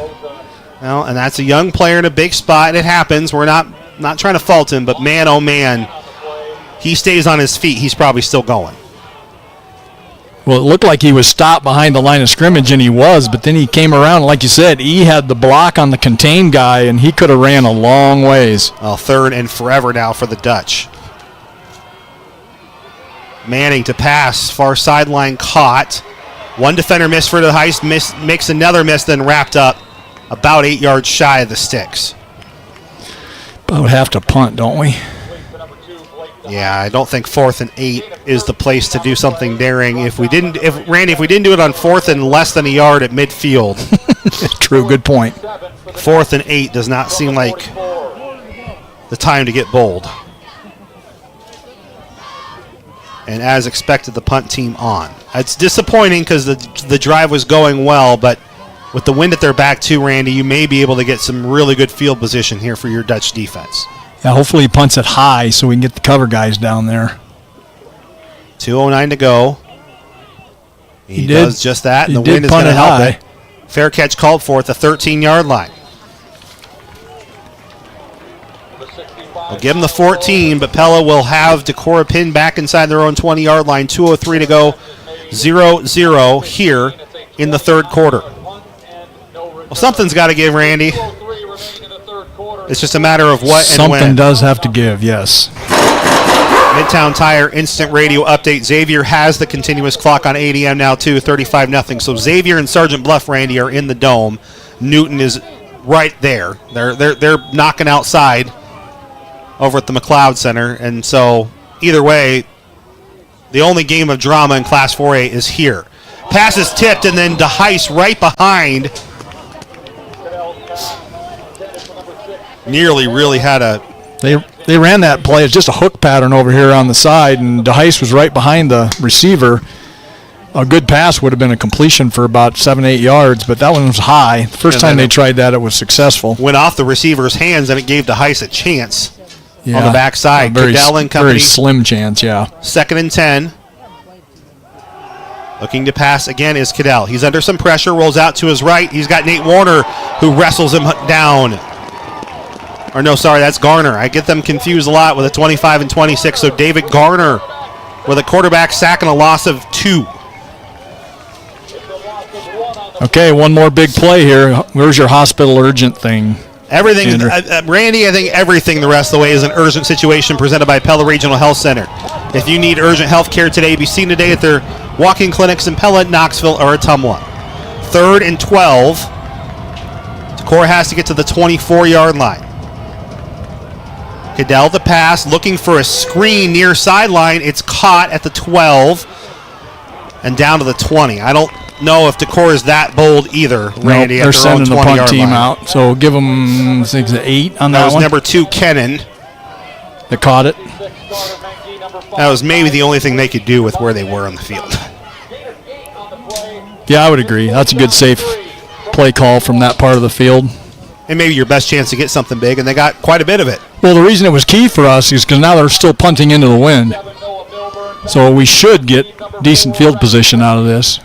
Well, and that's a young player in a big spot. It happens. We're not trying to fault him, but man, oh man, he stays on his feet. He's probably still going. Well, it looked like he was stopped behind the line of scrimmage, and he was, but then he came around, like you said, he had the block on the contained guy, and he could have ran a long ways. Well, 3rd and forever now for the Dutch. Manning to pass, far sideline caught. One defender missed for the heist, makes another miss, then wrapped up about 8 yards shy of the sticks. But we'd have to punt, don't we? Yeah, I don't think 4th and 8 is the place to do something daring. If we didn't do it on 4th and less than a yard at midfield. True, good point. 4th and 8 does not seem like the time to get bold. And as expected, the punt team on. It's disappointing because the drive was going well, but with the wind at their back too, Randy, you may be able to get some really good field position here for your Dutch defense. Yeah, hopefully he punts it high so we can get the cover guys down there. 2:09 to go. He does just that, and the wind is going to help it. Fair catch called for at the 13-yard line. We'll give him the 14, but Pella will have Decorah pinned back inside their own 20-yard line. 2:03 to go, 0-0 here in the third quarter. Well, something's got to give, Randy. It's just a matter of what and when. Something does have to give, yes. Midtown Tire Instant Radio Update. Xavier has the continuous clock on 8 a.m. now, too, 35-0. So Xavier and Sergeant Bluff, Randy, are in the dome. Newton is right there. They're knocking outside over at the McLeod Center. And so either way, the only game of drama in Class 4A is here. Pass is tipped, and then DeHeist right behind. Nearly really had a... They ran that play. It's just a hook pattern over here on the side, and DeHeist was right behind the receiver. A good pass would have been a completion for about 7-8 yards, but that one was high. The first time they tried that, it was successful. Went off the receiver's hands, and it gave DeHeist a chance on the backside. Cadell and company. Very slim chance, yeah. 2nd and 10. Looking to pass again is Cadell. He's under some pressure, rolls out to his right. He's got Nate Warner, who wrestles him down. Or no, sorry, that's Garner. I get them confused a lot with a 25 and 26. So David Garner with a quarterback sack and a loss of 2. Okay, one more big play here. Where's your hospital urgent thing? Everything, Randy, I think everything the rest of the way is an urgent situation presented by Pella Regional Health Center. If you need urgent health care today, be seen today at their walk-in clinics in Pella, Knoxville, or Ottumwa. 3rd and 12. Decorah has to get to the 24-yard line. Cadell the pass, looking for a screen near sideline. It's caught at the 12 and down to the 20. I don't know if Decorah is that bold either, Randy. Nope, they're sending the punt team out, so give them 6 to 8 on that one. That was number 2, Kennan. That caught it. That was maybe the only thing they could do with where they were on the field. Yeah, I would agree. That's a good, safe play call from that part of the field. And maybe your best chance to get something big, and they got quite a bit of it. Well, the reason it was key for us is because now they're still punting into the wind. So we should get decent field position out of this.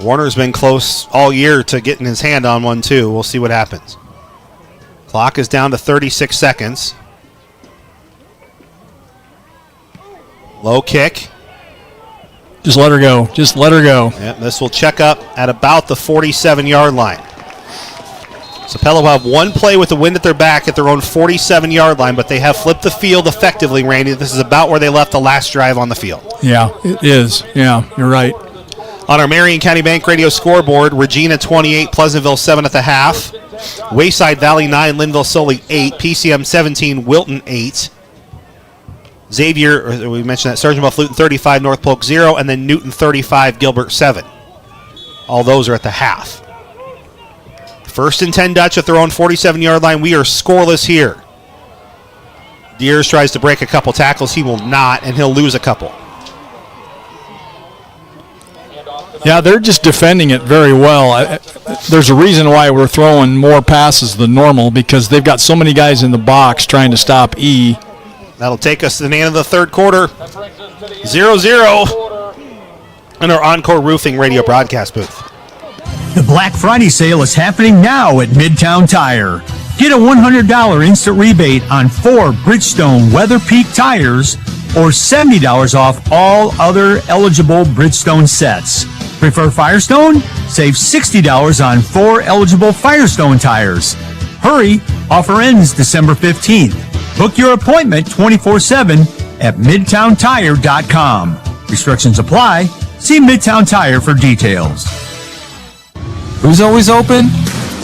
Warner's been close all year to getting his hand on one, too. We'll see what happens. Clock is down to 36 seconds. Low kick. Just let her go. Just let her go. Yep, this will check up at about the 47-yard line. So Pella will have one play with the wind at their back at their own 47-yard line, but they have flipped the field effectively, Randy. This is about where they left the last drive on the field. Yeah, it is. Yeah, you're right. On our Marion County Bank Radio scoreboard, Regina 28, Pleasantville 7 at the half. Wayside Valley 9, Linville Sully 8, PCM 17, Wilton 8. Xavier, we mentioned that, Sergeant Bluff Luton 35, North Polk 0, and then Newton 35, Gilbert 7. All those are at the half. 1st and 10 Dutch at their own 47-yard line. We are scoreless here. Deers tries to break a couple tackles. He will not, and he'll lose a couple. Yeah, they're just defending it very well. There's a reason why we're throwing more passes than normal, because they've got so many guys in the box trying to stop E. That'll take us to the end of the third quarter. 0-0 in our Encore Roofing radio broadcast booth. The Black Friday sale is happening now at Midtown Tire. Get a $100 instant rebate on 4 Bridgestone Weather Peak tires or $70 off all other eligible Bridgestone sets. Prefer Firestone? Save $60 on 4 eligible Firestone tires. Hurry, offer ends December 15th. Book your appointment 24/7 at MidtownTire.com. Restrictions apply. See Midtown Tire for details. Who's always open?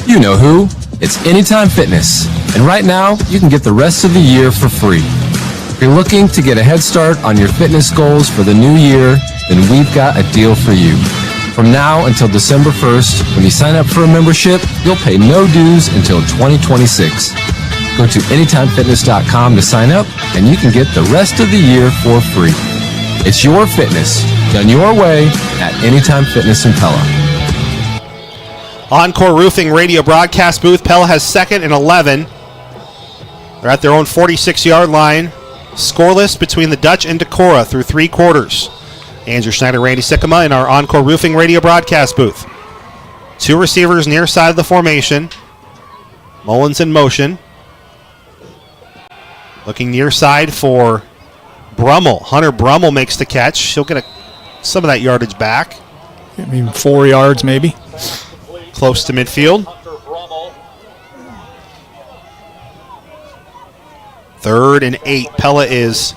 You know who. It's Anytime Fitness. And right now, you can get the rest of the year for free. If you're looking to get a head start on your fitness goals for the new year, then we've got a deal for you. From now until December 1st, when you sign up for a membership, you'll pay no dues until 2026. Go to AnytimeFitness.com to sign up, and you can get the rest of the year for free. It's your fitness, done your way, at Anytime Fitness in Pella. Encore Roofing radio broadcast booth. Pella has second and 11. They're at their own 46-yard line. Scoreless between the Dutch and Decorah through 3 quarters. Andrew Schneider, Randy Sikkema in our Encore Roofing radio broadcast booth. 2 receivers near side of the formation. Mullins in motion. Looking near side for Brummel. Hunter Brummel makes the catch. She'll get some of that yardage back. I mean, 4 yards maybe. Close to midfield. 3rd and 8. Pella is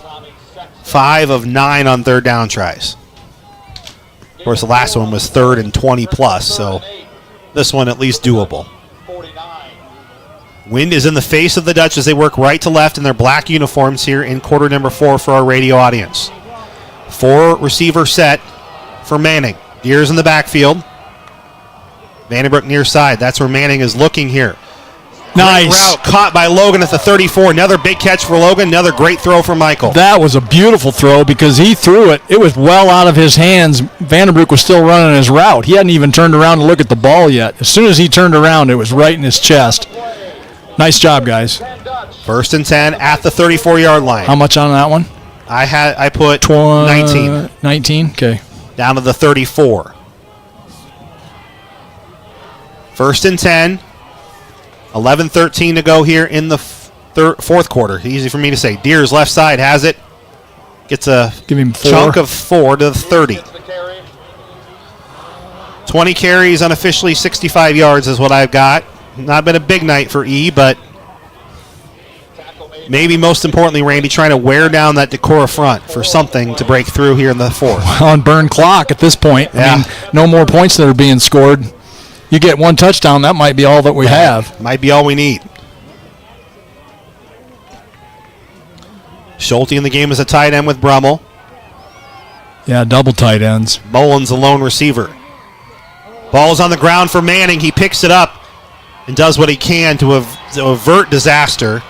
5 of 9 on third down tries. Of course, the last one was 3rd and 20 plus, so this one at least doable. Wind is in the face of the Dutch as they work right to left in their black uniforms here in quarter number 4 for our radio audience. 4 receiver set for Manning. Deers in the backfield. Vandenbroek near side. That's where Manning is looking here. Nice. Great route caught by Logan at the 34. Another big catch for Logan. Another great throw for Michael. That was a beautiful throw because he threw it. It was well out of his hands. Vandenbroek was still running his route. He hadn't even turned around to look at the ball yet. As soon as he turned around, it was right in his chest. Nice job, guys. 1st and 10 at the 34-yard line. How much on that one? I put 19. 19? Okay. Down to the 34. 1st and 10. 11-13 to go here in the fourth quarter. Easy for me to say. Deers left side has it. Gets a chunk of 4 to the 30. 20 carries, unofficially 65 yards is what I've got. Not been a big night for E, but maybe most importantly, Randy, trying to wear down that Decorah front for something to break through here in the 4th. On burn clock at this point. Yeah. I mean, no more points that are being scored. You get 1 touchdown, that might be all that we have. Might be all we need. Schulte in the game as a tight end with Brummel. Yeah, double tight ends. Mullins, a lone receiver. Ball's on the ground for Manning. He picks it up and does what he can to avert disaster.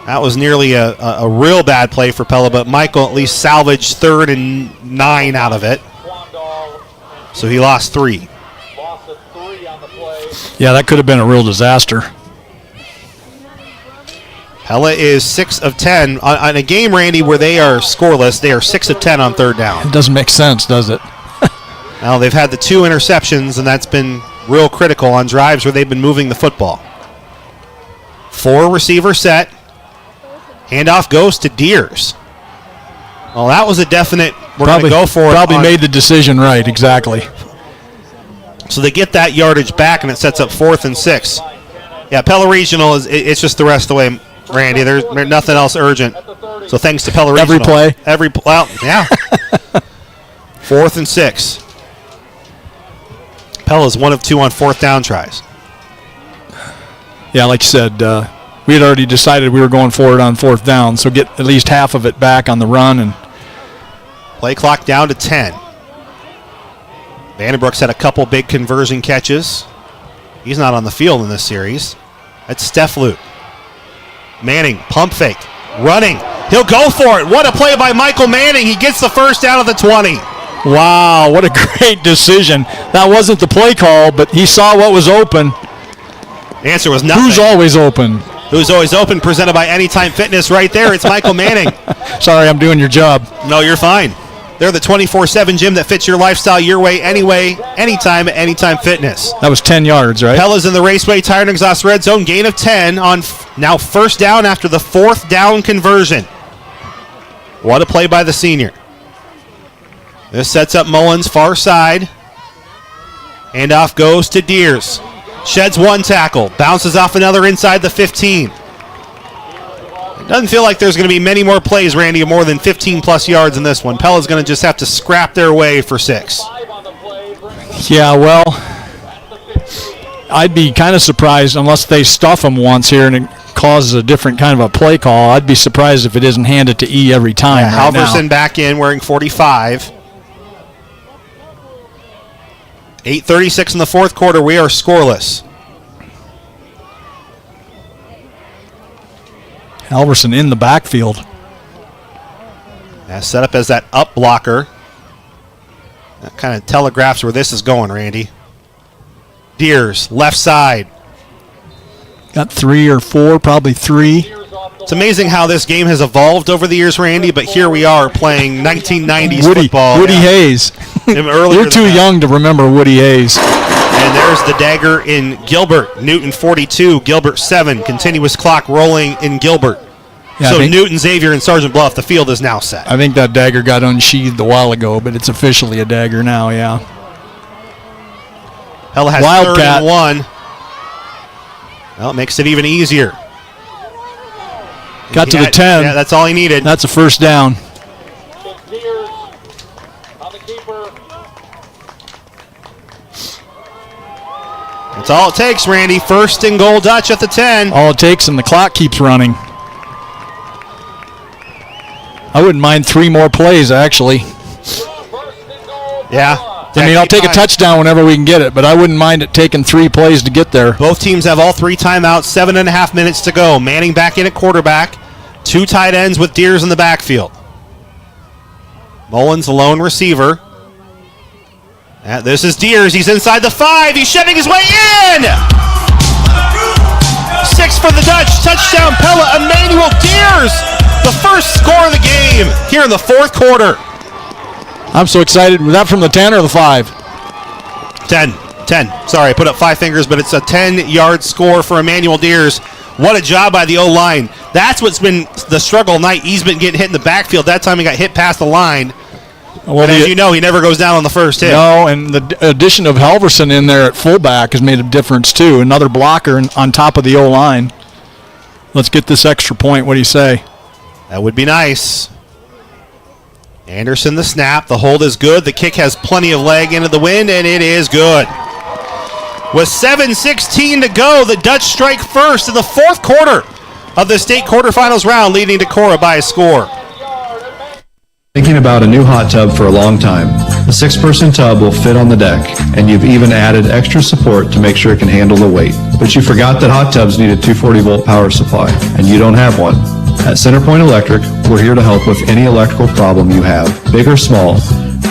That was nearly a real bad play for Pella, but Michael at least salvaged 3rd and 9 out of it. So he lost 3. Yeah, that could have been a real disaster. Pella is 6 of 10. On a game, Randy, where they are scoreless, they are 6 of 10 on third down. It doesn't make sense, does it? Now, they've had the 2 interceptions, and that's been real critical on drives where they've been moving the football. 4 receiver set. Handoff goes to Deers. Well, that was a definite, we're going to go for it. Probably made the decision right, exactly. So they get that yardage back, and it sets up 4th and 6. Yeah, Pella Regional, it's just the rest of the way, Randy. There's nothing else urgent. So thanks to Pella Regional. Every play? Well, yeah. 4th and 6. Pella's 1 of 2 on 4th down tries. Yeah, like you said, we had already decided we were going for it on 4th down, so get at least half of it back on the run. And play clock down to 10. Vandenbroek's had a couple big conversion catches. He's not on the field in this series. That's Steflut. Manning, pump fake, running. He'll go for it. What a play by Michael Manning. He gets the first down of the 20. Wow, what a great decision. That wasn't the play call, but he saw what was open. The answer was nothing. Who's always open? Who's always open, presented by Anytime Fitness right there. It's Michael Manning. Sorry, I'm doing your job. No, you're fine. They're the 24/7 gym that fits your lifestyle your way, anyway, anytime at Anytime Fitness. That was 10 yards, right? Pella's in the Raceway Tire and Exhaust red zone. Gain of 10 on now 1st down after the 4th down conversion. What a play by the senior. This sets up Mullins far side. Handoff goes to Deers. Sheds 1 tackle. Bounces off another inside the 15. It doesn't feel like there's going to be many more plays, Randy, of more than 15-plus yards in this one. Pella's going to just have to scrap their way for 6. Yeah, well, I'd be kind of surprised unless they stuff them once here and it causes a different kind of a play call. I'd be surprised if it isn't handed to E every time. Yeah, Halverson back in wearing 45. 8:36 in the 4th quarter. We are scoreless. Halverson in the backfield. Set up as that up blocker. That kind of telegraphs where this is going, Randy. Deers, left side. Got 3 or 4, probably 3. It's amazing how this game has evolved over the years, Randy, but here we are playing 1990s football. Woody Hayes. You're too young to remember Woody Hayes. And there's the dagger in Gilbert. Newton 42, Gilbert 7. Continuous clock rolling in Gilbert. Yeah, so Newton, Xavier, and Sergeant Bluff, the field is now set. I think that dagger got unsheathed a while ago, but it's officially a dagger now, yeah. Pella has Wildcat. 3rd and 1. Well, it makes it even easier. Got to the 10. Yeah, that's all he needed. That's a first down. That's all it takes, Randy. 1st and goal Dutch at the 10. All it takes, and the clock keeps running. I wouldn't mind 3 more plays, actually. Yeah. I mean, I'll take a touchdown whenever we can get it, but I wouldn't mind it taking 3 plays to get there. Both teams have all 3 timeouts, 7.5 minutes to go. Manning back in at quarterback. 2 tight ends with Deers in the backfield. Mullins, the lone receiver. This is Deers. He's inside the 5. He's shoving his way in. 6 for the Dutch. Touchdown, Pella. Emmanuel Deers. The first score of the game here in the 4th quarter. I'm so excited. Was that from the 10 or the 5? 10. Sorry, I put up 5 fingers, but it's a 10-yard score for Emmanuel Deers. What a job by the O-line. That's what's been the struggle night. He's been getting hit in the backfield. That time he got hit past the line. Well, but as you know, he never goes down on the first hit. No, and the addition of Halverson in there at fullback has made a difference, too. Another blocker on top of the O-line. Let's get this extra point. What do you say? That would be nice. Anderson the snap. The hold is good. The kick has plenty of leg into the wind, and it is good. With 7:16 to go, the Dutch strike first in the 4th quarter of the state quarterfinals round, leading Decorah by a score. Thinking about a new hot tub for a long time. The 6-person tub will fit on the deck, and you've even added extra support to make sure it can handle the weight. But you forgot that hot tubs need a 240-volt power supply, and you don't have one. At Centerpoint Electric, we're here to help with any electrical problem you have, big or small.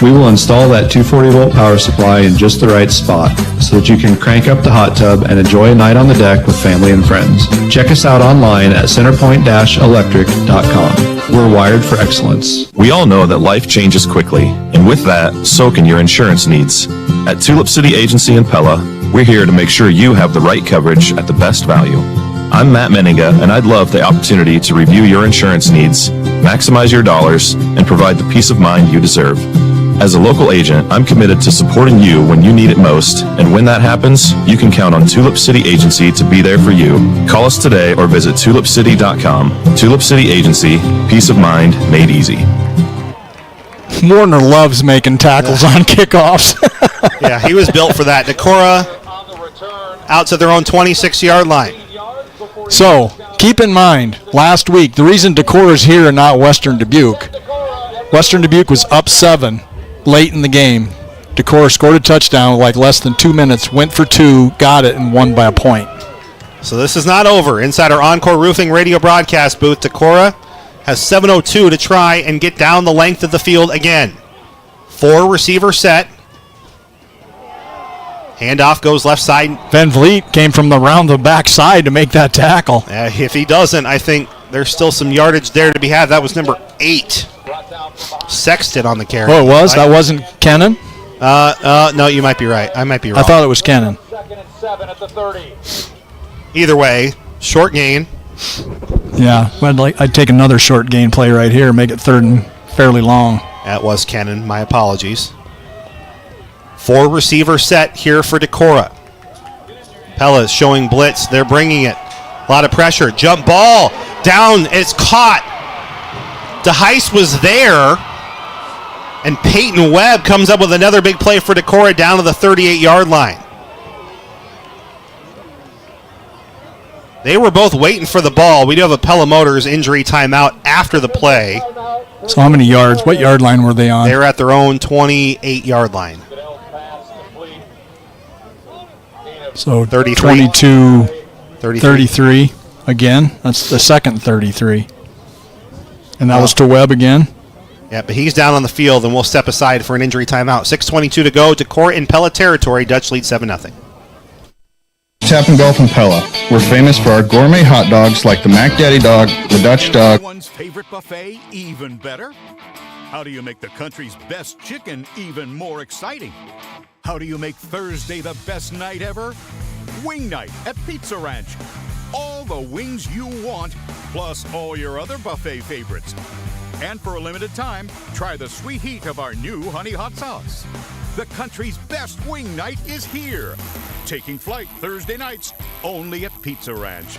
We will install that 240-volt power supply in just the right spot so that you can crank up the hot tub and enjoy a night on the deck with family and friends. Check us out online at centerpoint-electric.com. We're wired for excellence. We all know that life changes quickly, and with that, so can your insurance needs. At Tulip City Agency in Pella, we're here to make sure you have the right coverage at the best value. I'm Matt Menninga, and I'd love the opportunity to review your insurance needs, maximize your dollars, and provide the peace of mind you deserve. As a local agent, I'm committed to supporting you when you need it most, and when that happens, you can count on Tulip City Agency to be there for you. Call us today or visit tulipcity.com. Tulip City Agency, peace of mind made easy. Warner loves making tackles on kickoffs. Yeah, he was built for that. Decorah out to their own 26-yard line. So, keep in mind, last week, the reason Decorah's here and not Western Dubuque was up 7 late in the game. Decorah scored a touchdown with like less than 2 minutes, went for 2, got it, and won by a point. So this is not over. Inside our Encore Roofing radio broadcast booth, Decorah has 7:02 to try and get down the length of the field again. 4 receiver set. Handoff goes left side. Van Vliet came from around the back side to make that tackle. If he doesn't, I think there's still some yardage there to be had. That was number 8. Sexton on the carry. Oh, it was? That wasn't Kennan? No, you might be right. I might be wrong. I thought it was Kennan. 2nd and 7 at the 30. Either way, short gain. Yeah, I'd take another short gain play right here, make it 3rd and fairly long. That was Kennan. My apologies. 4 receiver set here for Decorah. Pella is showing blitz. They're bringing it. A lot of pressure. Jump ball. Down. It's caught. DeHeist was there. And Peyton Webb comes up with another big play for Decorah down to the 38-yard line. They were both waiting for the ball. We do have a Pella Motors injury timeout after the play. So how many yards? What yard line were they on? They were at their own 28-yard line. So 33. 22, 33 again. That's the second 33. And that was to Webb again. Yeah, but he's down on the field, and we'll step aside for an injury timeout. 6:22 to go. Decorah in Pella territory. Dutch lead 7-0. Tap and Golf in Pella. We're famous for our gourmet hot dogs like the Mac Daddy dog, the Dutch dog. One's favorite buffet even better? How do you make the country's best chicken even more exciting? How do you make Thursday the best night ever? Wing night at Pizza Ranch. All the wings you want, plus all your other buffet favorites. And for a limited time, try the sweet heat of our new honey hot sauce. The country's best wing night is here. Taking flight Thursday nights, only at Pizza Ranch.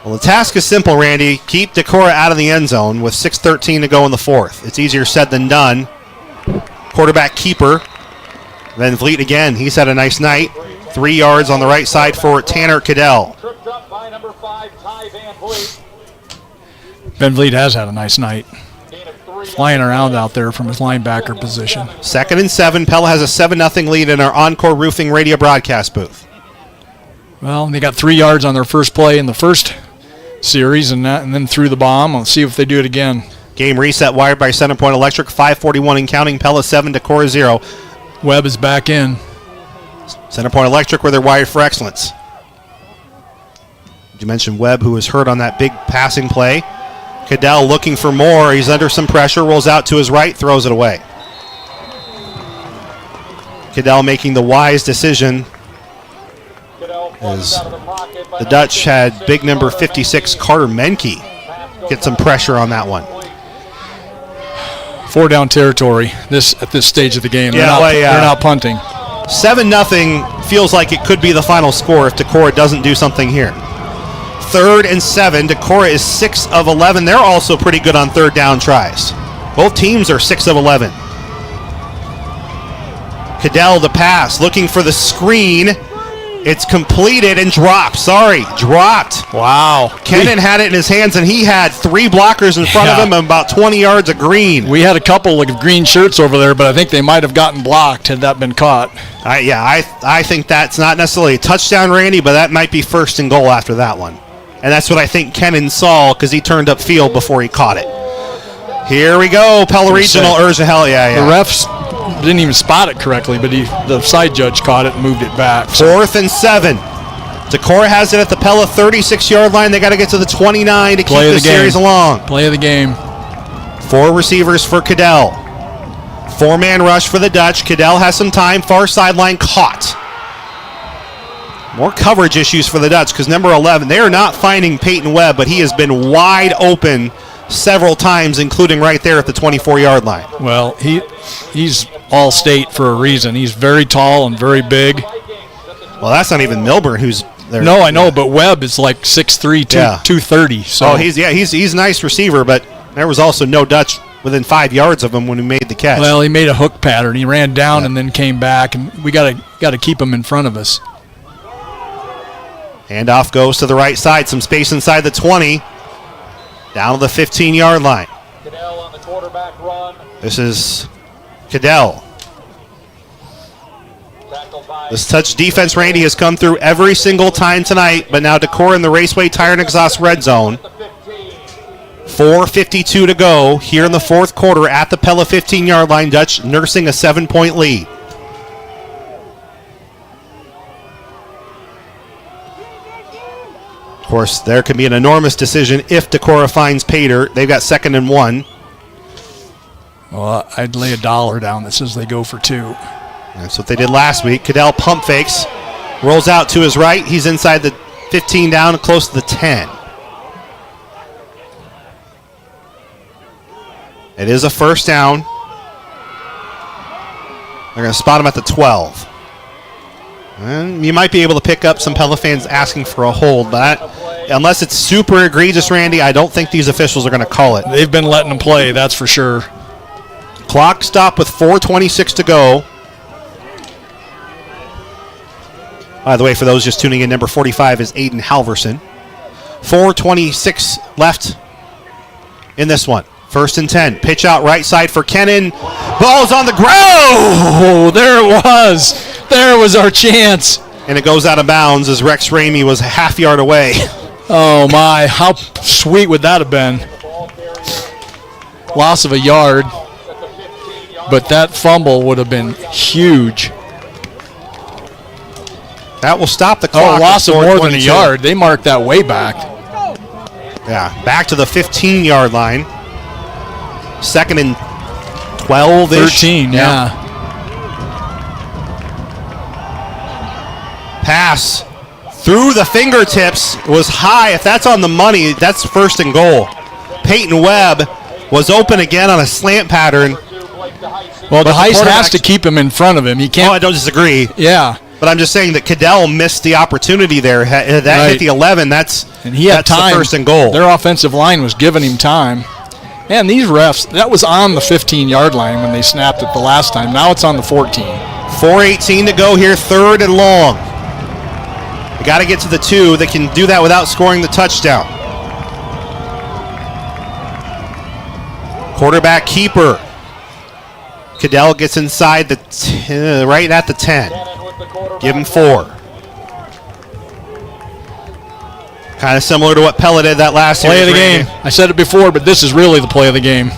Well, the task is simple, Randy. Keep Decorah out of the end zone with 6:13 to go in the fourth. It's easier said than done. Quarterback keeper. Van Vliet again. He's had a nice night. 3 yards on the right side for Tanner Cadell. Van Vliet has had a nice night. Flying around out there from his linebacker position. 2nd and 7. Pella has a 7-0 lead in our Encore Roofing radio broadcast booth. Well, they got 3 yards on their first play in the first series and then threw the bomb. Let's see if they do it again. Game reset wired by Center Point Electric. 5:41 and counting. Pella 7, Decorah 0. Webb is back in. Center Point Electric where they're wired for excellence. You mentioned Webb, who was hurt on that big passing play. Cadell looking for more. He's under some pressure. Rolls out to his right. Throws it away. Cadell making the wise decision as the Dutch had big number 56 Carter Menke get some pressure on that one. 4 down territory at this stage of the game. They're not punting. 7-0 feels like it could be the final score if Decorah doesn't do something here. 3rd and 7. Decorah is 6 of 11. They're also pretty good on third down tries. Both teams are 6 of 11. Cadell the pass, looking for the screen. It's completed and dropped. Dropped. Wow. Kennan had it in his hands, and he had 3 blockers in front of him and about 20 yards of green. We had a couple of green shirts over there, but I think they might have gotten blocked had that been caught. I think that's not necessarily a touchdown, Randy, but that might be 1st and goal after that one. And that's what I think Kennan saw because he turned upfield before he caught it. Here we go. Pella Regional urgent hell. The refs didn't even spot it correctly, but the side judge caught it and moved it back. 4th and 7. Decorah has it at the Pella 36-yard line. They got to get to the 29 to keep the series along. Play of the game. 4 receivers for Cadell. 4-man rush for the Dutch. Cadell has some time. Far sideline caught. More coverage issues for the Dutch because number 11, they are not finding Peyton Webb, but he has been wide open several times, including right there at the 24-yard line. Well, he's all state for a reason. He's very tall and very big. Well, that's not even Milburn who's there. No, I know, but Webb is like 6'3", 230. So he's a nice receiver, but there was also no Dutch within 5 yards of him when he made the catch. Well, he made a hook pattern. He ran down and then came back, and we got to keep him in front of us. Handoff goes to the right side. Some space inside the 20. Down to the 15-yard line. Cadell on the quarterback run. This is Cadell. This touch defense, Randy, has come through every single time tonight, but now Decorah in the Raceway Tire and Exhaust red zone. 4:52 to go here in the fourth quarter at the Pella 15-yard line. Dutch nursing a 7-point lead. Of course, there can be an enormous decision if Decorah finds Pater. They've got 2nd and 1. Well, I'd lay $1 down that says they go for 2. That's what they did last week. Cadell pump fakes, rolls out to his right. He's inside the 15 down, close to the 10. It is a first down. They're going to spot him at the 12. And you might be able to pick up some Pella fans asking for a hold, but unless it's super egregious, Randy, I don't think these officials are going to call it. They've been letting them play, that's for sure. Clock stop with 4:26 to go. By the way, for those just tuning in, number 45 is Aiden Halverson. 4:26 left in this one. 1st and 10. Pitch out right side for Kennan. Ball's on the ground. Oh, there it was. There was our chance. And it goes out of bounds as Rex Ramey was a half yard away. Oh, my. How sweet would that have been? Loss of a yard. but that fumble would have been huge. That will stop the clock. Oh, loss of more than a 4:22. yard. They marked that way back. Yeah, back to the 15-yard line. 2nd and 12-ish. 13, yeah. Pass through the fingertips was high. If that's on the money, that's 1st and goal. Peyton Webb was open again on a slant pattern. Well, But the DeHeist has quarterback- to keep him in front of him. He can't. Oh, I don't disagree. Yeah. But I'm just saying that Cadell missed the opportunity there. That Right. hit the 11. That's And he had that's time. the 1st and goal. Their offensive line was giving him time. Man, these refs, that was on the 15-yard line when they snapped it the last time. Now it's on the 14. 4:18 to go here, 3rd and long. They got to get to the 2. They can do that without scoring the touchdown. Quarterback keeper. Cadell gets inside the right at the 10. Give him 4. Kind of similar to what Pella did that last Play of the series, game. I said it before, but this is really the play of the game.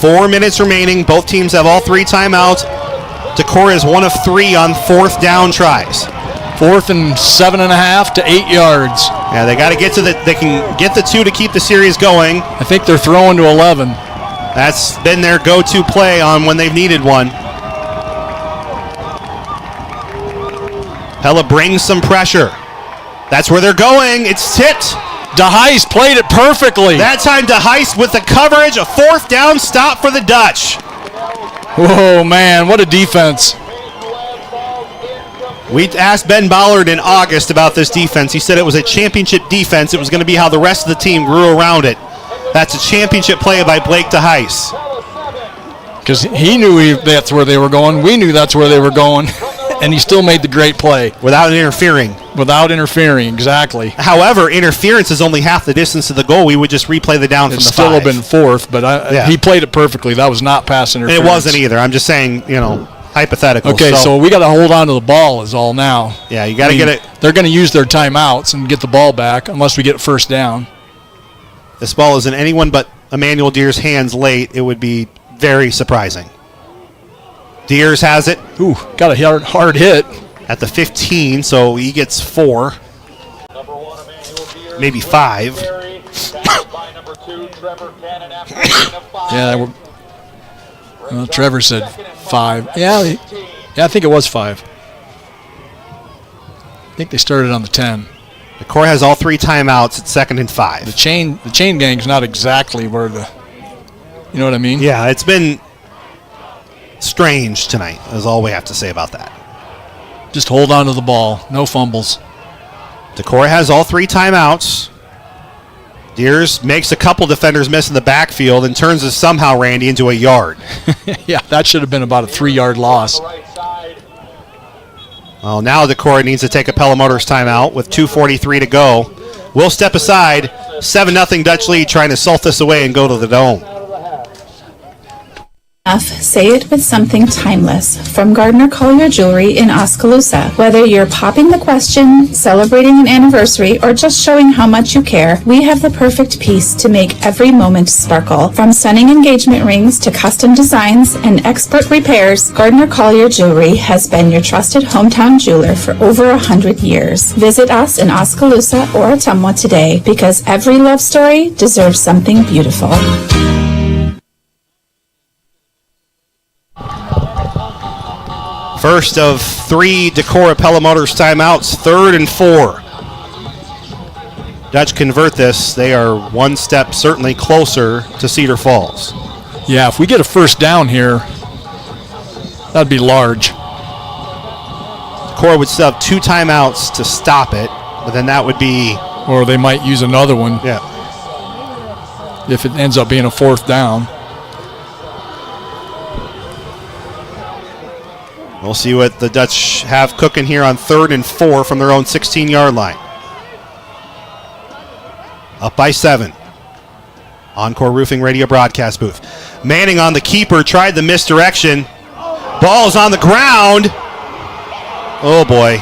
4 minutes remaining. Both teams have all 3 timeouts. Decorah is 1 of 3 on 4th down tries. 4th and 7.5 to 8 yards. Yeah, they got to get to the. They can get the 2 to keep the series going. I think they're throwing to 11. That's been their go-to play on when they've needed one. Pella brings some pressure. That's where they're going. It's tipped. DeHeist played it perfectly. That time DeHeist with the coverage. A 4th down stop for the Dutch. Whoa, man, what a defense. We asked Ben Ballard in August about this defense. He said it was a championship defense. It was going to be how the rest of the team grew around it. That's a championship play by Blake DeHeist. Because he knew that's where they were going. We knew that's where they were going. And he still made the great play. Without interfering. Without interfering, exactly. However, interference is only half the distance to the goal. We would just replay the down from the 5. It'd still have been 4th, but he played it perfectly. That was not pass interference. And it wasn't either. I'm just saying, hypothetical. Okay, so we got to hold on to the ball is all now. Yeah, you got to get it. They're going to use their timeouts and get the ball back unless we get 1st down. This ball is in anyone but Emmanuel Deer's hands late. It would be very surprising. Deers has it. Ooh, got a hard hit. At the 15, so he gets 4. Maybe 5. Yeah, Trevor said 5. Yeah, I think it was 5. I think they started on the 10. The Decorah has all 3 timeouts at 2nd and 5. The chain gang's not exactly where you know what I mean? Yeah, it's been strange tonight, is all we have to say about that. Just hold on to the ball. No fumbles. Decorah has all 3 timeouts. Deers makes a couple defenders miss in the backfield and turns us somehow, Randy, into a yard. Yeah, that should have been about a 3-yard loss. Well, now Decorah needs to take a Pella Motors timeout with 2:43 to go. We'll step aside. 7-0 Dutch lead, trying to salt this away and go to the Dome. Say it with something timeless from Gardner Collier Jewelry in Oskaloosa. Whether you're popping the question, celebrating an anniversary, or just showing how much you care, we have the perfect piece to make every moment sparkle. From stunning engagement rings to custom designs and expert repairs, Gardner Collier Jewelry has been your trusted hometown jeweler for over 100 years. Visit us in Oskaloosa or Ottumwa today, because every love story deserves something beautiful. First of 3 Decorah Pella Motors timeouts, 3rd and 4. Dutch convert this. They are one step certainly closer to Cedar Falls. Yeah, if we get a 1st down here, that'd be large. Decorah would still have 2 timeouts to stop it, but then that would be... Or they might use another one. Yeah. If it ends up being a 4th down. We'll see what the Dutch have cooking here on 3rd and 4 from their own 16-yard line. Up by 7. Encore Roofing Radio broadcast booth. Manning on the keeper, tried the misdirection. Ball's on the ground. Oh, boy.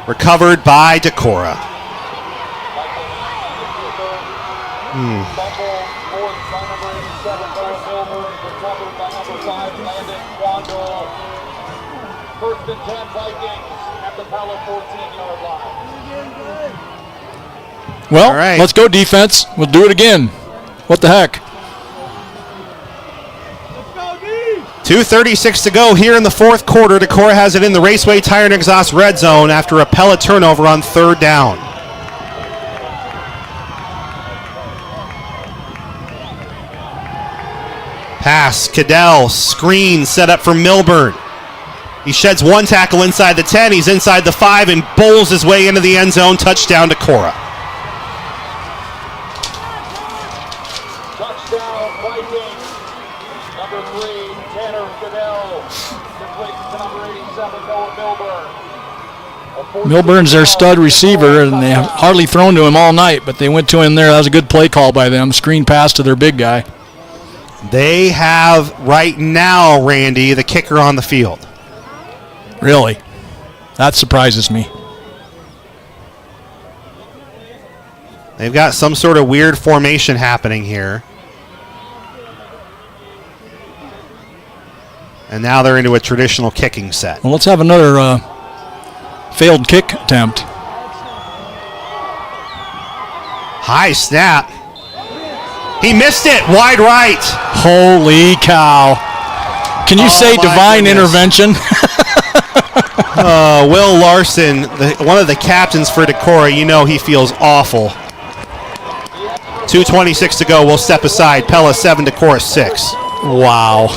Recovered by Decorah. First and 10 Vikings at the Pella 14-yard line. Well, let's go defense. We'll do it again. What the heck? 2:36 to go here in the fourth quarter. Decorah has it in the Raceway Tire and Exhaust red zone after a Pella turnover on third down. Pass, Cadell, screen set up for Milburn. He sheds one tackle inside the 10. He's inside the 5 and bowls his way into the end zone. Touchdown, Decorah. Touchdown, Vikings. Number 3, Tanner Cadell. Completes to number 87, Noah Milburn. Milburn's their stud receiver, and they have hardly thrown to him all night, but they went to him there. That was a good play call by them. Screen pass to their big guy. They have right now, Randy, the kicker on the field. Really? That surprises me. They've got some sort of weird formation happening here. And now they're into a traditional kicking set. Well, let's have another failed kick attempt. High snap. He missed it. Wide right. Holy cow. Can you say divine intervention? Will Larson, one of the captains for Decorah, you know he feels awful. 2:26 to go. We'll step aside. Pella 7, Decorah 6. Wow.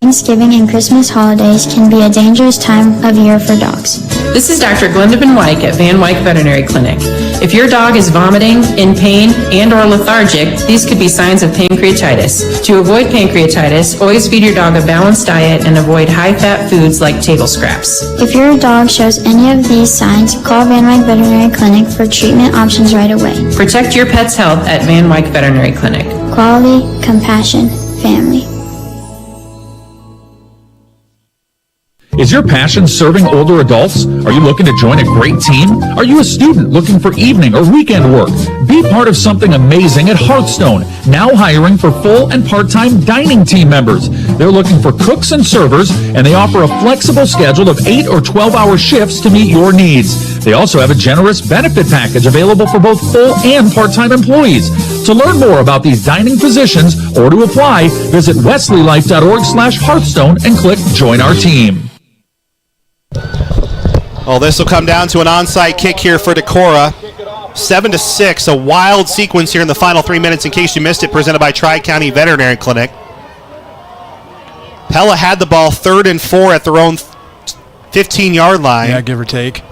Thanksgiving and Christmas holidays can be a dangerous time of year for dogs. This is Dr. Glenda Van Wyk at Van Wyk Veterinary Clinic. If your dog is vomiting, in pain, and or lethargic, these could be signs of pancreatitis. To avoid pancreatitis, always feed your dog a balanced diet and avoid high-fat foods like table scraps. If your dog shows any of these signs, call Van Wyk Veterinary Clinic for treatment options right away. Protect your pet's health at Van Wyk Veterinary Clinic. Quality, compassion, family. Is your passion serving older adults? Are you looking to join a great team? Are you a student looking for evening or weekend work? Be part of something amazing at Hearthstone, now hiring for full and part-time dining team members. They're looking for cooks and servers, and they offer a flexible schedule of 8 or 12-hour shifts to meet your needs. They also have a generous benefit package available for both full and part-time employees. To learn more about these dining positions or to apply, visit wesleylife.org/Hearthstone and click Join Our Team. Well, this will come down to an onside kick here for Decorah. 7-6, a wild sequence here in the final 3 minutes. In case you missed it, presented by Tri-County Veterinary Clinic. Pella had the ball 3rd and 4 at their own 15-yard line. Yeah, give or take.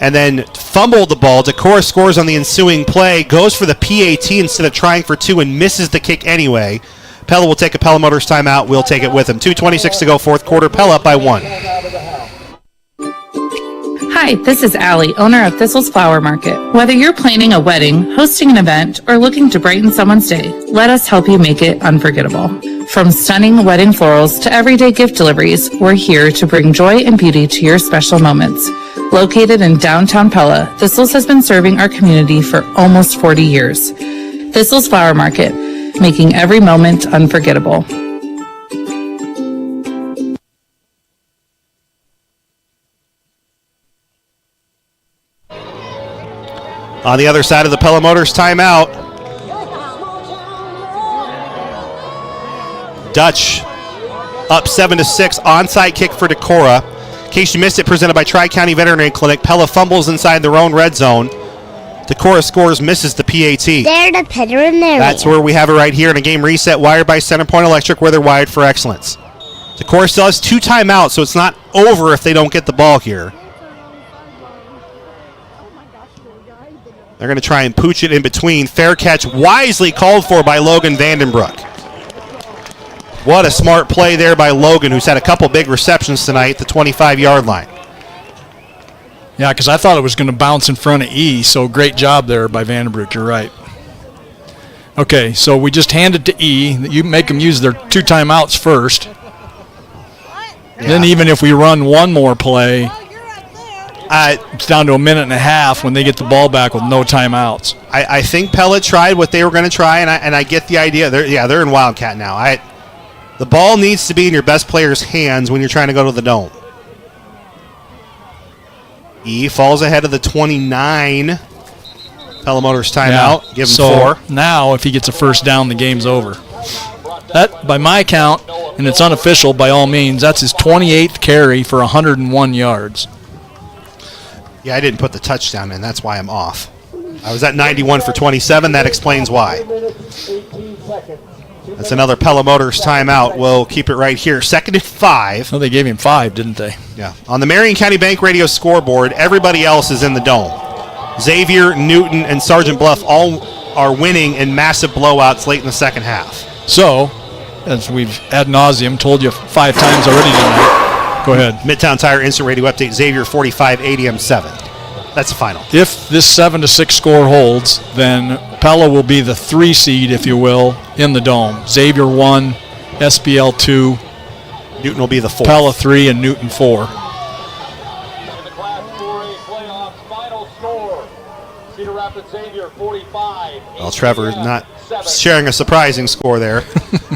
And then fumbled the ball. Decorah scores on the ensuing play, goes for the PAT instead of trying for 2 and misses the kick anyway. Pella will take a Pella Motors timeout. We'll take it with him. 2:26 to go, fourth quarter. Pella up by 1. Hi, this is Allie, owner of Thistle's Flower Market. Whether you're planning a wedding, hosting an event, or looking to brighten someone's day, let us help you make it unforgettable. From stunning wedding florals to everyday gift deliveries, we're here to bring joy and beauty to your special moments. Located in downtown Pella, Thistle's has been serving our community for almost 40 years. Thistle's Flower Market, making every moment unforgettable. On the other side of the Pella Motors timeout, Dutch up 7-6, onside kick for Decorah. In case you missed it, presented by Tri-County Veterinary Clinic. Pella fumbles inside their own red zone. Decorah scores, misses the PAT. They're the veterinarian. That's where we have it right here in a game reset, wired by Centerpoint Electric, where they're wired for excellence. Decorah still has 2 timeouts, so it's not over if they don't get the ball here. They're going to try and pooch it in between. Fair catch wisely called for by Logan Vandenbroek. What a smart play there by Logan, who's had a couple big receptions tonight at the 25-yard line. Yeah, because I thought it was going to bounce in front of E, so great job there by Vandenbroek. You're right. Okay, so we just hand it to E. You make them use their 2 timeouts first. Yeah. Then even if we run one more play, it's down to a minute and a half when they get the ball back with no timeouts. I think Pella tried what they were going to try, and I get the idea. They're in Wildcat now. The ball needs to be in your best player's hands when you're trying to go to the dome. E falls ahead of the 29. Pella Motors timeout. Give him 4. Now, if he gets a first down, the game's over. That, by my count, and it's unofficial by all means, that's his 28th carry for 101 yards. Yeah, I didn't put the touchdown in. That's why I'm off. I was at 91 for 27. That explains why. That's another Pella Motors timeout. We'll keep it right here. 2nd and 5. Oh, they gave him 5, didn't they? Yeah. On the Marion County Bank Radio scoreboard, everybody else is in the dome. Xavier, Newton, and Sergeant Bluff all are winning in massive blowouts late in the second half. So, as we've ad nauseum told you 5 times already tonight, go ahead. Midtown Tire Instant Radio Update, Xavier 45, ADM 7. That's the final. If this 7-6 score holds, then Pella will be the 3 seed, if you will, in the dome. Xavier 1, SPL 2. Newton will be the 4. Pella 3, and Newton 4. Well, Trevor not sharing a surprising score there.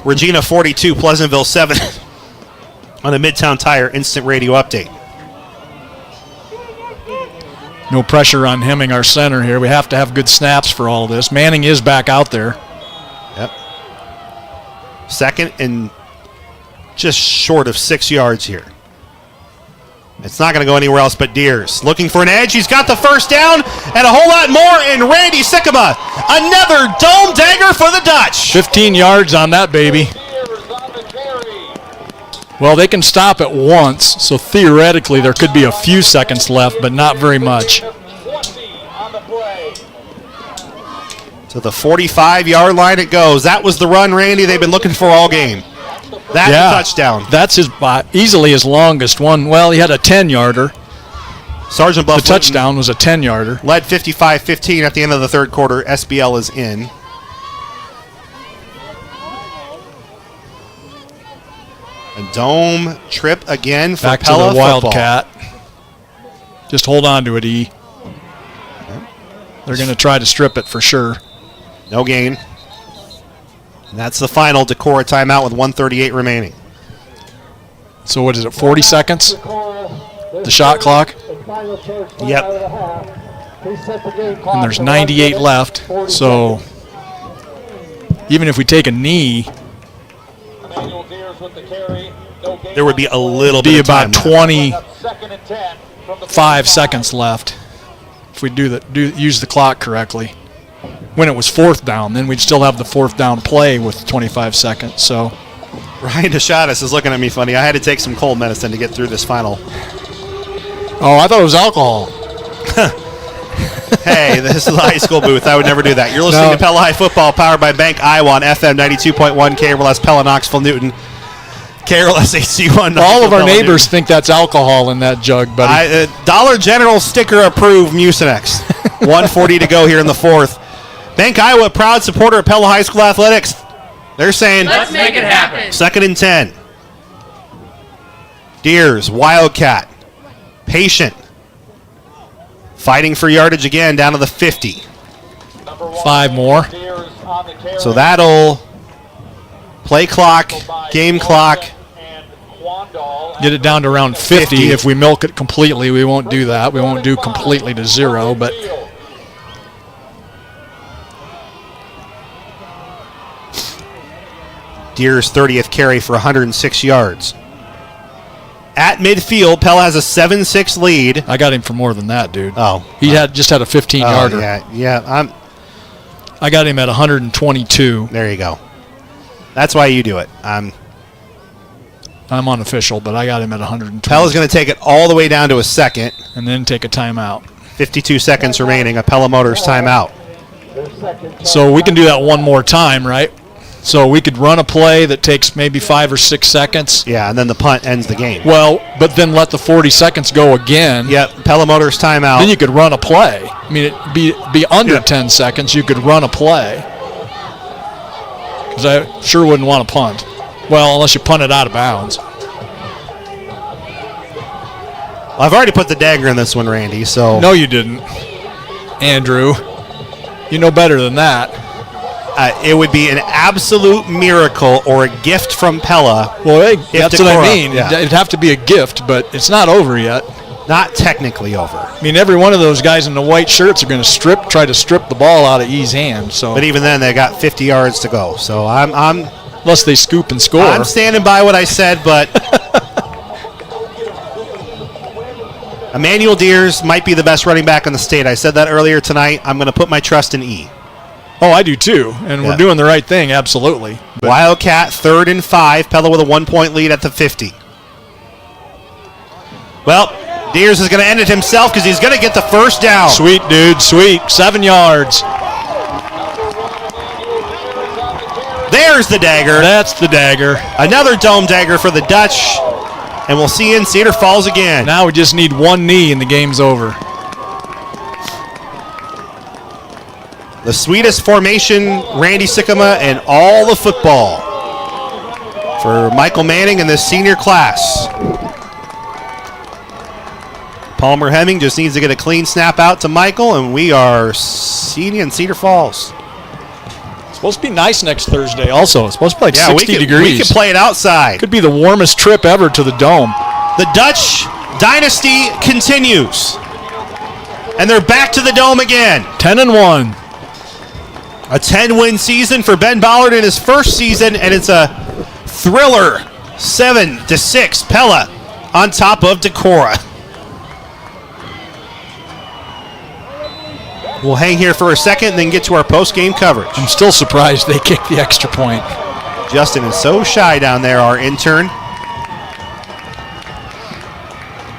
Regina 42, Pleasantville 7 on a Midtown Tire Instant Radio Update. No pressure on Hemming, our center here. We have to have good snaps for all of this. Manning is back out there. Yep. 2nd and just short of 6 yards here. It's not going to go anywhere else but Deers. Looking for an edge. He's got the first down and a whole lot more. And Randy Sikkema, another dome dagger for the Dutch. 15 yards on that baby. Well, they can stop at once, so theoretically there could be a few seconds left, but not very much. To the 45-yard line it goes. That was the run, Randy, they've been looking for all game. That's a touchdown. That's his easily his longest one. Well, he had a 10-yarder. Sergeant Bluff the touchdown was a 10-yarder. Led 55-15 at the end of the third quarter. SBL is in. A dome trip again for Back Pella to the Wildcat. Just hold on to it, E. They're going to try to strip it for sure. No gain. And that's the final Decorah timeout with 1:38 remaining. So what is it, 40 seconds? The shot clock? Yep. And there's 98 left. So even if we take a knee, there would be a little bit of time about 25 seconds left if we use the clock correctly. When it was 4th down, then we'd still have the 4th down play with 25 seconds. So Ryan Deshadas is looking at me funny. I had to take some cold medicine to get through this final. Oh, I thought it was alcohol. Hey, this is the high school booth. I would never do that. You're listening to Pella High Football, powered by Bank Iowa on FM 92.1 KRLS Pella Knoxville Newton. KRLS HC1. All of our neighbors think that's alcohol in that jug, buddy. Dollar General sticker approved Mucinex. 1:40 to go here in the 4th. Bank Iowa, proud supporter of Pella High School Athletics. They're saying, let's make it happen. 2nd and 10. Deers, Wildcat, patient. Fighting for yardage again, down to the 50. 5 more. So that'll play clock, game clock. Get it down to around 50. If we milk it completely, we won't do that. We won't do completely to 0, but Deers' 30th carry for 106 yards. At midfield, Pella has a 7-6 lead. I got him for more than that, dude. Oh. He just had a 15-yarder. Yeah. I got him at 122. There you go. That's why you do it. I'm unofficial, but I got him at 120. Pella's going to take it all the way down to a second. And then take a timeout. 52 seconds remaining, a Pella Motors timeout. So we can do that one more time, right? So we could run a play that takes maybe 5 or 6 seconds. Yeah, and then the punt ends the game. Well, but then let the 40 seconds go again. Yep, Pella Motors timeout. Then you could run a play. I mean, it'd be under 10 seconds. You could run a play. Because I sure wouldn't want to punt. Well, unless you punt it out of bounds. Well, I've already put the dagger in this one, Randy, so. No, you didn't. Andrew, you know better than that. It would be an absolute miracle or a gift from Pella. Well, that's what I mean. Yeah. It'd have to be a gift, but it's not over yet. Not technically over. I mean, every one of those guys in the white shirts are going to try to strip the ball out of E's hand. So, but even then, they got 50 yards to go. So I'm unless they scoop and score. I'm standing by what I said, but Emmanuel Deers might be the best running back in the state. I said that earlier tonight. I'm going to put my trust in E. Oh, I do too, and we're doing the right thing, absolutely. But Wildcat 3rd and 5. Pella with a 1-point lead at the 50. Well, Deers is going to end it himself because he's going to get the first down. Sweet, dude, sweet. 7 yards. There's the dagger. That's the dagger. Another dome dagger for the Dutch. And we'll see you in Cedar Falls again. Now we just need one knee and the game's over. The sweetest formation, Randy Sikkema, and all the football for Michael Manning and this senior class. Palmer Hemming just needs to get a clean snap out to Michael, and we are seeing you in Cedar Falls. It's supposed to be nice next Thursday also. It's supposed to be like 60 degrees. We could play it outside. Could be the warmest trip ever to the Dome. The Dutch dynasty continues. And they're back to the Dome again. 10-1. A 10-win season for Ben Ballard in his first season, and it's a thriller. 7-6. Pella on top of Decorah. We'll hang here for a second and then get to our post-game coverage. I'm still surprised they kicked the extra point. Justin is so shy down there, our intern.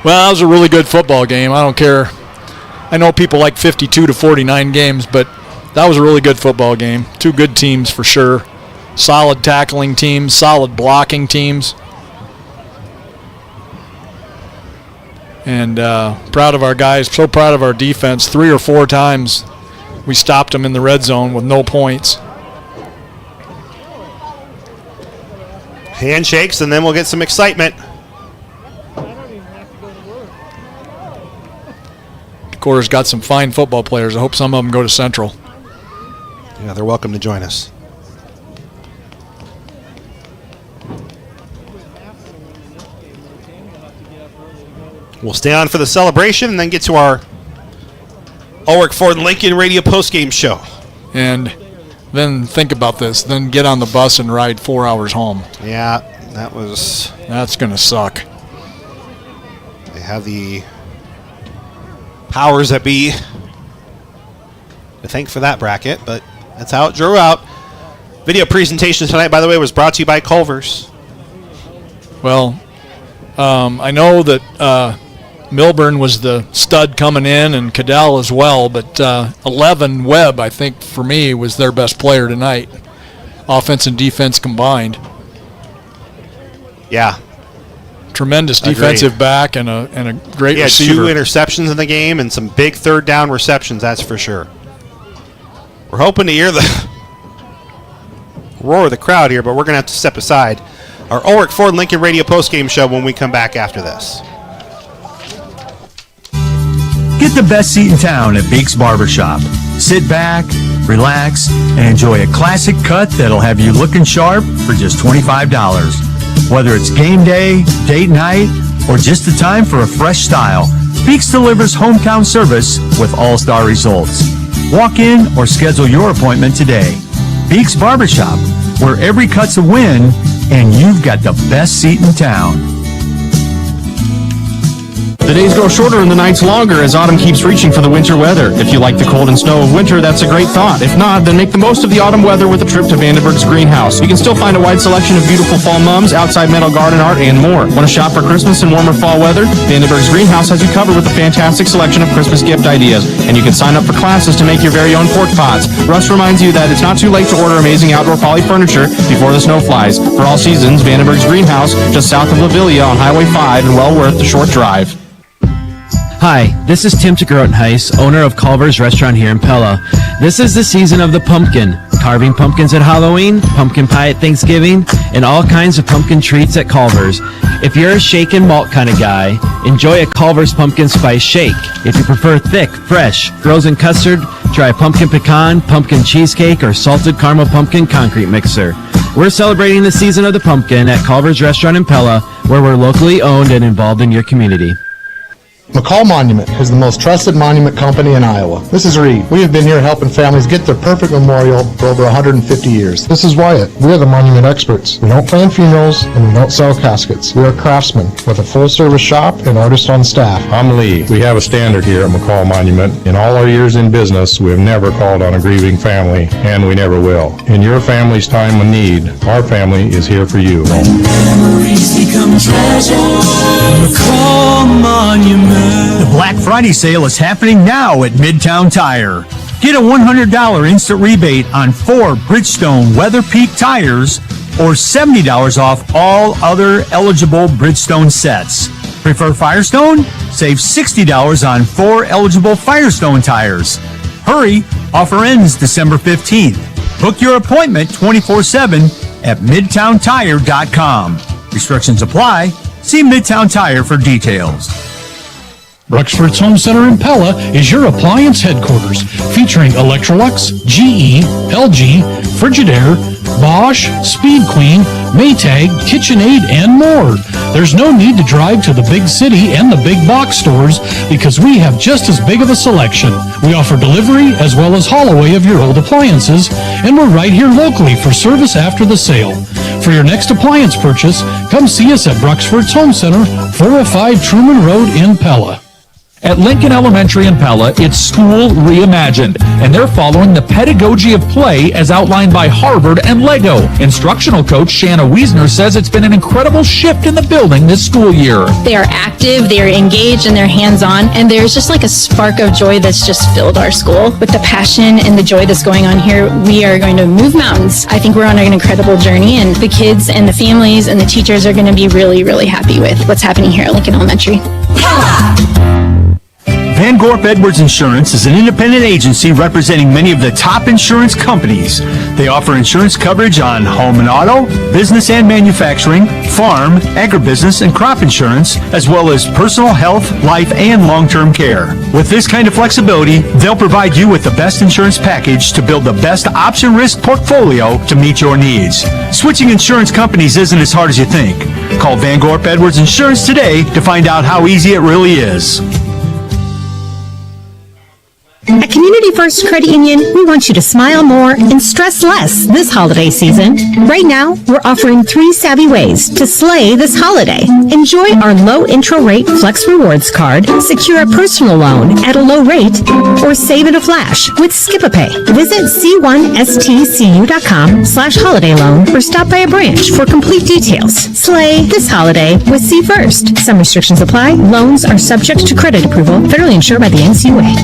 Well, that was a really good football game. I don't care. I know people like 52-49 games, but that was a really good football game. 2 good teams for sure. Solid tackling teams, solid blocking teams. And proud of our guys, so proud of our defense. 3 or 4 times we stopped them in the red zone with no points. Handshakes, and then we'll get some excitement. Decorah's got some fine football players. I hope some of them go to Central. Yeah, they're welcome to join us. We'll stay on for the celebration and then get to our Ulrich Ford Lincoln Radio postgame show. And then think about this. Then get on the bus and ride 4 hours home. Yeah, that's going to suck. They have the powers that be to thank for that bracket, but that's how it drew out. Video presentation tonight, by the way, was brought to you by Culver's. Well, I know that Milburn was the stud coming in, and Cadell as well, but 11 Webb, I think, for me, was their best player tonight. Offense and defense combined. Yeah. Tremendous defensive back and a great receiver. 2 interceptions in the game and some big third down receptions, that's for sure. We're hoping to hear the roar of the crowd here, but we're going to have to step aside. Our Ulrich Ford Lincoln Radio postgame show when we come back after this. Get the best seat in town at Beek's Barbershop. Sit back, relax, and enjoy a classic cut that'll have you looking sharp for just $25. Whether it's game day, date night, or just the time for a fresh style, Beek's delivers hometown service with all-star results. Walk in or schedule your appointment today. Beek's Barbershop, where every cut's a win, and you've got the best seat in town. The days grow shorter and the nights longer as autumn keeps reaching for the winter weather. If you like the cold and snow of winter, that's a great thought. If not, then make the most of the autumn weather with a trip to Vandenberg's Greenhouse. You can still find a wide selection of beautiful fall mums, outside metal garden art, and more. Want to shop for Christmas and warmer fall weather? Vandenberg's Greenhouse has you covered with a fantastic selection of Christmas gift ideas. And you can sign up for classes to make your very own pork pots. Russ reminds you that it's not too late to order amazing outdoor poly furniture before the snow flies. For all seasons, Vandenberg's Greenhouse, just south of Lavilia on Highway 5 and well worth the short drive. Hi, this is Tim Tegrotenhuis, owner of Culver's Restaurant here in Pella. This is the season of the pumpkin. Carving pumpkins at Halloween, pumpkin pie at Thanksgiving, and all kinds of pumpkin treats at Culver's. If you're a shake and malt kind of guy, enjoy a Culver's pumpkin spice shake. If you prefer thick, fresh, frozen custard, try a pumpkin pecan, pumpkin cheesecake, or salted caramel pumpkin concrete mixer. We're celebrating the season of the pumpkin at Culver's Restaurant in Pella, where we're locally owned and involved in your community. McCall Monument is the most trusted monument company in Iowa. This is Reed. We have been here helping families get their perfect memorial for over 150 years. This is Wyatt. We are the monument experts. We don't plan funerals and we don't sell caskets. We are craftsmen with a full-service shop and artists on staff. I'm Lee. We have a standard here at McCall Monument. In all our years in business, we have never called on a grieving family, and we never will. In your family's time of need, our family is here for you. Memories become treasures. McCall Monument. The Black Friday sale is happening now at Midtown Tire. Get a $100 instant rebate on 4 Bridgestone Weather Peak tires or $70 off all other eligible Bridgestone sets. Prefer Firestone? Save $60 on 4 eligible Firestone tires. Hurry, offer ends December 15th. Book your appointment 24/7 at MidtownTire.com. Restrictions apply. See Midtown Tire for details. Bruxford's Home Center in Pella is your appliance headquarters, featuring Electrolux, GE, LG, Frigidaire, Bosch, Speed Queen, Maytag, KitchenAid, and more. There's no need to drive to the big city and the big box stores because we have just as big of a selection. We offer delivery as well as haul away of your old appliances, and we're right here locally for service after the sale. For your next appliance purchase, come see us at Bruxford's Home Center, 405 Truman Road in Pella. At Lincoln Elementary in Pella, it's School Reimagined, and they're following the pedagogy of play as outlined by Harvard and Lego. Instructional coach Shanna Wiesner says it's been an incredible shift in the building this school year. They are active, they're engaged, and they're hands-on, and there's just like a spark of joy that's just filled our school. With the passion and the joy that's going on here, we are going to move mountains. I think we're on an incredible journey, and the kids and the families and the teachers are going to be really, really happy with what's happening here at Lincoln Elementary. Van Gorp Edwards Insurance is an independent agency representing many of the top insurance companies. They offer insurance coverage on home and auto, business and manufacturing, farm, agribusiness, and crop insurance, as well as personal health, life, and long-term care. With this kind of flexibility, they'll provide you with the best insurance package to build the best option risk portfolio to meet your needs. Switching insurance companies isn't as hard as you think. Call Van Gorp Edwards Insurance today to find out how easy it really is. At Community First Credit Union, we want you to smile more and stress less this holiday season. Right now, we're offering 3 savvy ways to slay this holiday. Enjoy our low intro rate Flex Rewards card, secure a personal loan at a low rate, or save in a flash with Skip-a-Pay. Visit c1stcu.com/holiday loan or stop by a branch for complete details. Slay this holiday with C First. Some restrictions apply. Loans are subject to credit approval, federally insured by the NCUA.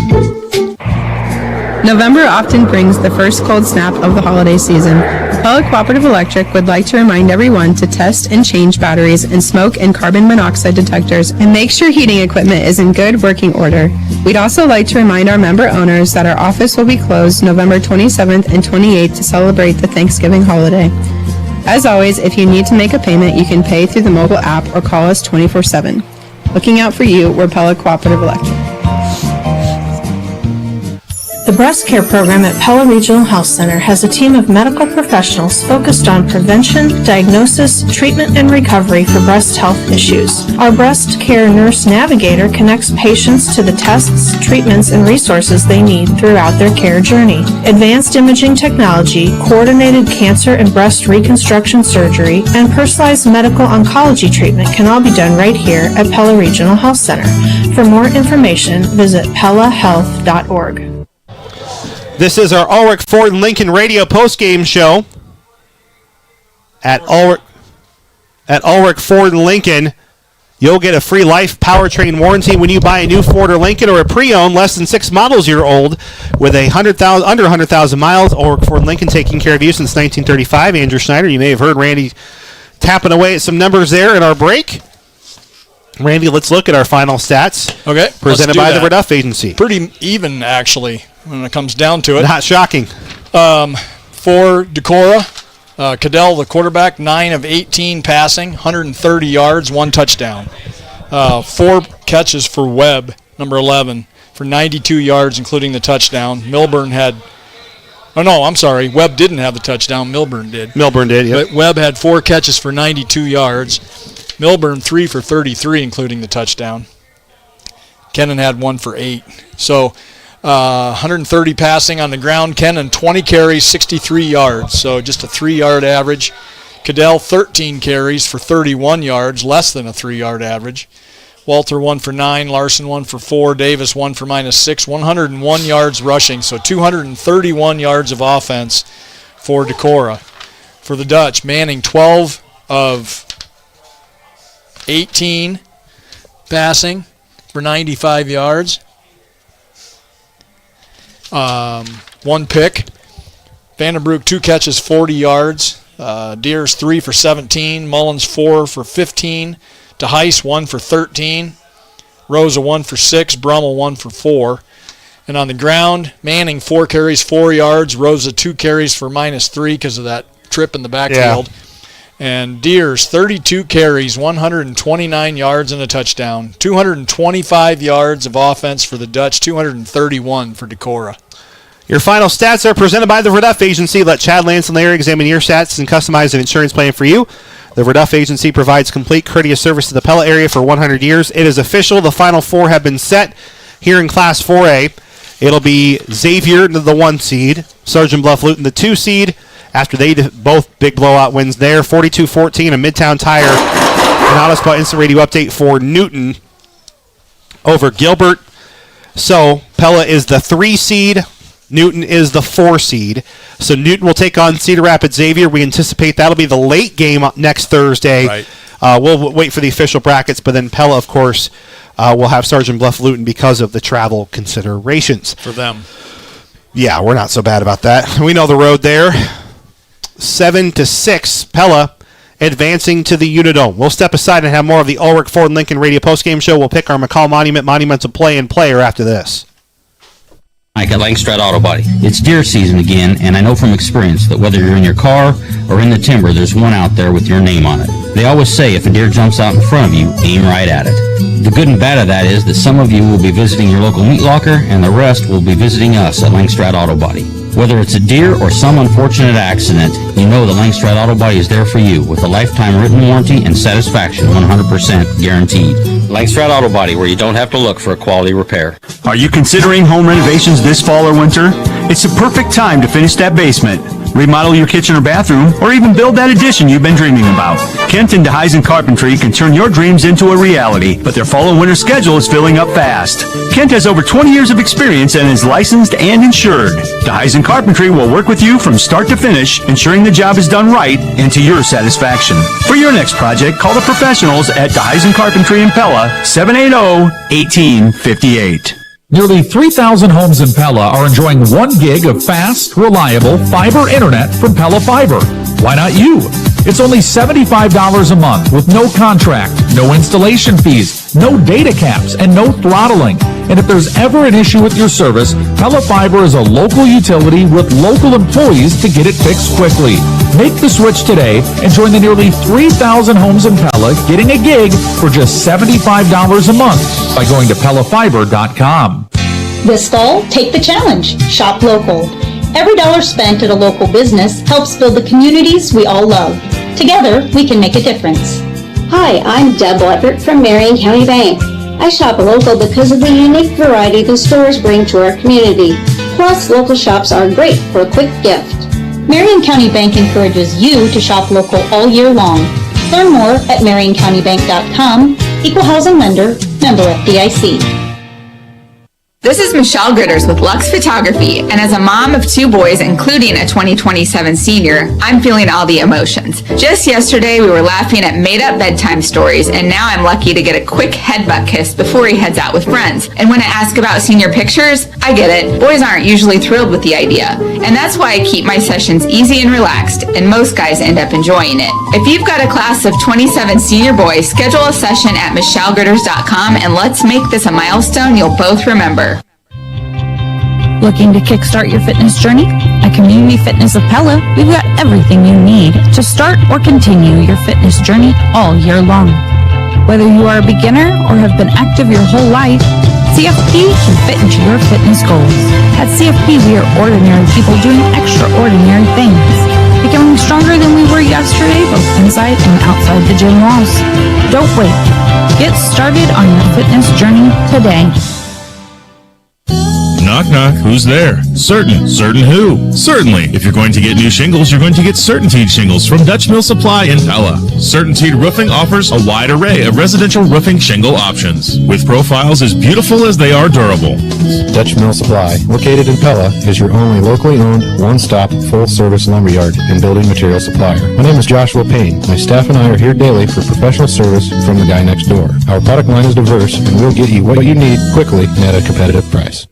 November often brings the first cold snap of the holiday season. Pella Cooperative Electric would like to remind everyone to test and change batteries and smoke and carbon monoxide detectors and make sure heating equipment is in good working order. We'd also like to remind our member owners that our office will be closed November 27th and 28th to celebrate the Thanksgiving holiday. As always, if you need to make a payment, you can pay through the mobile app or call us 24/7. Looking out for you, we're Pella Cooperative Electric. The Breast Care Program at Pella Regional Health Center has a team of medical professionals focused on prevention, diagnosis, treatment, and recovery for breast health issues. Our Breast Care Nurse Navigator connects patients to the tests, treatments, and resources they need throughout their care journey. Advanced imaging technology, coordinated cancer and breast reconstruction surgery, and personalized medical oncology treatment can all be done right here at Pella Regional Health Center. For more information, visit pellahealth.org. This is our Ulrich Ford and Lincoln Radio postgame show at Ulrich Ford and Lincoln. You'll get a free life powertrain warranty when you buy a new Ford or Lincoln or a pre-owned less than 6 models year old with under 100,000 miles. Ulrich Ford and Lincoln taking care of you since 1935. Andrew Schneider, you may have heard Randy tapping away at some numbers there in our break. Randy, let's look at our final stats. Okay. Presented by the Reduff Agency. Pretty even, actually, when it comes down to it. Not shocking. For Decorah, Cadell, the quarterback, 9 of 18 passing, 130 yards, 1 touchdown. 4 catches for Webb, number 11, for 92 yards, including the touchdown. Milburn had... Oh, no, I'm sorry. Webb didn't have the touchdown. Milburn did. Milburn did, yep. But Webb had 4 catches for 92 yards. Milburn 3 for 33, including the touchdown. Kennan had 1 for 8. So 130 passing on the ground. Kennan 20 carries, 63 yards. So just a 3-yard average. Cadell 13 carries for 31 yards, less than a 3-yard average. Walter 1 for 9, Larson 1 for 4, Davis 1 for -6, 101 yards rushing, so 231 yards of offense for Decorah. For the Dutch, Manning 12 of 18 passing for 95 yards. 1 pick. Vandenbroek 2 catches, 40 yards. Deers 3 for 17, Mullins 4 for 15. DeHeis 1 for 13, Rosa 1 for 6, Brummel 1 for 4. And on the ground, Manning 4 carries, 4 yards, Rosa 2 carries for -3 because of that trip in the backfield. Yeah. And Deers 32 carries, 129 yards and a touchdown. 225 yards of offense for the Dutch, 231 for Decorah. Your final stats are presented by the Verduff Agency. Let Chad Lance and Larry examine your stats and customize an insurance plan for you. The Verduff Agency provides complete courteous service to the Pella area for 100 years. It is official. The final 4 have been set here in Class 4A. It'll be Xavier, the 1 seed, Sergeant Bluff Luton, the 2 seed, after they both big blowout wins there. 42-14, a Midtown Tire and Autospot Instant Radio update for Newton over Gilbert. So Pella is the 3 seed. Newton is the 4 seed. So Newton will take on Cedar Rapids Xavier. We anticipate that'll be the late game next Thursday. Right. We'll wait for the official brackets, but then Pella, of course, will have Sergeant Bluff Luton because of the travel considerations. For them. Yeah, we're not so bad about that. We know the road there. 7-6, Pella advancing to the Unidome. We'll step aside and have more of the Ulrich Ford Lincoln Radio postgame show. We'll pick our McCall Monument Monumental Play and Player after this. Mike at Langstrad Auto Body. It's deer season again, and I know from experience that whether you're in your car or in the timber, there's one out there with your name on it. They always say if a deer jumps out in front of you, aim right at it. The good and bad of that is that some of you will be visiting your local meat locker, and the rest will be visiting us at Langstrad Auto Body. Whether it's a deer or some unfortunate accident, you know that Langstrad Auto Body is there for you with a lifetime written warranty and satisfaction 100% guaranteed. Langstrad Auto Body, where you don't have to look for a quality repair. Are you considering home renovations this fall or winter? It's the perfect time to finish that basement, remodel your kitchen or bathroom, or even build that addition you've been dreaming about. Kent and DeHeisen Carpentry can turn your dreams into a reality, but their fall and winter schedule is filling up fast. Kent has over 20 years of experience and is licensed and insured. DeHeisen Carpentry will work with you from start to finish, ensuring the job is done right and to your satisfaction. For your next project, call the professionals at DeHeisen Carpentry in Pella, 780-1858. Nearly 3,000 homes in Pella are enjoying 1 gig of fast, reliable fiber internet from Pella Fiber. Why not you? It's only $75 a month with no contract, no installation fees, no data caps, and no throttling. And if there's ever an issue with your service, Pella Fiber is a local utility with local employees to get it fixed quickly. Make the switch today and join the nearly 3,000 homes in Pella getting a gig for just $75 a month by going to PellaFiber.com. This fall, take the challenge. Shop local. Every dollar spent at a local business helps build the communities we all love. Together, we can make a difference. Hi, I'm Deb Leppert from Marion County Bank. I shop local because of the unique variety the stores bring to our community. Plus, local shops are great for a quick gift. Marion County Bank encourages you to shop local all year long. Learn more at MarionCountyBank.com. Equal housing lender, member FDIC. This is Michelle Gritters with Lux Photography, and as a mom of 2 boys, including a 2027 senior, I'm feeling all the emotions. Just yesterday, we were laughing at made-up bedtime stories, and now I'm lucky to get a quick headbutt kiss before he heads out with friends. And when I ask about senior pictures, I get it. Boys aren't usually thrilled with the idea, and that's why I keep my sessions easy and relaxed, and most guys end up enjoying it. If you've got a class of 27 senior boys, schedule a session at michellegritters.com, and let's make this a milestone you'll both remember. Looking to kickstart your fitness journey? At Community Fitness of Pella, we've got everything you need to start or continue your fitness journey all year long. Whether you are a beginner or have been active your whole life, CFP can fit into your fitness goals. At CFP, we are ordinary people doing extraordinary things. becoming stronger than we were yesterday, both inside and outside the gym walls. Don't wait. Get started on your fitness journey today. Knock, knock. Who's there? Certain who? Certainly. If you're going to get new shingles, you're going to get CertainTeed shingles from Dutch Mill Supply in Pella. CertainTeed Roofing offers a wide array of residential roofing shingle options, with profiles as beautiful as they are durable. Dutch Mill Supply, located in Pella, is your only locally owned, one-stop, full-service lumberyard and building material supplier. My name is Joshua Payne. My staff and I are here daily for professional service from the guy next door. Our product line is diverse, and we'll get you what you need quickly and at a competitive price.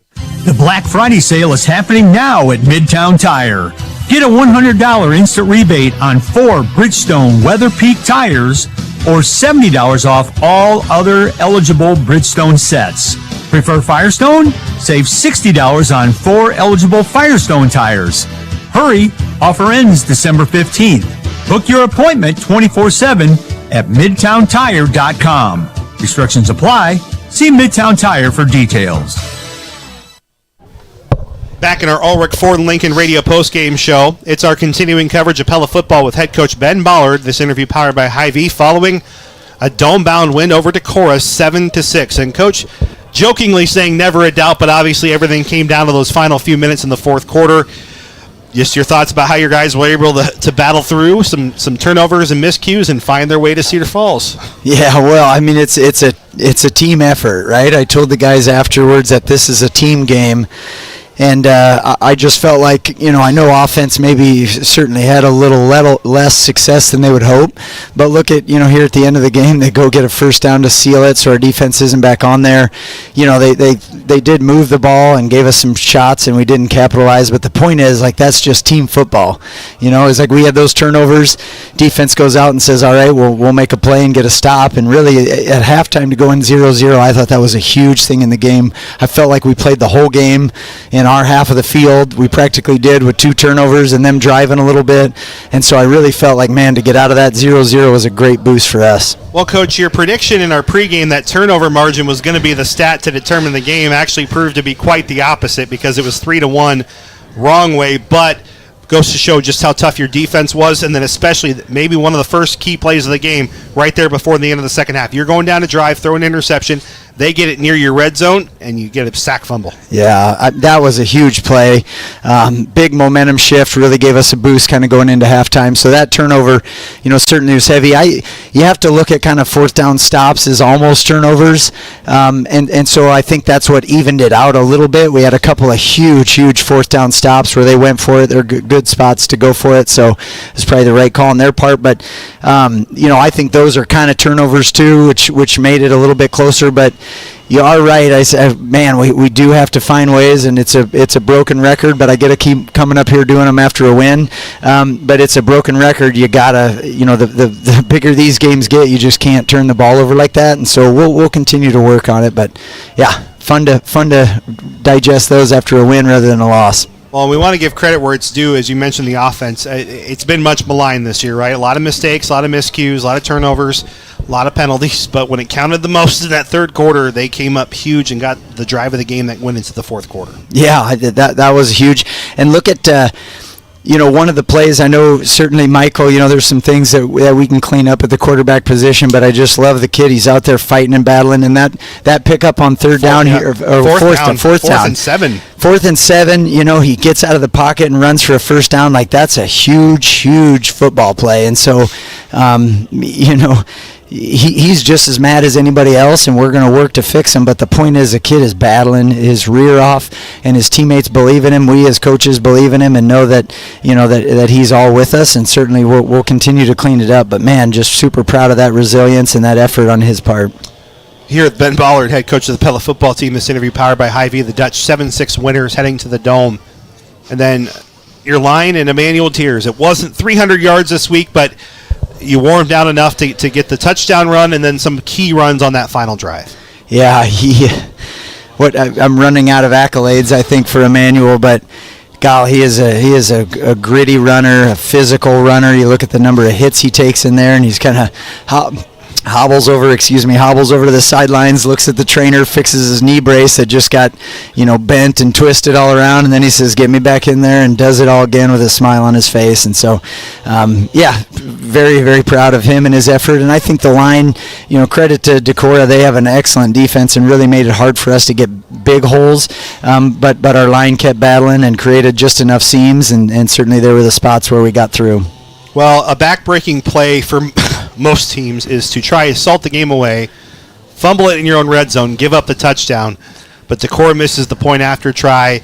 The Black Friday sale is happening now at Midtown Tire. Get a $100 instant rebate on 4 Bridgestone Weather Peak tires or $70 off all other eligible Bridgestone sets. Prefer Firestone? Save $60 on 4 eligible Firestone tires. Hurry, offer ends December 15th. Book your appointment 24/7 at MidtownTire.com. Restrictions apply. See Midtown Tire for details. Back in our Ulrich Ford Lincoln Radio postgame show, it's our continuing coverage of Pella football with head coach Ben Ballard. This interview powered by Hy-Vee following a dome-bound win over Decorah 7-6. And coach jokingly saying never a doubt, but obviously everything came down to those final few minutes in the fourth quarter. Just your thoughts about how your guys were able to battle through some turnovers and miscues and find their way to Cedar Falls. Yeah, well, I mean, it's a team effort, right? I told the guys afterwards that this is a team game. And I just felt like, I know offense maybe certainly had a little less success than they would hope. But look at, here at the end of the game, they go get a first down to seal it, so our defense isn't back on there. They did move the ball and gave us some shots, and we didn't capitalize. But the point is, that's just team football. It's like we had those turnovers. Defense goes out and says, all right, we'll make a play and get a stop. And really, at halftime to go in 0-0, I thought that was a huge thing in the game. I felt like we played the whole game in our half of the field. We practically did with 2 turnovers and them driving a little bit. And so I really felt like, man, to get out of that 0-0 was a great boost for us. Well, Coach, your prediction in our pregame that turnover margin was going to be the stat to determine the game actually proved to be quite the opposite because it was 3-1 wrong way, but goes to show just how tough your defense was, and then especially maybe one of the first key plays of the game right there before the end of the second half. You're going down to drive, throw an interception, they get it near your red zone, and you get a sack fumble. Yeah, that was a huge play. Big momentum shift, really gave us a boost kind of going into halftime. So that turnover, certainly was heavy. You have to look at kind of fourth down stops as almost turnovers, and so I think that's what evened it out a little bit. We had a couple of huge fourth down stops where they went for it. They're good spots to go for it, so it's probably the right call on their part. But, I think those are kind of turnovers too, which made it a little bit closer, but you are right. I said, man, we do have to find ways, and it's a broken record, but I got to keep coming up here doing them after a win. But it's a broken record. You gotta, the bigger these games get, you just can't turn the ball over like that. And so we'll continue to work on it. But yeah, fun to digest those after a win rather than a loss. Well, we want to give credit where it's due. As you mentioned, the offense, it's been much maligned this year, right? A lot of mistakes, a lot of miscues, a lot of turnovers, a lot of penalties. But when it counted the most in that third quarter, they came up huge and got the drive of the game that went into the fourth quarter. Yeah, that was huge. And look at one of the plays, I know certainly Michael, there's some things that we can clean up at the quarterback position, but I just love the kid. He's out there fighting and battling, and that pickup on third down here, or fourth down. Fourth and 7. 4th and 7, he gets out of the pocket and runs for a first down. That's a huge football play. And so, he's just as mad as anybody else, and we're going to work to fix him. But the point is, the kid is battling his rear off, and his teammates believe in him. We as coaches believe in him and know that that he's all with us, and certainly we'll continue to clean it up. But man, just super proud of that resilience and that effort on his part. Here at Ben Ballard, head coach of the Pella football team. This interview powered by Hy-Vee, the Dutch 7-6 winners heading to the Dome. And then your line and Emmanuel Tiers. It wasn't 300 yards this week, but you wore him down enough to get the touchdown run and then some key runs on that final drive. Yeah, I'm running out of accolades, I think, for Emmanuel, but God, he is a gritty runner, a physical runner. You look at the number of hits he takes in there, and he's kind of hobbles over to the sidelines, looks at the trainer, fixes his knee brace that just got, bent and twisted all around, and then he says, "Get me back in there," and does it all again with a smile on his face. And so, very, very proud of him and his effort. And I think the line, credit to Decorah, they have an excellent defense and really made it hard for us to get big holes. But our line kept battling and created just enough seams, and certainly there were the spots where we got through. Well, a back-breaking play for most teams is to try to salt the game away, fumble it in your own red zone, give up the touchdown. But Decorah misses the point after try.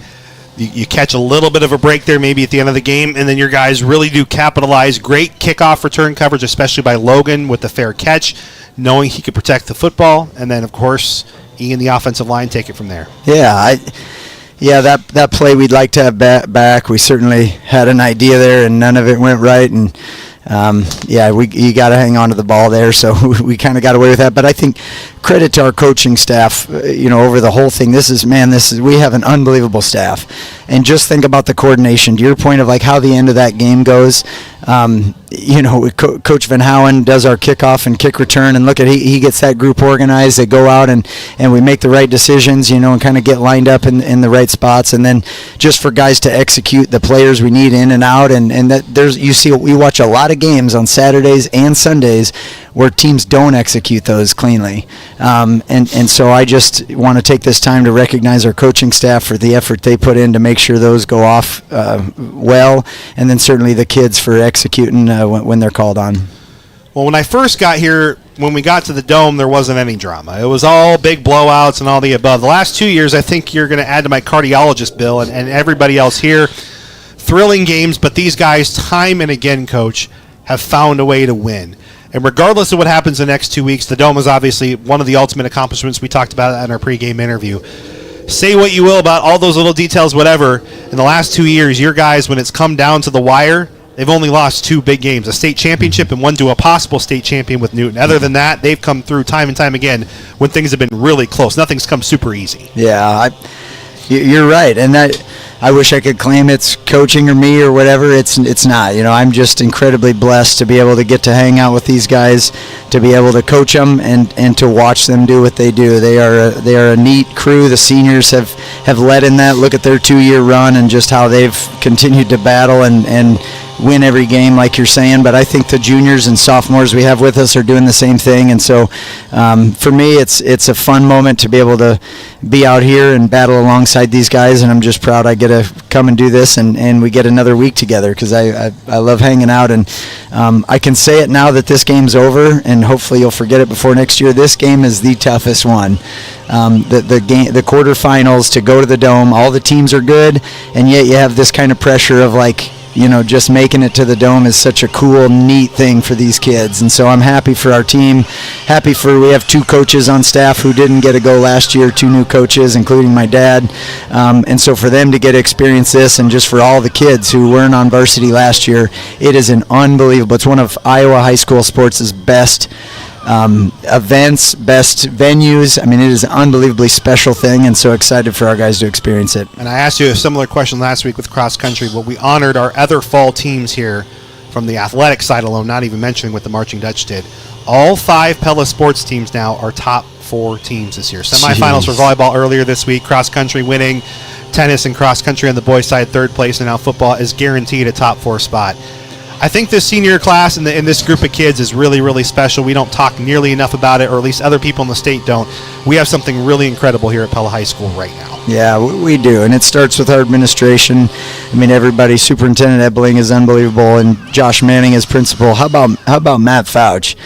You catch a little bit of a break there maybe at the end of the game, and then your guys really do capitalize. Great kickoff return coverage, especially by Logan with the fair catch, knowing he could protect the football. And then, of course, Ian, the offensive line, take it from there. Yeah, that play we'd like to have back. We certainly had an idea there, and none of it went right. And you got to hang on to the ball there. So we kind of got away with that. But I think credit to our coaching staff, over the whole thing. We have an unbelievable staff. And just think about the coordination. To your point of like how the end of that game goes, Coach Van Houen does our kickoff and kick return, and look at he gets that group organized. They go out and we make the right decisions, and kind of get lined up in the right spots. And then just for guys to execute the players we need in and out, and that we watch a lot of games on Saturdays and Sundays where teams don't execute those cleanly. And so I just want to take this time to recognize our coaching staff for the effort they put in to make sure those go off well, and then certainly the kids for executing when they're called on. Well, when I first got here, when we got to the Dome, there wasn't any drama. It was all big blowouts and all the above. The last 2 years, I think you're going to add to my cardiologist bill and everybody else here. Thrilling games, but these guys, time and again, Coach, have found a way to win. And regardless of what happens the next 2 weeks, the Dome is obviously one of the ultimate accomplishments. We talked about it in our pregame interview. Say what you will about all those little details, whatever. In the last 2 years, your guys, when it's come down to the wire, they've only lost 2 big games, a state championship and one to a possible state champion with Newton. Other than that, they've come through time and time again when things have been really close. Nothing's come super easy. Yeah, you're right. And I wish I could claim it's coaching or me or whatever. It's not. I'm just incredibly blessed to be able to get to hang out with these guys, to be able to coach them and to watch them do what they do. They are a neat crew. The seniors have led in that. Look at their 2-year run and just how they've continued to battle and win every game, like you're saying. But I think the juniors and sophomores we have with us are doing the same thing. And so for me, it's a fun moment to be able to be out here and battle alongside these guys. And I'm just proud I get to come and do this, and we get another week together, because I love hanging out. And I can say it now that this game's over, and hopefully you'll forget it before next year. This game is the toughest one. The quarterfinals to go to the Dome, all the teams are good, and yet you have this kind of pressure of like, just making it to the Dome is such a cool, neat thing for these kids. And so I'm happy for our team, we have 2 coaches on staff who didn't get to go last year, 2 new coaches, including my dad. And so for them to get to experience this, and just for all the kids who weren't on varsity last year, it is an unbelievable, it's one of Iowa high school sports' best events, best venues. I mean, it is an unbelievably special thing, and so excited for our guys to experience it. And I asked you a similar question last week with cross country. Well, we honored our other fall teams here from the athletic side alone, not even mentioning what the Marching Dutch did. All 5 Pella sports teams now are top 4 teams this year. Semifinals for volleyball earlier this week, cross country winning, tennis and cross country on the boys' side 3rd place, and now football is guaranteed a top 4 spot. I think this senior class and this group of kids is really, really special. We don't talk nearly enough about it, or at least other people in the state don't. We have something really incredible here at Pella High School right now. Yeah, we do, and it starts with our administration. I mean, everybody, Superintendent Ebling is unbelievable, and Josh Manning as principal. How about Matt Fouch?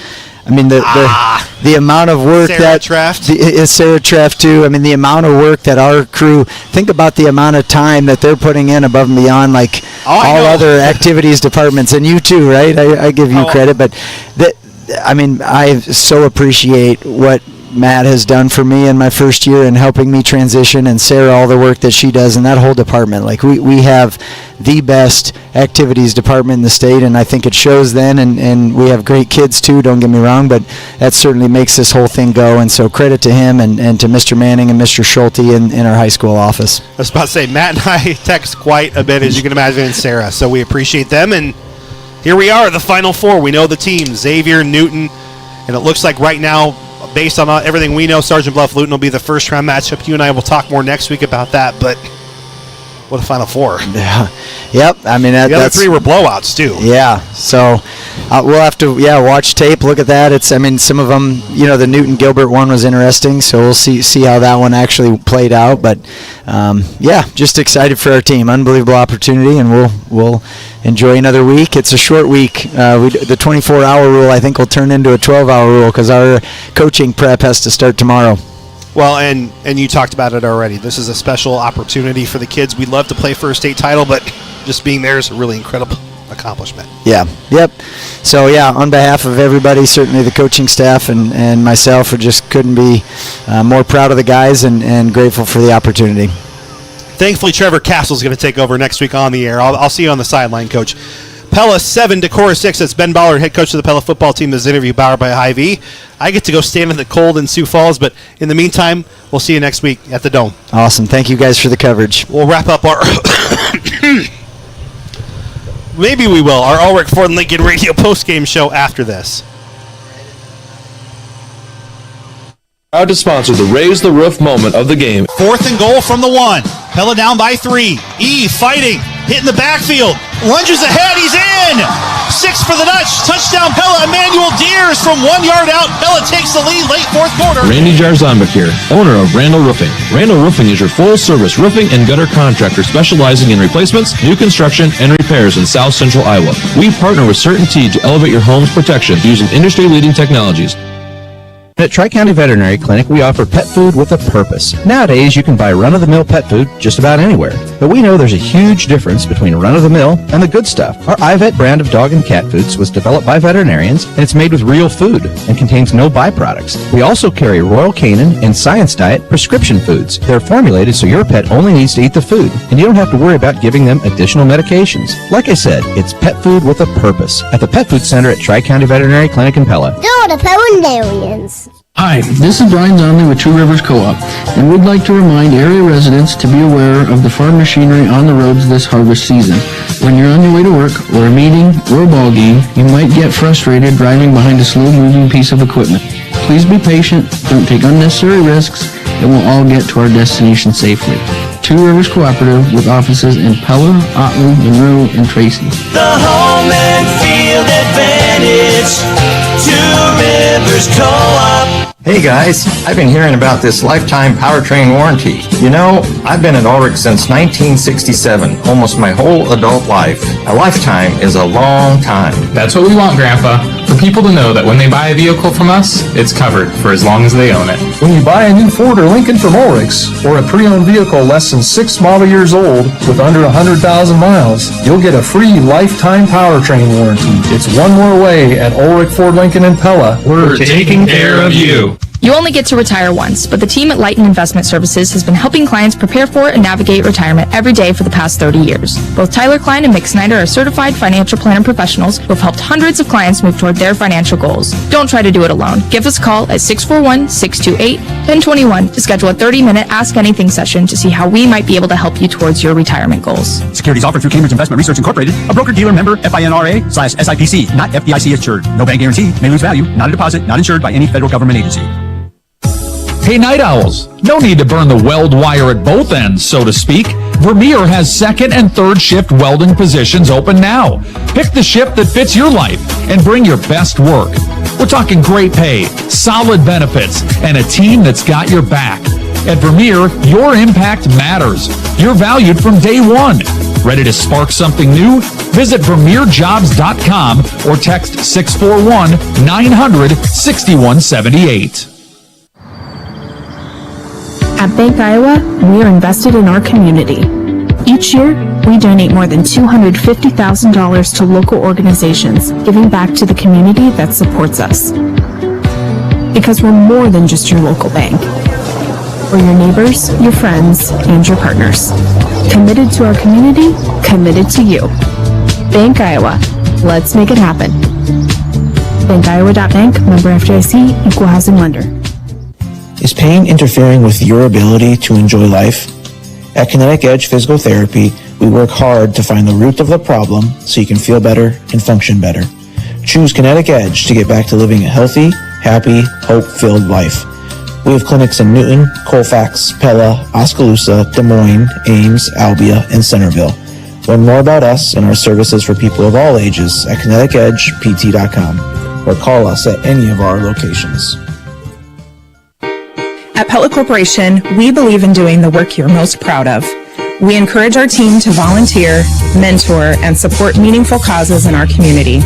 I mean, the amount of work Sarah Treft. Sarah Treft too. I mean, the amount of work that our crew, think about the amount of time that they're putting in above and beyond, like all other activities departments, and you too, right? I give you credit, but I so appreciate what Matt has done for me in my first year in helping me transition, and Sarah, all the work that she does, and that whole department. Like we have the best activities department in the state, and I think it shows then, and we have great kids too, don't get me wrong, but that certainly makes this whole thing go. And so credit to him and to Mr. Manning and Mr. Schulte in our high school office. I was about to say, Matt and I text quite a bit, as you can imagine, and Sarah, so we appreciate them. And here we are, the Final Four. We know the teams, Xavier, Newton, And it looks like right now, based on everything we know, Sergeant Bluff Luton will be the first round matchup. You and I will talk more next week about that, but what a Final Four. Yeah. Yep. I mean, the other three were blowouts too. Yeah. So we'll have to watch tape, look at that. Some of them, the Newton Gilbert one was interesting, so we'll see how that one actually played out. But just excited for our team. Unbelievable opportunity, and we'll enjoy another week. It's a short week. The 24-hour rule, I think, will turn into a 12-hour rule because our coaching prep has to start tomorrow. Well, and you talked about it already. This is a special opportunity for the kids. We'd love to play for a state title, but just being there is a really incredible accomplishment. Yeah. Yep. So, on behalf of everybody, certainly the coaching staff and myself, we just couldn't be more proud of the guys and grateful for the opportunity. Thankfully, Trevor Castle's going to take over next week on the air. I'll see you on the sideline, Coach. Pella 7, Decorah 6. That's Ben Ballard, head coach of the Pella football team. This interview powered by Hy-Vee. I get to go stand in the cold in Sioux Falls, but in the meantime, we'll see you next week at the Dome. Awesome. Thank you guys for the coverage. We'll wrap up our... Maybe we will. Our Ulrich Ford Lincoln Radio postgame show after this. Proud to sponsor the Raise the Roof moment of the game. 4th and goal from the 1. Pella down by 3. E fighting, hitting the backfield, lunges ahead, he's in! 6 for the Dutch, touchdown Pella. Emmanuel Deers from 1 yard out. Pella takes the lead late 4th quarter. Randy Jarzambek here, owner of Randall Roofing. Randall Roofing is your full-service roofing and gutter contractor specializing in replacements, new construction, and repairs in South Central Iowa. We partner with CertainTeed to elevate your home's protection using industry-leading technologies. At Tri-County Veterinary Clinic, we offer pet food with a purpose. Nowadays, you can buy run-of-the-mill pet food just about anywhere. But we know there's a huge difference between run-of-the-mill and the good stuff. Our iVet brand of dog and cat foods was developed by veterinarians, and it's made with real food and contains no byproducts. We also carry Royal Canin and Science Diet prescription foods. They're formulated so your pet only needs to eat the food, and you don't have to worry about giving them additional medications. Like I said, it's pet food with a purpose. At the Pet Food Center at Tri-County Veterinary Clinic in Pella. Go to Pellandarians. Hi, this is Brian Zonley with Two Rivers Co-op, and we'd like to remind area residents to be aware of the farm machinery on the roads this harvest season. When you're on your way to work, or a meeting, or a ball game, you might get frustrated driving behind a slow-moving piece of equipment. Please be patient, don't take unnecessary risks, and we'll all get to our destination safely. Two Rivers Cooperative with offices in Pella, Otley, Monroe, and Tracy. The home and field advantage. Two Rivers Co-op. Hey guys, I've been hearing about this lifetime powertrain warranty. You know, I've been at Ulrich since 1967, almost my whole adult life. A lifetime is a long time. That's what we want, Grandpa. For people to know that when they buy a vehicle from us, it's covered for as long as they own it. When you buy a new Ford or Lincoln from Ulrich's, or a pre-owned vehicle less than 6 model years old with under 100,000 miles, you'll get a free lifetime powertrain warranty. It's one more way at Ulrich Ford Lincoln in Pella. We're taking care of you. You only get to retire once, but the team at Lighten Investment Services has been helping clients prepare for and navigate retirement every day for the past 30 years. Both Tyler Klein and Mick Snyder are certified financial planner professionals who have helped hundreds of clients move toward their financial goals. Don't try to do it alone. Give us a call at 641-628-1021 to schedule a 30-minute Ask Anything session to see how we might be able to help you towards your retirement goals. Securities offered through Cambridge Investment Research Incorporated, a broker-dealer member FINRA/SIPC, not FDIC insured. No bank guarantee, may lose value, not a deposit, not insured by any federal government agency. Hey, night owls, no need to burn the weld wire at both ends, so to speak. Vermeer has second and third shift welding positions open now. Pick the shift that fits your life and bring your best work. We're talking great pay, solid benefits, and a team that's got your back. At Vermeer, your impact matters. You're valued from day one. Ready to spark something new? Visit VermeerJobs.com or text 641-900-6178. At Bank Iowa, we are invested in our community. Each year, we donate more than $250,000 to local organizations, giving back to the community that supports us. Because we're more than just your local bank. We're your neighbors, your friends, and your partners. Committed to our community, committed to you. Bank Iowa. Let's make it happen. BankIowa.bank, member FDIC, equal housing lender. Is pain interfering with your ability to enjoy life? At Kinetic Edge Physical Therapy, we work hard to find the root of the problem so you can feel better and function better. Choose Kinetic Edge to get back to living a healthy, happy, hope-filled life. We have clinics in Newton, Colfax, Pella, Oskaloosa, Des Moines, Ames, Albia, and Centerville. Learn more about us and our services for people of all ages at KineticEdgePT.com or call us at any of our locations. At Pella Corporation, we believe in doing the work you're most proud of. We encourage our team to volunteer, mentor, and support meaningful causes in our community.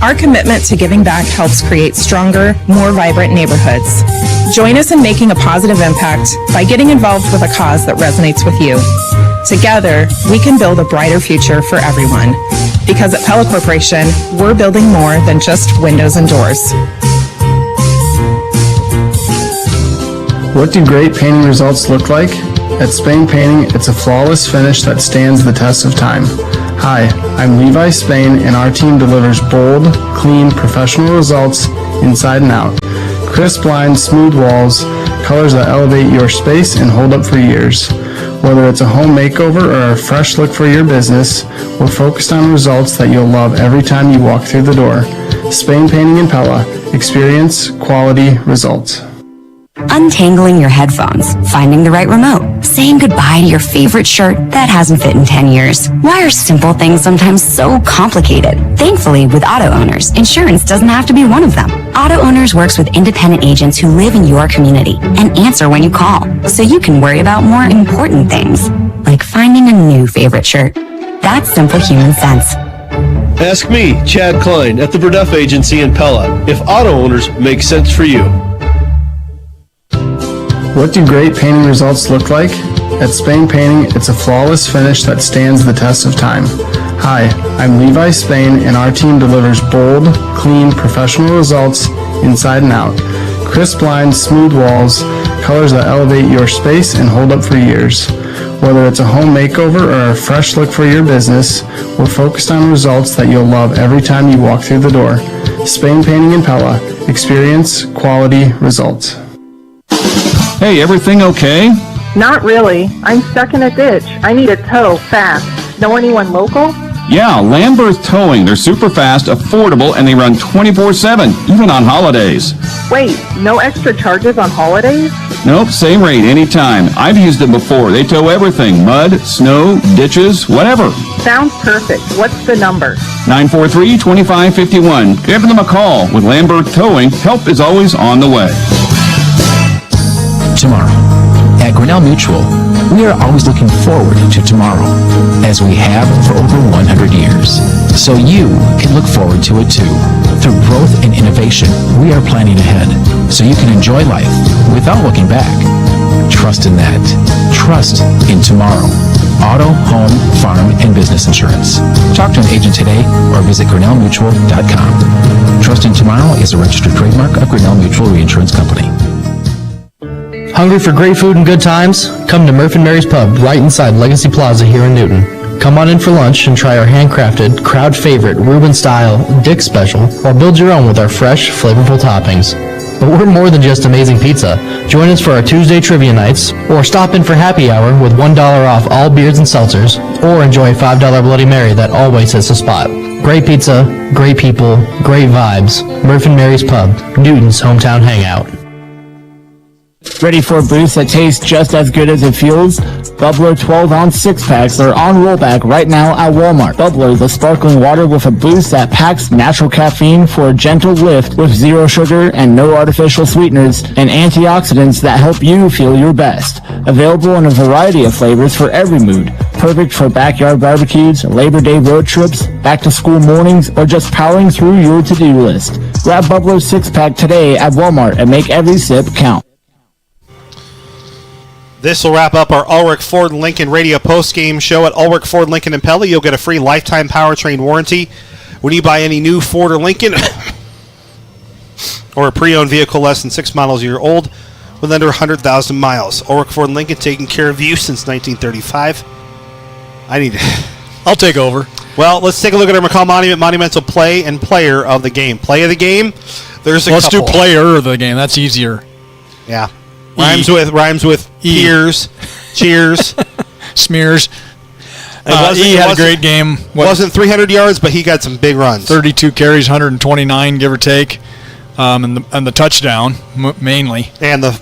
Our commitment to giving back helps create stronger, more vibrant neighborhoods. Join us in making a positive impact by getting involved with a cause that resonates with you. Together, we can build a brighter future for everyone. Because at Pella Corporation, we're building more than just windows and doors. What do great painting results look like? At Spain Painting, it's a flawless finish that stands the test of time. Hi, I'm Levi Spain, and our team delivers bold, clean, professional results inside and out. Crisp lines, smooth walls, colors that elevate your space and hold up for years. Whether it's a home makeover or a fresh look for your business, we're focused on results that you'll love every time you walk through the door. Spain Painting in Pella. Experience, quality, results. Untangling your headphones, finding the right remote, saying goodbye to your favorite shirt that hasn't fit in 10 years. Why are simple things sometimes so complicated? Thankfully, with Auto Owners, insurance doesn't have to be one of them. Auto Owners works with independent agents who live in your community and answer when you call, so you can worry about more important things, like finding a new favorite shirt. That's simple human sense. Ask me, Chad Klein, at the Verduff Agency in Pella, if Auto Owners make sense for you. What do great painting results look like? At Spain Painting, it's a flawless finish that stands the test of time. Hi, I'm Levi Spain, and our team delivers bold, clean, professional results inside and out. Crisp lines, smooth walls, colors that elevate your space and hold up for years. Whether it's a home makeover or a fresh look for your business, we're focused on results that you'll love every time you walk through the door. Spain Painting in Pella. Experience, quality, results. Hey, everything okay? Not really. I'm stuck in a ditch. I need a tow fast. Know anyone local? Yeah, Lambert Towing. They're super fast, affordable, and they run 24/7, even on holidays. Wait, no extra charges on holidays? Nope, same rate anytime. I've used them before. They tow everything. Mud, snow, ditches, whatever. Sounds perfect. What's the number? 943-2551. Give them a call. With Lambert Towing, help is always on the way. Tomorrow. At Grinnell Mutual, we are always looking forward to tomorrow, as we have for over 100 years. So you can look forward to it too. Through growth and innovation, we are planning ahead, so you can enjoy life without looking back. Trust in that. Trust in tomorrow. Auto, home, farm, and business insurance. Talk to an agent today or visit GrinnellMutual.com. Trust in tomorrow is a registered trademark of Grinnell Mutual Reinsurance Company. Hungry for great food and good times? Come to Murph & Mary's Pub right inside Legacy Plaza here in Newton. Come on in for lunch and try our handcrafted, crowd favorite Reuben-style Dick Special, or build your own with our fresh, flavorful toppings. But we're more than just amazing pizza. Join us for our Tuesday trivia nights, or stop in for happy hour with $1 off all beers and seltzers, or enjoy a $5 Bloody Mary that always hits the spot. Great pizza, great people, great vibes. Murph & Mary's Pub, Newton's hometown hangout. Ready for a boost that tastes just as good as it feels? Bubbler 12-ounce six-packs are on rollback right now at Walmart. Bubbler, the sparkling water with a boost that packs natural caffeine for a gentle lift with zero sugar and no artificial sweeteners and antioxidants that help you feel your best. Available in a variety of flavors for every mood. Perfect for backyard barbecues, Labor Day road trips, back-to-school mornings, or just powering through your to-do list. Grab Bubbler's six-pack today at Walmart and make every sip count. This will wrap up our Ulrich Ford Lincoln Radio Post-Game show. At Ulrich Ford Lincoln in Pella, you'll get a free lifetime powertrain warranty when you buy any new Ford or Lincoln or a pre-owned vehicle less than 6 models a year old with under 100,000 miles. Ulrich Ford Lincoln, taking care of you since 1935. I'll take over. Well, let's take a look at our McCall Monumental play and player of the game. Play of the game, there's a Let's couple. do player of the game. That's easier. Yeah. Rhymes with peers, cheers, smears. He had a great game. Wasn't 300 yards, but he got some big runs. 32 carries, 129, give or take. and the touchdown mainly. And the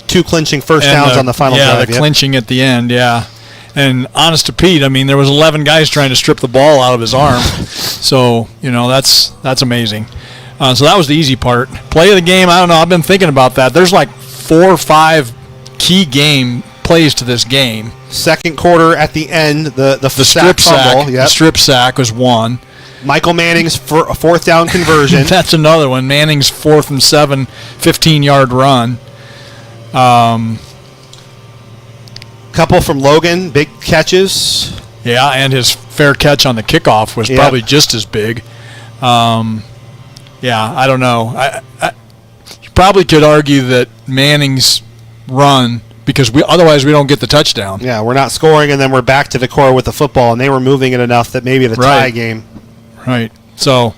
two clinching first downs on the final drive. Yeah, the clinching at the end, yeah. And honest to Pete, I mean, there was 11 guys trying to strip the ball out of his arm. So, that's amazing. So that was the easy part. Play of the game, I don't know. I've been thinking about that. There's like 4 or 5 key game plays to this game. Second quarter at the end, the strip sack. Yep. The strip sack was one. Michael Manning's fourth down conversion. That's another one. Manning's 4th and 7, 15-yard run. Couple from Logan, big catches. Yeah, and his fair catch on the kickoff was probably just as big. I don't know. You probably could argue that Manning's run, because otherwise we don't get the touchdown. Yeah, we're not scoring, and then we're back to Decorah with the football, and they were moving it enough that maybe the tie game. Right. So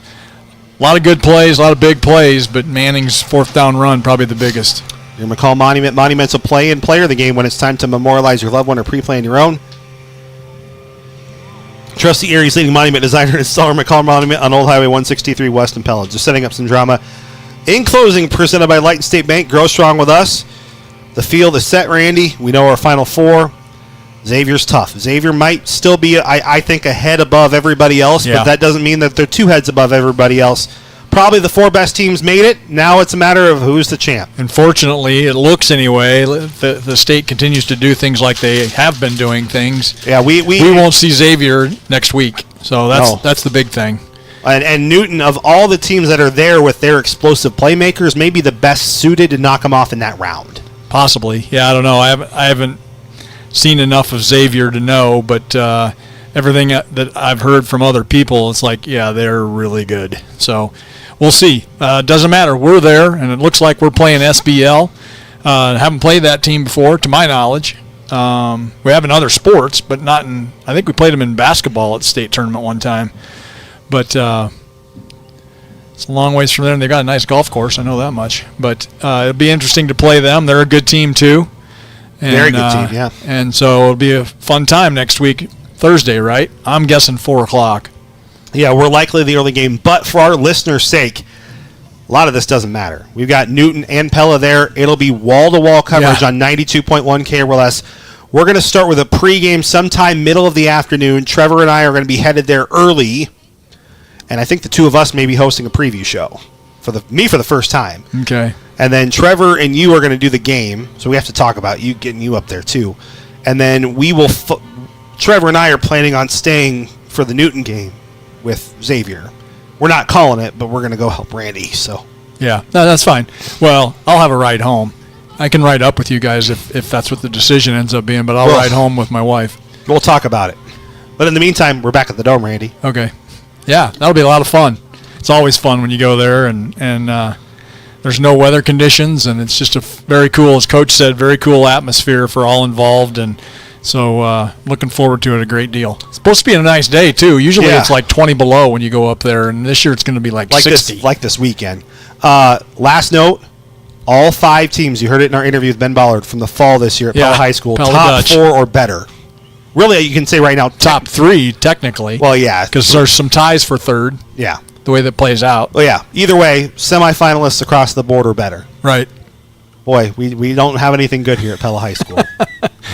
a lot of good plays, a lot of big plays, but Manning's 4th down run probably the biggest. Your McCall Monumental play and player of the game when it's time to memorialize your loved one or pre-plan your own. Trust the Erie's leading monument designer and installer McCall Monument on Old Highway 163 West in Pella. Just setting up some drama. In closing, presented by Light and State Bank. Grow strong with us. The field is set, Randy. We know our final 4. Xavier's tough. Xavier might still be, I think, a head above everybody else, but that doesn't mean that they're 2 heads above everybody else. Probably the 4 best teams made it. Now it's a matter of who's the champ. Unfortunately, it looks anyway. The state continues to do things like they have been doing things. Yeah, we won't see Xavier next week, so that's the big thing. And Newton, of all the teams that are there with their explosive playmakers, may be the best suited to knock them off in that round. Possibly, yeah. I don't know. I haven't seen enough of Xavier to know, but everything that I've heard from other people, it's like, yeah, they're really good. So we'll see. Doesn't matter. We're there, and it looks like we're playing SBL. Haven't played that team before, to my knowledge. We have in other sports, but not in. I think we played them in basketball at the state tournament one time. But it's a long ways from there, and they've got a nice golf course. I know that much. But it'll be interesting to play them. They're a good team, too. And, very good team, yeah. And so it'll be a fun time next week, Thursday, right? I'm guessing 4 o'clock. Yeah, we're likely the early game. But for our listeners' sake, a lot of this doesn't matter. We've got Newton and Pella there. It'll be wall-to-wall coverage on 92.1 KRLS. We're going to start with a pregame sometime middle of the afternoon. Trevor and I are going to be headed there early. And I think the 2 of us may be hosting a preview show. For the first time. Okay. And then Trevor and you are going to do the game. So we have to talk about getting you up there too. And then we will Trevor and I are planning on staying for the Newton game with Xavier. We're not calling it, but we're going to go help Randy. So yeah, no, that's fine. Well, I'll have a ride home. I can ride up with you guys if that's what the decision ends up being, but I'll ride home with my wife. We'll talk about it. But in the meantime, we're back at the Dome, Randy. Okay. Yeah, that'll be a lot of fun. It's always fun when you go there, and there's no weather conditions, and it's just a very cool, as Coach said, very cool atmosphere for all involved, and so looking forward to it a great deal. It's supposed to be a nice day, too. Usually it's like 20 below when you go up there, and this year it's going to be like 60. Like this weekend. Last note, all 5 teams, you heard it in our interview with Ben Ballard from the fall this year at Pella High School, Pella top Dutch. 4 or better. Really, you can say right now top 3, technically. Well, yeah. Because there's some ties for 3rd. Yeah. The way that plays out. Well, yeah. Either way, semifinalists across the board are better. Right. Boy, we don't have anything good here at Pella High School.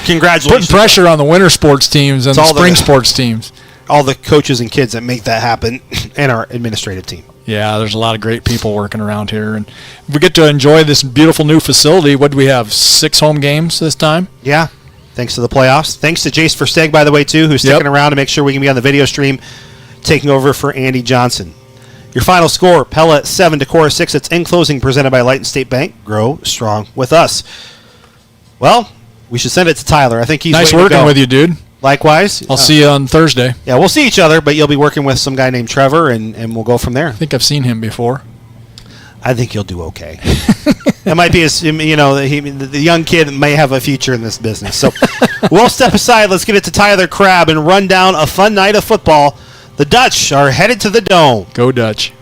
Congratulations. Putting pressure on the winter sports teams and the spring sports teams. All the coaches and kids that make that happen, and our administrative team. Yeah, there's a lot of great people working around here. And we get to enjoy this beautiful new facility. What do we have, 6 home games this time? Yeah. Thanks to the playoffs. Thanks to Jace Versteg, by the way, too, who's sticking around to make sure we can be on the video stream, taking over for Andy Johnson. Your final score, Pella 7, Decorah 6. It's in closing, presented by Light and State Bank. Grow strong with us. Well, we should send it to Tyler. I think he's nice working with you, dude. Likewise. I'll see you on Thursday. Yeah, we'll see each other, but you'll be working with some guy named Trevor, and we'll go from there. I think I've seen him before. I think you'll do okay. It might be, the young kid may have a future in this business. So we'll step aside. Let's get it to Tyler Crabb and run down a fun night of football. The Dutch are headed to the Dome. Go Dutch.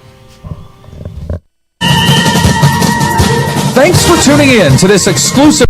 Thanks for tuning in to this exclusive